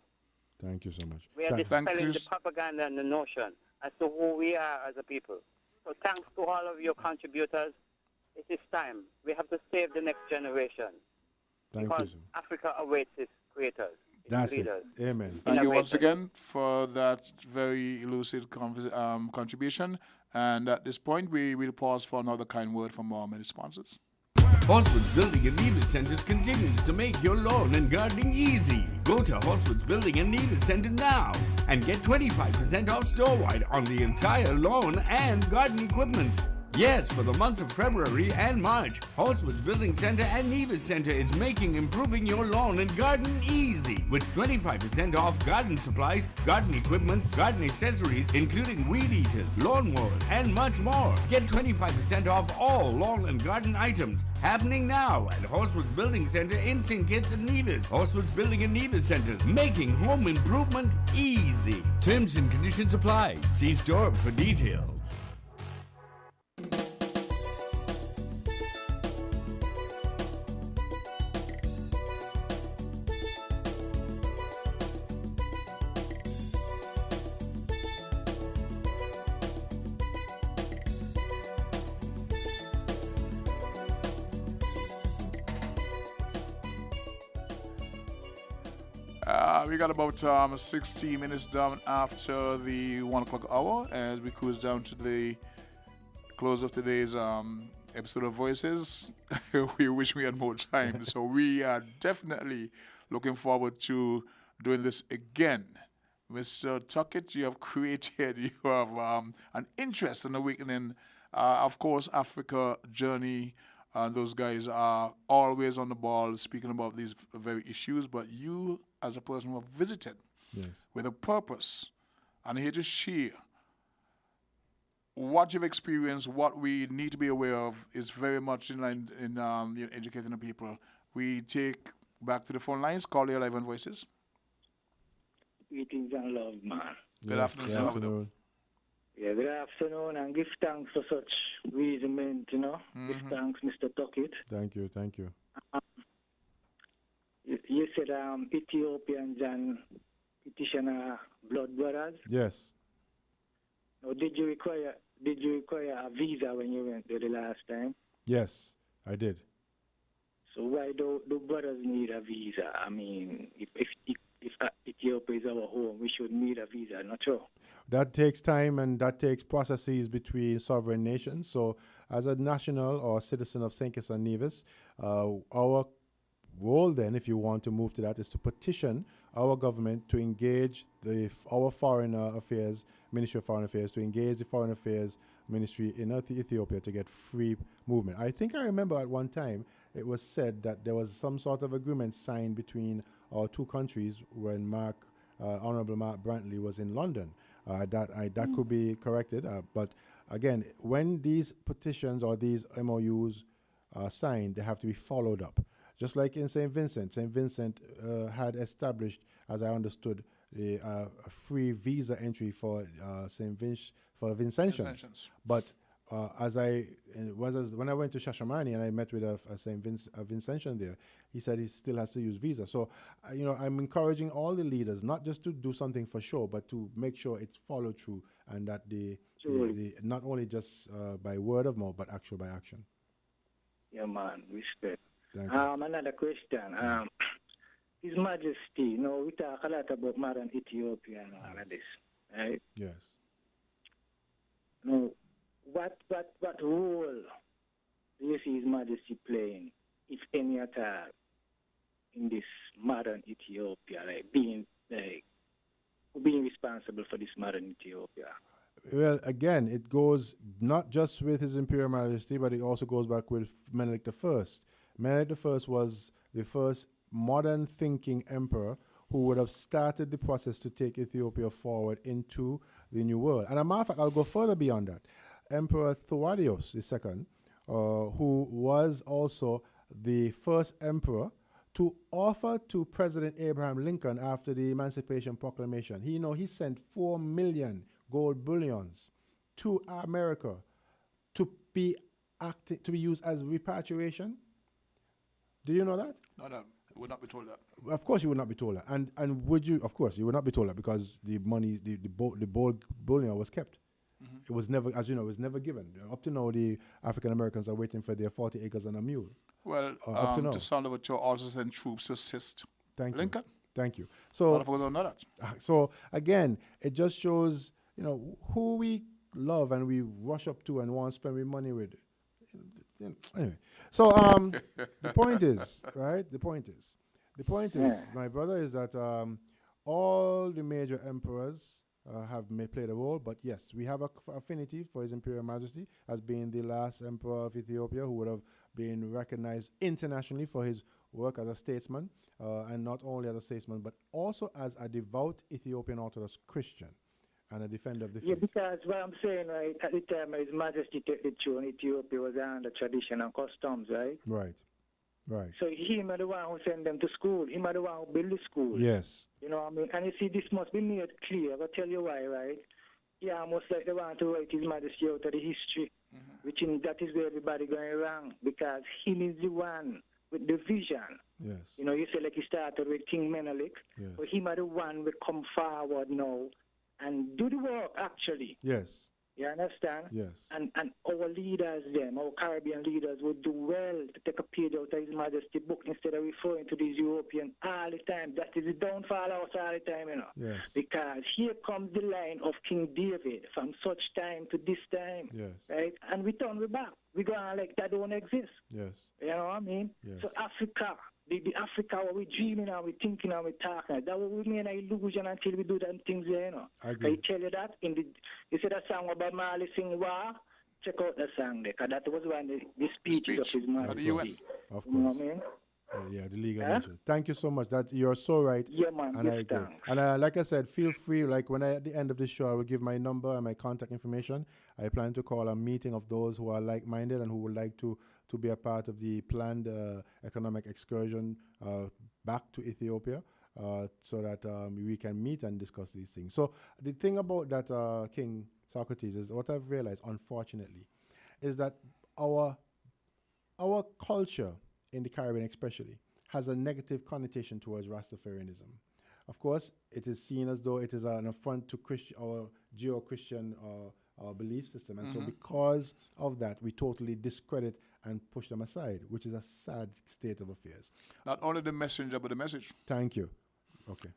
Thank you so much. We are dispelling the propaganda and the notion as to who we are as a people. So thanks to all of your contributors. It is time. We have to save the next generation. Because Africa awaits its creators, its leaders. Amen. Thank you once again for that very lucid contribution. And at this point, we will pause for another kind word from our many sponsors. Horsewood's Building and Nevis Centers continues to make your lawn and gardening easy. Go to Horsewood's Building and Nevis Center now and get 25% off store-wide on the entire lawn and garden equipment. Yes, for the months of February and March, Horsewood's Building Center and Nevis Center is making improving your lawn and garden easy with 25% off garden supplies, garden equipment, garden accessories, including weed eaters, lawnmowers, and much more. Get 25% off all lawn and garden items happening now at Horsewood's Building Center in St. Kitts and Nevis. Horsewood's Building and Nevis Centers, making home improvement easy. Terms and conditions apply. See store for details. We got about 60 minutes down after the 1 o'clock hour as we cruise down to the close of today's episode of Voices. We wish we had more time, so we are definitely looking forward to doing this again. Mr. Tucket, you have an interest in awakening, of course, Africa Journey. Those guys are always on the ball speaking about these very issues, but you, as a person who have visited with a purpose and here to share what you've experienced, what we need to be aware of is very much in line in educating the people. We take back to the phone lines, call your live on Voices. Greetings and love, man. Good afternoon, sir. Yeah, good afternoon, and give thanks for such reasonment, you know. Give thanks, Mr. Tucket. Thank you. You said Ethiopians and petitioner blood brothers. Yes. Now, did you require a visa when you went there the last time? Yes, I did. So why do brothers need a visa? I mean, if Ethiopia is our home, we should need a visa, not true? That takes time and that takes processes between sovereign nations. So as a national or citizen of St. Kitts and Nevis, our role then, if you want to move to that, is to petition our government to engage our Foreign Affairs, Ministry of Foreign Affairs, to engage the Foreign Affairs Ministry in Ethiopia to get free movement. I think I remember at one time it was said that there was some sort of agreement signed between our two countries when Honorable Mark Brantley was in London. That could be corrected, but again, when these petitions or these MOUs are signed, they have to be followed up. Just like in St. Vincent. St. Vincent had established, as I understood, a free visa entry for Vincentians. But when I went to Shashamani and I met with a Vincentian there, he said he still has to use visa. So, I'm encouraging all the leaders not just to do something for show, but to make sure it's followed through and that they not only just by word of mouth, but actual by action. Yeah, man, respect. Thank you. Another question. His Majesty, we talk a lot about modern Ethiopia and all of this, right? Yes. Now, what role do you see His Majesty playing, if any at all, in this modern Ethiopia, being responsible for this modern Ethiopia? Well, again, it goes not just with His Imperial Majesty, but it also goes back with Menelik I. Menelik I was the first modern thinking emperor who would have started the process to take Ethiopia forward into the New World. And as a matter of fact, I'll go further beyond that. Emperor Thewadios II, who was also the first emperor to offer to President Abraham Lincoln after the Emancipation Proclamation. He sent 4 million gold bullions to America to be used as repatriation. Do you know that? No, we would not be told that. Of course you would not be told that. And would you? Of course you would not be told that because the money, the gold bullion was kept. Mm-hmm. It was never, as you know, it was never given. Up to now, the African Americans are waiting for their 40 acres and a mule. Well, to sound over to also send troops to assist Lincoln. Thank you. A So lot of us don't know that. So again, it just shows, who we love and we rush up to and want to spend our money with. Anyway, so the point is, right? The point is, my brother, is that all the major emperors have played a role, but yes, we have a affinity for His Imperial Majesty as being the last emperor of Ethiopia who would have been recognized internationally for his work as a statesman, and not only as a statesman, but also as a devout Ethiopian Orthodox Christian and a defender of the faith. Yeah, because what I'm saying, right, at the time His Majesty took the throne, Ethiopia was under tradition and customs, right? Right. So him are the one who sent them to school. Him are the one who built the school. Yes. You know what I mean? And you see, this must be made clear. I'll tell you why, right? Yeah, almost like they want to write His Majesty out of the history, which that is where everybody going wrong, because him is the one with the vision. Yes. You say like he started with King Menelik, but him are the one will come forward now and do the work, actually. Yes. You understand? Yes. And our leaders, our Caribbean leaders, would do well to take a page out of His Majesty book instead of referring to these Europeans all the time. That is the downfall of us all the time, Yes. Because here comes the line of King David from such time to this time. Yes. Right? And we back. We go on like that don't exist. Yes. You know what I mean? Yes. So Africa, the Africa what we dreaming and we thinking and we talking, that will remain an illusion until we do them things there, I agree. I tell you that you see that song about Marley sing War? Check out the song there, because that was one the speech of His Majesty. Of course. You know what I mean? The legal nature. Thank you so much. That you're so right. Yeah, man. And I agree. And like I said, feel free. Like at the end of the show, I will give my number and my contact information. I plan to call a meeting of those who are like-minded and who would like to be a part of the planned economic excursion back to Ethiopia, so that we can meet and discuss these things. So the thing about that King Socrates is what I've realized, unfortunately, is that our culture in the Caribbean especially has a negative connotation towards Rastafarianism. Of course, it is seen as though it is an affront to our Geo-Christian our belief system. And so because of that, we totally discredit and push them aside, which is a sad state of affairs. Not only the messenger, but the message. Thank you. Okay.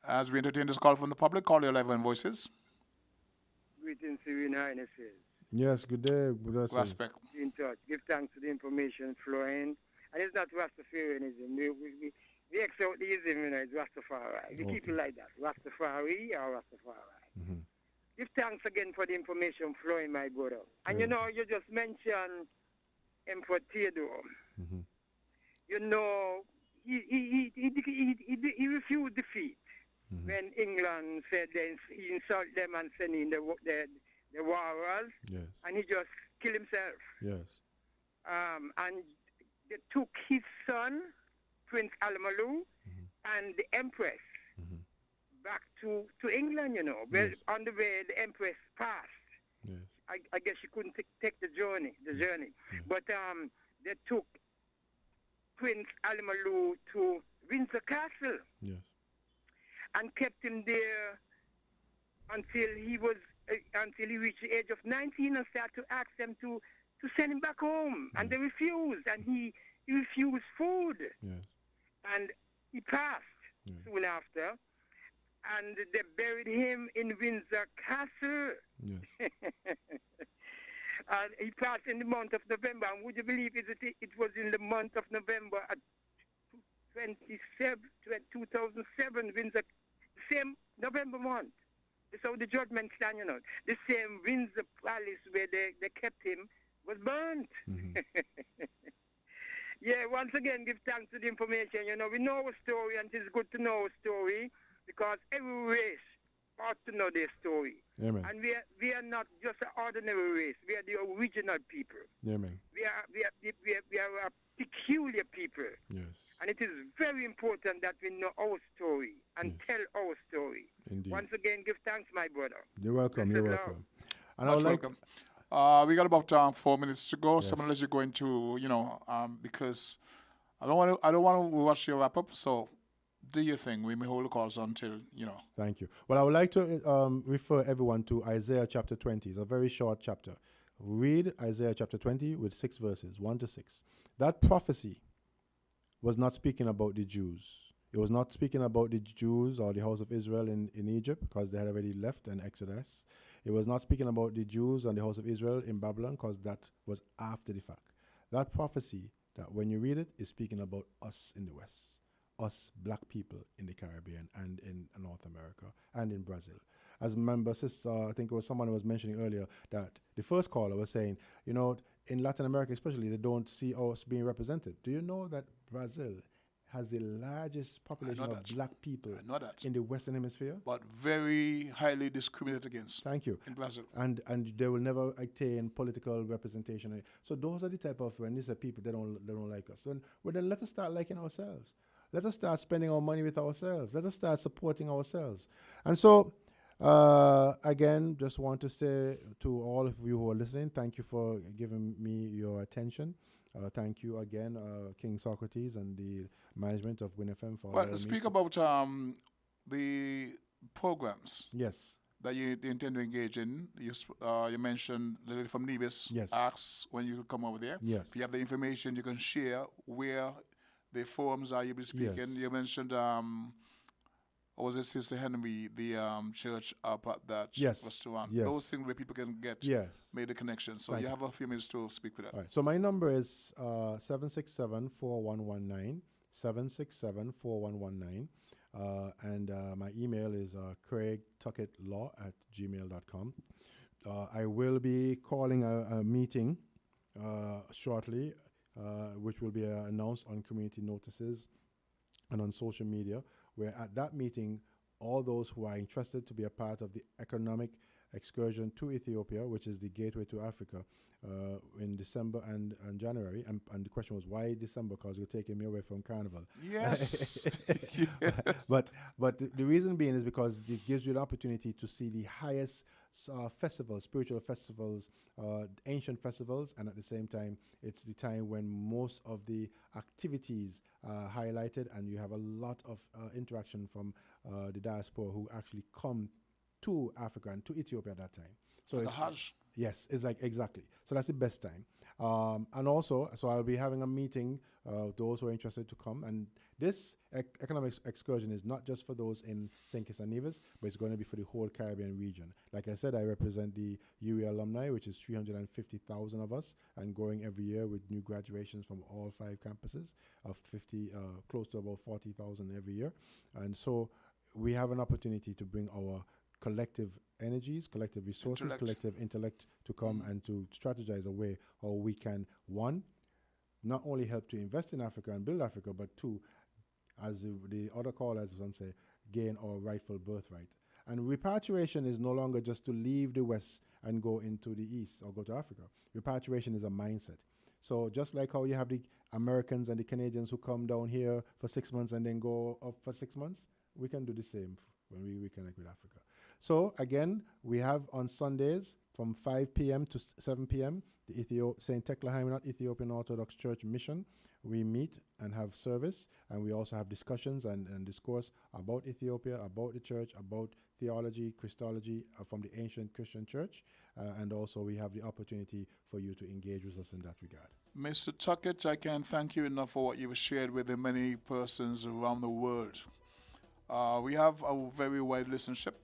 As we entertain this call from the public, call your live and voices. Greetings to you, Your Highnesses. Yes, good day. Good Respect. In touch. Give thanks for the information flowing. And it's not Rastafarianism. We X out the ism, it's Rastafari. We keep it like that. Rastafari or Rastafari. Mm-hmm. Give thanks again for the information flowing, my brother. And you know, you just mentioned Emperor Theodore. Mm-hmm. You know, he refused defeat when England said he insulted them and sent in the warriors. Yes. And he just killed himself. Yes. And they took his son, Prince Alamalu, and the Empress back to England, you know. Well, on the way, the Empress passed. Yes. I guess she couldn't take the journey. But they took Prince Alamalu to Windsor Castle. Yes. And kept him there until he reached the age of 19 and started to ask them to send him back home. And they refused, and he refused food. Yes. And he passed soon after, and they buried him in Windsor Castle. Yes. And he passed in the month of November. And would you believe it was in the month of November at 2007, Windsor, same November month. So the judgment stand, you know. The same Windsor Palace where they kept him was burnt. Yeah, once again, give thanks to the information. You know, we know our story, and it's good to know our story because every race ought to know their story. Amen. And we are not just an ordinary race. We are the original people. Amen. We are a peculiar people. Yes. And it is very important that we know our story and tell our story. Indeed. Once again, give thanks, my brother. You're welcome. You're welcome. And I Much would like welcome. We got about 4 minutes to go. Yes. So I'm gonna let you go into, because I don't want to rush your wrap up. So do your thing. We may hold the calls until, Thank you. Well, I would like to refer everyone to Isaiah chapter 20. It's a very short chapter. Read Isaiah chapter 20 with 6 verses, 1 to 6. That prophecy was not speaking about the Jews. It was not speaking about the Jews or the house of Israel in Egypt because they had already left in Exodus. It was not speaking about the Jews and the house of Israel in Babylon because that was after the fact. That prophecy, that when you read it, is speaking about us in the West, us black people in the Caribbean and in North America and in Brazil. As member sister, I think it was someone who was mentioning earlier that the first caller was saying, in Latin America especially, they don't see us being represented. Do you know that Brazil has the largest population of black people in the Western Hemisphere? But very highly discriminated against. Thank you. In Brazil. And they will never attain political representation. So those are the type of, when these are people, they don't like us. Well, then let us start liking ourselves. Let us start spending our money with ourselves. Let us start supporting ourselves. And so, again, just want to say to all of you who are listening, thank you for giving me your attention. Thank you again, King Socrates and the management of WINNFM for Well, speak about the programs. Yes. That you intend to engage in. You mentioned the lady from Nevis. Yes. Asks when you come over there. Yes. If you have the information, you can share where the forums are you'll be speaking. Yes. You mentioned, or was it Sister Henry, the church up at that restaurant? Yes. Those things where people can get made the connection. So Thank you you. have a few minutes to speak to that. All right. So my number is 767-4119, 767-4119. And my email is craigtucketlaw@gmail.com. I will be calling a meeting shortly, which will be announced on community notices and on social media, where at that meeting, all those who are interested to be a part of the economic excursion to Ethiopia, which is the gateway to Africa, in December and January. And the question was, why December? Because you're taking me away from Carnival. Yes. But the reason being is because it gives you the opportunity to see the highest festivals, spiritual festivals, ancient festivals, and at the same time, it's the time when most of the activities are highlighted, and you have a lot of interaction from the diaspora who actually come to Africa and to Ethiopia at that time. So the it's Hajj. Yes, it's like exactly. So that's the best time. And also, so I'll be having a meeting, those who are interested to come. And this economic excursion is not just for those in St. Kitts and Nevis, but it's going to be for the whole Caribbean region. Like I said, I represent the UE alumni, which is 350,000 of us, and growing every year with new graduations from all 5 campuses of 50, close to about 40,000 every year. And so we have an opportunity to bring our collective energies, collective resources, collective intellect to come and to strategize a way how we can, one, not only help to invest in Africa and build Africa, but two, as the other callers once say, gain our rightful birthright. And repatriation is no longer just to leave the West and go into the East or go to Africa. Repatriation is a mindset. So just like how you have the Americans and the Canadians who come down here for 6 months and then go up for 6 months, we can do the same when we reconnect with Africa. So again, we have on Sundays from 5 p.m. to 7 p.m. the St. Tekla Ethiopian Orthodox Church Mission. We meet and have service, and we also have discussions and discourse about Ethiopia, about the church, about theology, Christology from the ancient Christian church, and also we have the opportunity for you to engage with us in that regard. Mr. Tucket, I can't thank you enough for what you've shared with the many persons around the world. We have a very wide listenership,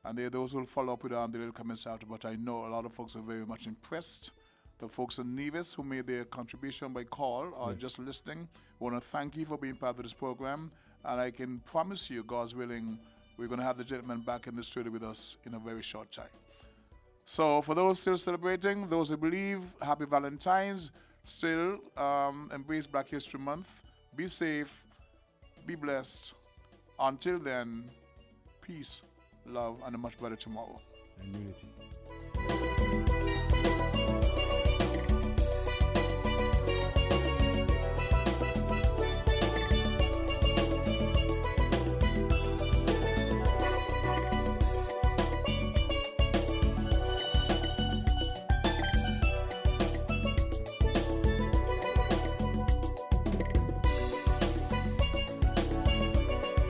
and there are those who will follow up with the little comments after, but I know a lot of folks are very much impressed. The folks in Nevis who made their contribution by call or just listening, I want to thank you for being part of this program, and I can promise you, God's willing, we're going to have the gentleman back in the studio with us in a very short time. So for those still celebrating, those who believe, happy Valentine's, still embrace Black History Month. Be safe, be blessed. Until then, peace, love, and a much better tomorrow. And unity.